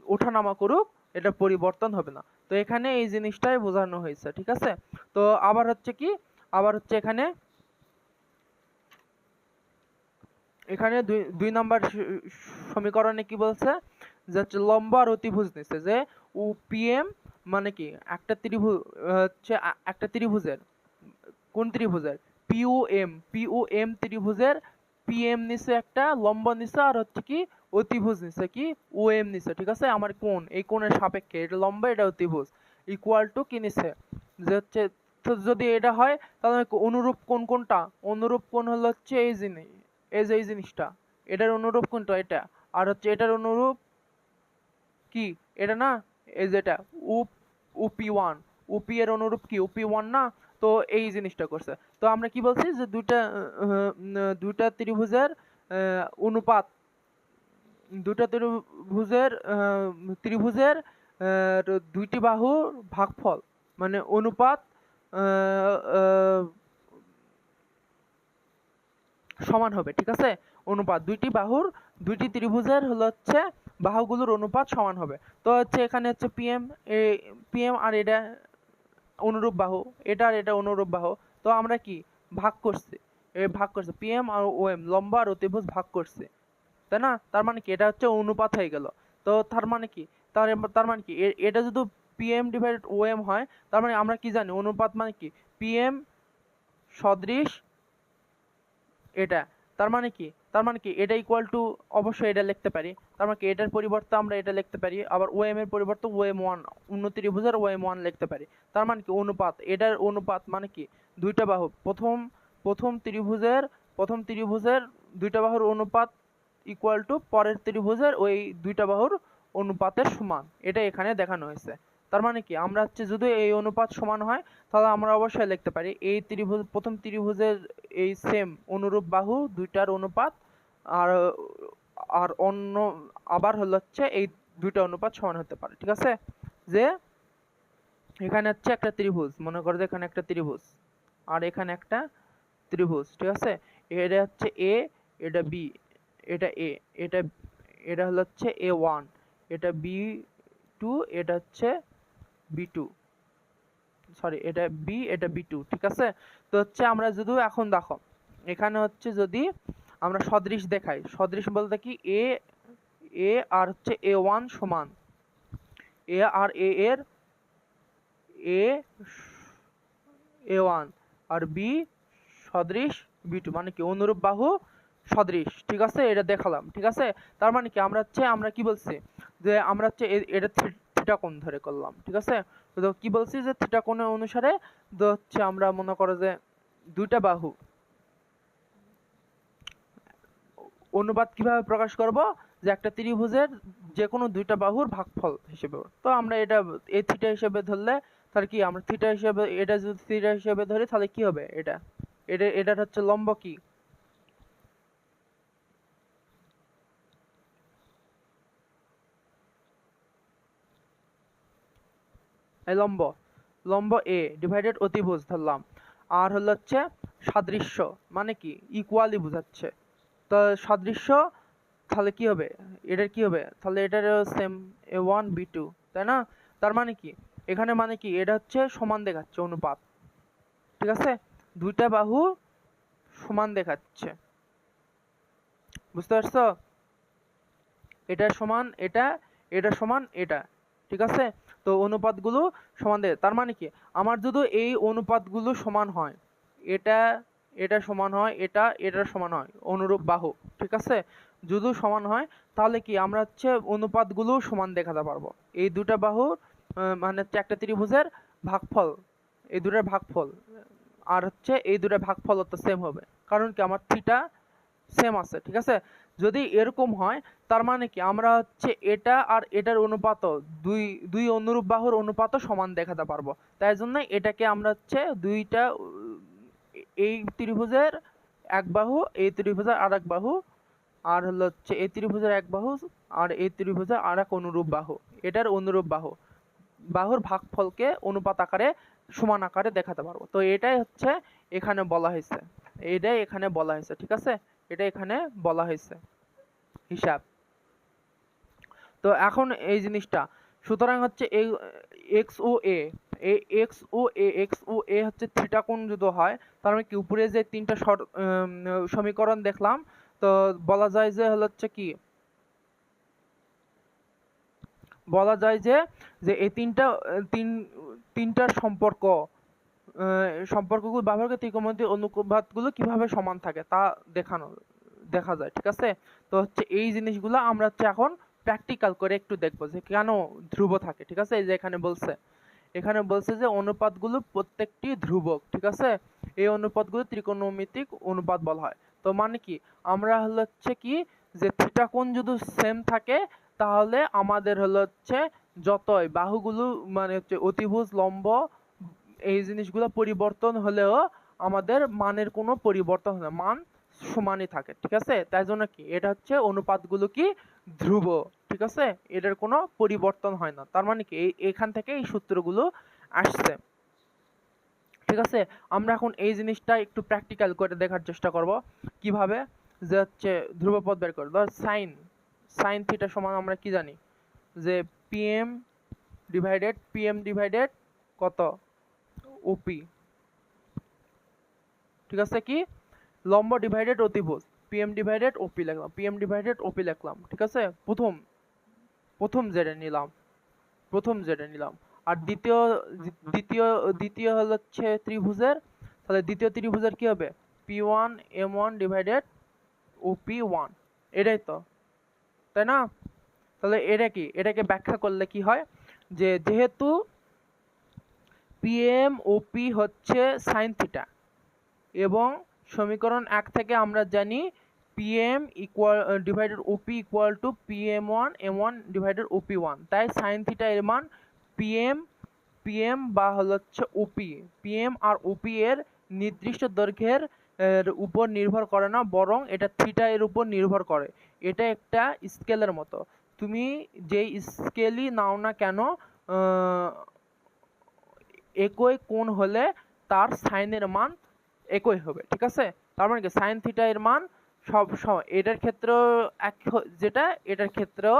Speaker 1: ওঠানামা করুক এটা পরিবর্তন হবে না। তো এখানে এই জিনিসটাই বোঝানো হয়েছে, ঠিক আছে। তো আবার হচ্ছে কি, আবার হচ্ছে এখানে এখানে দুই নাম্বার সমীকরণে কি বলছে, যে হচ্ছে লম্ব আর অতিভুজ নিচ্ছে, যে পিএম মানে কি একটা ত্রিভুজ হচ্ছে একটা ত্রিভুজের, কোন ত্রিভুজের পিওএম ত্রিভুজের পিএম নিচে একটা লম্ব নিচে আর হচ্ছে কি অতিভুজ নিচে কি ওএম নিচে, ঠিক আছে, আমার কোণ এই কোণের সাপেক্ষে এটা লম্ব এটা অতিভুজ ইকুয়াল টু কি নিচে, যে হচ্ছে তো যদি এটা হয় তাহলে অনুরূপ কোণ কোনটা, অনুরূপ কোণ হলো হচ্ছে এই জিনিস, এই যে এই জিনিসটা, এটার অনুরূপ কোনটা এটা, আর হচ্ছে এটার অনুরূপ কি এটা না, এই যেটা উপি ওয়ান, উপি এর অনুরূপ কি উপি ওয়ান না, তো এই জিনিসটা করছে। তো আমরা কি বলছি যে দুইটা ত্রিভুজের অনুপাত, দুইটা ত্রিভুজের দুইটি বাহুর ভাগফল মানে অনুপাত সমান হবে, ঠিক আছে। অনুপাত দুইটি ত্রিভুজের হচ্ছে বাহুগুলোর অনুপাত সমান হবে। তো হচ্ছে এখানে হচ্ছে পিএম আর এটা অনুরূপ বাহু, এটা আর এটা অনুরূপ বাহু। তো আমরা কি ভাগ করছি, পিএম আর ওএম লম্ব আর অতিভুজ ভাগ করছি, তাই না? তার মানে কি এটা হচ্ছে অনুপাত হয়ে গেল। তো তার মানে কি এটা যদি পিএম ডিভাইডেড ওএম হয়, তার মানে আমরা কি জানি অনুপাত মানে কি পিএম সদৃশ এটা। তার মানে কি এটা ইকুয়াল টু, অবশ্যই এটা লিখতে পারি। তার মানে কি এটার পরিবর্তে আমরা এটা লিখতে পারি, আবার ওএম এর পরিবর্তে ওএম ওয়ান, অন্য ত্রিভুজের ওএম ওয়ান লিখতে পারি। তার মানে কি অনুপাত, এটার অনুপাত মানে কি দুইটা বাহু, প্রথম ত্রিভুজের দুইটা বাহুর অনুপাত ইকুয়াল টু পরের ত্রিভুজের ওই দুইটা বাহুর অনুপাতের সমান, এটা এখানে দেখানো হয়েছে। তার মানে কি আমরা হচ্ছে যদি এই অনুপাত সমান হয়, তাহলে আমরা অবশ্যই লিখতে পারি এই প্রথম ত্রিভুজের এই সেম অনুরূপ বাহু দুইটার অনুপাত আর আর অন্য আবার হচ্ছে এই দুইটা অনুপাত সমান হতে পারে, ঠিক আছে। যে এখানে হচ্ছে একটা ত্রিভুজ, মনে করো যে এখানে একটা ত্রিভুজ আর এখানে একটা ত্রিভুজ, ঠিক আছে। এটা হচ্ছে এ, এটা বি, এটা এ, এটা হচ্ছে A1, এটা B2, এটা হচ্ছে B2, সরি এটা বি, এটা B2, ঠিক আছে। তো হচ্ছে আমরা যদি এখন দেখো এখানে হচ্ছে যদি আমরা সদৃশ দেখাই, সদৃশ বলতে কি এ আর হচ্ছে A1 সমান এ আর এ এর A1 আর বি সদৃশ B2, মানে কি অনুরূপ বাহু সদৃশ, ঠিক আছে। এটা দেখালাম, ঠিক আছে। তার মানে কি আমরা কি বলছি যে আমরা হচ্ছে এটা থিটা কোণ ধরে করলাম, ঠিক আছে। তো কি বলছি যে থিটা কোণের অনুসারে তো হচ্ছে আমরা মনে করো যে দুইটা বাহু অনুপাত কিভাবে প্রকাশ করব, যে একটা ত্রিভুজের যে কোনো দুইটা বাহুর ভাগফল হিসেবে। তো আমরা এটা এই থিটা হিসেবে ধরলে তাহলে কি আমরা থিটা হিসেবে, এটা যদি থিটা হিসেবে ধরি তাহলে কি হবে, এটার হচ্ছে লম্ব কি, এই লম্ব এ ডিভাইডেড অতিভুজ ধরলাম, আর হচ্ছে সাদৃশ্য মানে কি ইকুয়ালি বোঝাচ্ছে। তো সাদৃশ্য তাহলে কি হবে, এটার কি হবে, তাহলে এটার সেম A1 B2, তাই না? তার মানে কি এখানে মানে কি এটা হচ্ছে সমান দেখাচ্ছে অনুপাত, ঠিক আছে। দুইটা বাহু সমান দেখাচ্ছে, বুঝতে পারছো? এটা সমান এটা, এটা সমান এটা, ঠিক আছে। তো অনুপাতগুলো সমান দেয়, তার মানে কি আমার যদি এই অনুপাতগুলো সমান হয়, এটা সমান হয়, এটা সমান হয়, অনুরূপ বাহু, ঠিক আছে। যদি সমান হয় তাহলে কি আমরা হচ্ছে অনুপাতগুলো সমান দেখাতে পারবো। এই দুটা বাহুর মানে হচ্ছে একটা ত্রিভুজের ভাগফল, এই দুটার ভাগফল আর হচ্ছে এই দুটার ভাগফল তো সেম হবে, কারণ কি আমার থিটা সেম আছে, ঠিক আছে। যদি এরকম হয় তার মানে কি আমরা হচ্ছে এটা আর এটার অনুপাতও দুই অনুরূপ বাহুর অনুপাতও সমান দেখাতে পারবো। তাই জন্য এটাকে আমরা হচ্ছে দুইটা এই ত্রিভুজের এক বাহু, এই ত্রিভুজের আর এক বাহু, আর হচ্ছে এই ত্রিভুজের এক বাহু আর এই ত্রিভুজের আর এক অনুরূপ বাহু, এটার অনুরূপ বাহুর ভাগফলকে অনুপাত আকারে সমান আকারে দেখাতে পারবো। তো এটাই হচ্ছে এখানে বলা হয়েছে, ঠিক আছে। এটা এখানে বলা হয়েছে হিসাব। তো এখন এই জিনিসটা, সুতরাং হচ্ছে এই এক্স ও এ হচ্ছে থিটা কোণ যদি হয়, তার মানে কি উপরে যে তিনটা সমীকরণ দেখলাম, তো বলা যায় যে হচ্ছে কি বলা যায় যে এই তিনটার সম্পর্কগুলো ব্যবহার করে ত্রিকোণমিতিক অনুপাতগুলো কিভাবে সমান থাকে তা দেখা যায়, ঠিক আছে। তো হচ্ছে এই জিনিসগুলো আমরা হচ্ছে এখন প্র্যাকটিক্যাল করে একটু দেখবো যে কেন ধ্রুব থাকে, ঠিক আছে। এই যে এখানে বলছে যে অনুপাতগুলো প্রত্যেকটি ধ্রুবক, ঠিক আছে। এই অনুপাতগুলো ত্রিকোণমিতিক অনুপাত বলা হয়। তো মানে কি আমরা হচ্ছে কি যে থিটা কোণ যদি সেম থাকে, তাহলে আমাদের হচ্ছে যতই বাহুগুলো মানে হচ্ছে অতিভুজ লম্ব এই জিনিসগুলো পরিবর্তন হলেও আমাদের মানের কোনো পরিবর্তন হয় না, মান সমানই থাকে, ঠিক আছে। তাই জন্য কি এটা হচ্ছে অনুপাতগুলো কি ধ্রুব, ঠিক আছে, এটার কোনো পরিবর্তন হয় না। তার মানে কি এখান থেকে এই সূত্রগুলো আসছে, ঠিক আছে। আমরা এখন এই জিনিসটা একটু প্র্যাকটিক্যাল করে দেখার চেষ্টা করব কিভাবে, যে হচ্ছে ধ্রুবপদ বের করে। ধর সাইন সাইন থিটা সমান আমরা কি জানি, যে পিএম ডিভাইডেড কত ওপি, ঠিক আছে, কি লম্ব ডিভাইডেড অতিভুজ, পিএম ডিভাইডেড ওপি লিখলাম, ঠিক আছে। প্রথম জেডে নিলাম। আর দ্বিতীয় দ্বিতীয় দ্বিতীয় হলো হচ্ছে ত্রিভুজের, তাহলে দ্বিতীয় ত্রিভুজের কি হবে, P1M1 ডিভাইডেড OP1, এটাই তো, তাই না? তাহলে এটা কি, এটাকে ব্যাখ্যা করলে কি হয়, যে যেহেতু PMOP হচ্ছে সাইন থিটা, এবং সমীকরণ 1 থেকে আমরা জানি PM divided OP equal to PM1M1 divided OP1, তাই সাইন থিটা এর মান PM বা হলো হচ্ছে OP, PM আর OP এর নির্দিষ্ট দৈর্ঘ্যের উপর নির্ভর করে না, বরং এটা থিটা এর উপর নির্ভর করে। এটা একটা স্কেলের মতো, তুমি যেই স্কেলই নাও না কেন, একই কোণ হলে তার সাইনের মান একই হবে, ঠিক আছে। তার মানে কি সাইন থিটা এর মান সব সময় এটার ক্ষেত্রেও এক, যেটা এটার ক্ষেত্রেও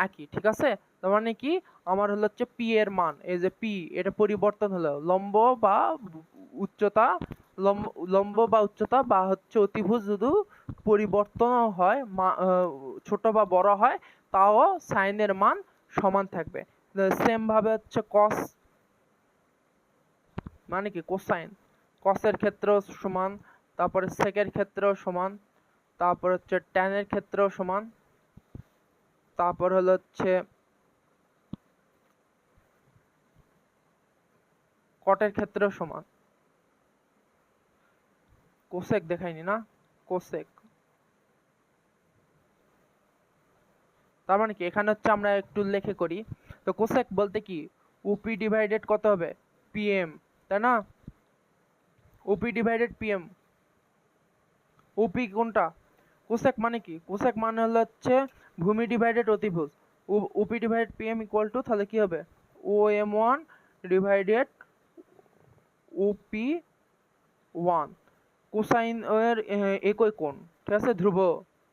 Speaker 1: একই, ঠিক আছে। তার মানে কি আমার হলো হচ্ছে পি এর মান, এই যে পি, এটা পরিবর্তন হলো লম্ব বা উচ্চতা, বা হচ্ছে অতিভুজ যদি পরিবর্তন হয়, ছোট বা বড় হয়, তাও সাইনের মান সমান থাকবে। সেম ভাবে হচ্ছে কস, মানে কি কোসাইন, কসের ক্ষেত্রেও সমান, তারপরে সেকের ক্ষেত্রেও সমান, তারপর হচ্ছে ট্যানের ক্ষেত্রেও সমান, তারপর হলো হচ্ছে কটের ক্ষেত্রেও সমান। কোসেক দেখাইনি না, কোসেক, তার মানে কি এখানে হচ্ছে আমরা একটু লেখে করি, তো কোসেক বলতে কি ওপি ডিভাইডেড কত হবে পিএম, তাই না, ওপি ডিভাইডেড পিএম। ওপি কোনটা, কোসেক মানে কি, কোসেক মানে হলো হচ্ছে ভূমি ডিভাইডেড অতিভুজ, ওপি ডিভাইডেড পিএম ইকুয়াল টু, তাহলে কি হবে OM1 ডিভাইডেড OP1, কোসাইন এর একই কোণ, ঠিক আছে, ধ্রুব,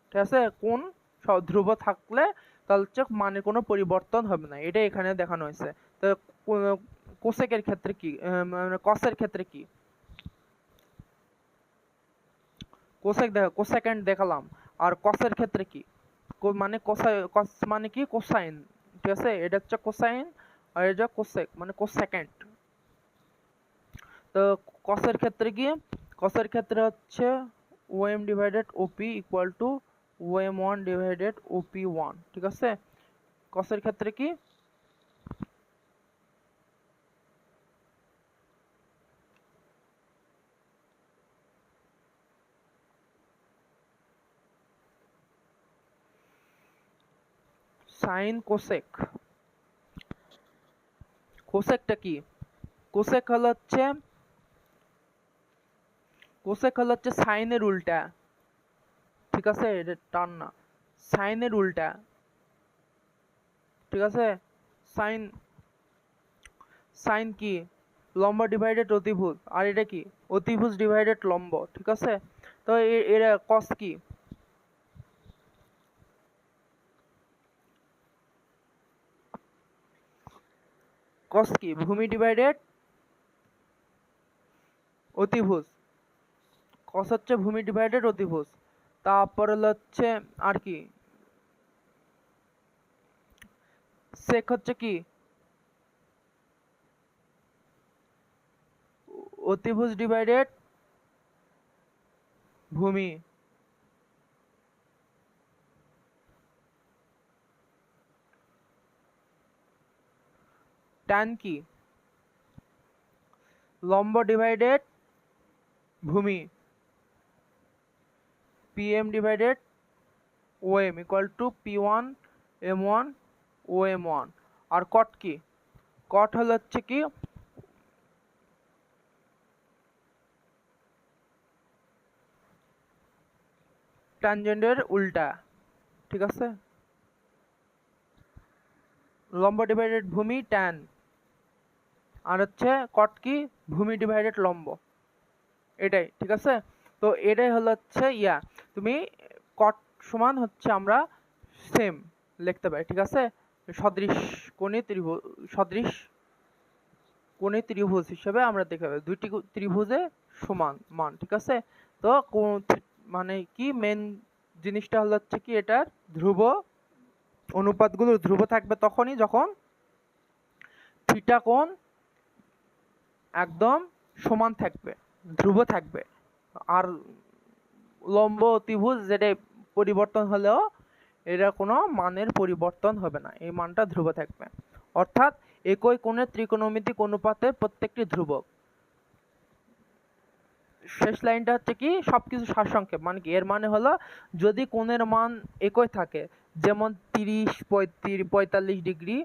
Speaker 1: ঠিক আছে, কোণ সব ধ্রুব থাকলে তাহলে হচ্ছে মানের কোনো পরিবর্তন হবে না, এটা এখানে দেখানো হয়েছে। তো কোসেকের ক্ষেত্রে কি, মানে কসের ক্ষেত্রে কি, কোসেক দেখো কোসেকেন্ড দেখালাম, আর কসের ক্ষেত্রে কি, মানে কস মানে কি কোসাইন, ঠিক আছে, এটা হচ্ছে কোসাইন, আর এটা কোসেক মানে কোসেকেন্ড। তো কসের ক্ষেত্রে কি, কসের ক্ষেত্রে হচ্ছে OM divided OP equal to OM1 divided OP1, ঠিক আছে। কসের ক্ষেত্রে কি, সাইন কোসেক, কোসেকটা কি, কোসেক হলো হচ্ছে সাইনের উল্টা, ঠিক আছে, এটা টান না, সাইনের উল্টা, ঠিক আছে। সাইন সাইন কি লম্ব ডিভাইডেড অতিভুজ, আর এটা কি অতিভুজ ডিভাইডেড লম্ব, ঠিক আছে। তো এরা কস কি, কস কি ভূমি ডিভাইডেড অতিভুজ, কস হচ্ছে ভূমি ডিভাইডেড অতিভুজ। তারপর হচ্ছে আর কি সেক হচ্ছে কি অতিভুজ ডিভাইডেড ভূমি, ট্যান কি লম্ব ডিভাইডেড ভূমি, PM divided OM equal to P1M1 OM1। আর কট কি, কট হলো হচ্ছে কি ট্যানজেন্টের উল্টা, ঠিক আছে, লম্ব ডিভাইডেড ভূমি ট্যান, আর হচ্ছে কট কি ভূমি ডিভাইডেড লম্ব, এটাই, ঠিক আছে। তো তো এটাই হলো হচ্ছে তুমি কট সমান হচ্ছে আমরা সেম লিখতে পারি, ঠিক আছে। সদৃশ কোণে ত্রিভুজ হিসেবে আমরা দেখতে পাই দুইটি ত্রিভুজে সমান মান, ঠিক আছে। তো মানে কি মেন জিনিসটা হলো হচ্ছে কি এটার ধ্রুব অনুপাতগুলো ধ্রুব থাকবে তখনই যখন থিটা কোণ একদম সমান থাকবে, ধ্রুব থাকবে। আর লম্ব ত্রিভুজ যেটা পরিবর্তন হলেও এরা কোনো মানের পরিবর্তন হবে না, এই মানটা ধ্রুব থাকবে। অর্থাৎ একই কোণের ত্রিকোণমিতিক অনুপাতের প্রত্যেকটি ধ্রুবক। শেষ লাইনটা হচ্ছে কি সবকিছু সারসংক্ষেপ, মানে কি এর মানে হলো যদি কোণের মান একই থাকে, যেমন 30, 35, 45 ডিগ্রি,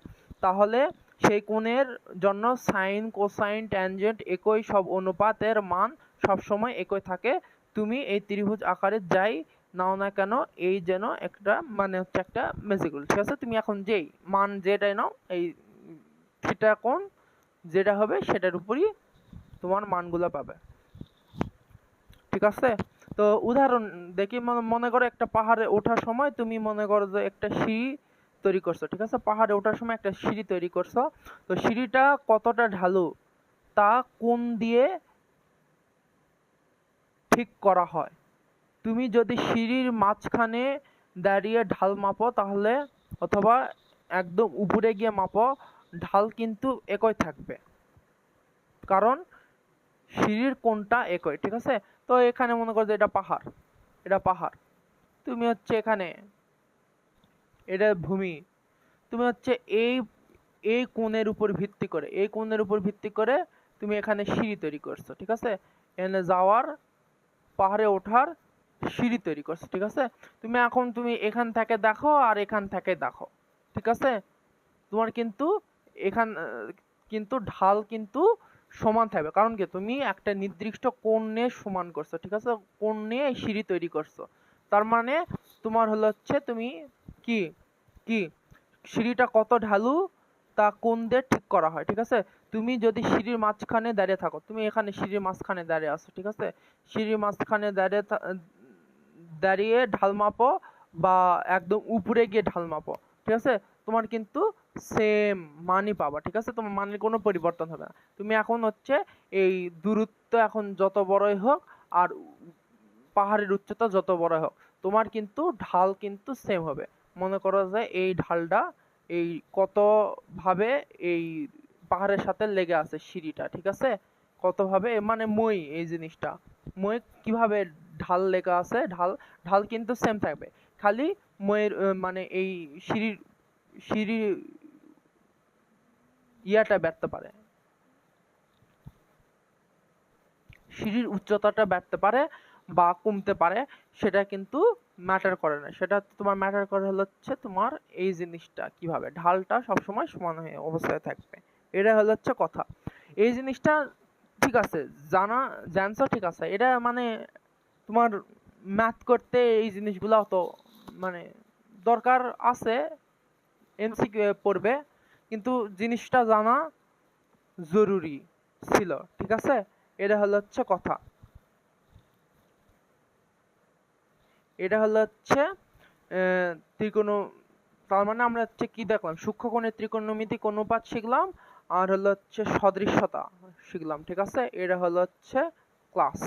Speaker 1: তাহলে সেই কোণের জন্য সাইন, কোসাইন, ট্যানজেন্ট একই, সব অনুপাতের মান সবসময় একই থাকে। তুমি এই ত্রিভুজ আকারে যাই নাও না কেন, এই যেন একটা মানে হচ্ছে একটা ম্যাজিক রুল, ঠিক আছে। তুমি এখন যেই মান যেটাই নাও, এই থিটা কোণ যেটা হবে সেটার উপরই তোমার মানগুলো পাবে, ঠিক আছে। তো উদাহরণ দেখি, মনে করো একটা পাহাড়ে ওঠার সময় তুমি মনে করো যে একটা সিঁড়ি তৈরি করছো, ঠিক আছে। পাহাড়ে ওঠার সময় একটা সিঁড়ি তৈরি করছো, তো সিঁড়িটা কতটা ঢালু তা কোণ দিয়ে ঠিক করা হয়। তুমি যদি সিঁড়ির মাঝখানে দাঁড়িয়ে ঢাল মাপো তাহলে, অথবা একদম উপরে গিয়ে মাপো, ঢাল কিন্তু একই থাকবে, কারণ সিঁড়ির কোণটা একই, ঠিক আছে। তো এখানে মনে করো যে এটা পাহাড়, তুমি হচ্ছে এখানে এটা ভূমি, তুমি হচ্ছে এই কোণের উপর ভিত্তি করে তুমি এখানে সিঁড়ি তৈরি করছো, ঠিক আছে। এখানে যাওয়ার, পাহাড়ে ওঠার সিঁড়ি তৈরি করছো, ঠিক আছে। তুমি এখান থেকে দেখো আর এখান থেকে দেখো, ঠিক আছে। তোমার কিন্তু কিন্তু ঢাল কিন্তু সমান থাকবে, কারণ কি তুমি একটা নির্দিষ্ট কোণ নিয়ে সমান করছো, ঠিক আছে। কোণ নিয়ে সিঁড়ি তৈরি করছো, তার মানে তোমার হলো হচ্ছে তুমি কি কি সিঁড়িটা কত ঢালু তা কোণ দিয়ে ঠিক করা হয়, ঠিক আছে। তুমি যদি সিঁড়ির মাঝখানে দাঁড়িয়ে থাকো, তুমি এখানে সিঁড়ির মাঝখানে দাঁড়িয়ে আছো, ঠিক আছে। সিঁড়ির মাঝখানে দাঁড়িয়ে ঢাল মাপো বা একদম উপরে গিয়ে ঢাল মাপো, ঠিক আছে, তোমার কিন্তু সেম মানই পাবা, ঠিক আছে। তোমার মানের কোনো পরিবর্তন হবে না। তুমি এখন হচ্ছে এই দূরত্ব এখন যত বড়ই হোক আর পাহাড়ের উচ্চতা যত বড় হোক, তোমার কিন্তু ঢাল কিন্তু সেম হবে। মনে করো যে এই ঢালটা এই কত ভাবে এই পাহাড়ের সাথে লেগে আছে সিঁড়িটা, ঠিক আছে। কত ভাবে মানে এই জিনিসটা কিভাবে ঢাল লেখা আছে, ঢাল কিন্তু সেম থাকবে, খালি মানে এই সিঁড়ির বাড়তে পারে, সিঁড়ির উচ্চতাটা বাড়তে পারে বা কমতে পারে, সেটা কিন্তু ম্যাটার করে না। সেটা তোমার ম্যাটার করে হচ্ছে তোমার এই জিনিসটা কিভাবে ঢালটা সবসময় সমান হয়ে অবস্থায় থাকবে, এটা হচ্ছে কথা। এই জিনিসটা ঠিক আছে, জানছো, ঠিক আছে। এটা মানে তোমার ম্যাথ করতে এই জিনিসগুলো অত মানে দরকার আছে, এমসিকিউ পড়বে, কিন্তু জিনিসটা জানা জরুরি ছিল, ঠিক আছে। এটা হচ্ছে কথা। এটা হচ্ছে ত্রিকোণ, তার মানে আমরা হচ্ছে কি দেখলাম, সূক্ষ্মকোণের ত্রিকোণমিতিক অনুপাত শিখলাম, আর হচ্ছে সদৃশ্যতা শিখলাম, ঠিক আছে। এটা হচ্ছে ক্লাস।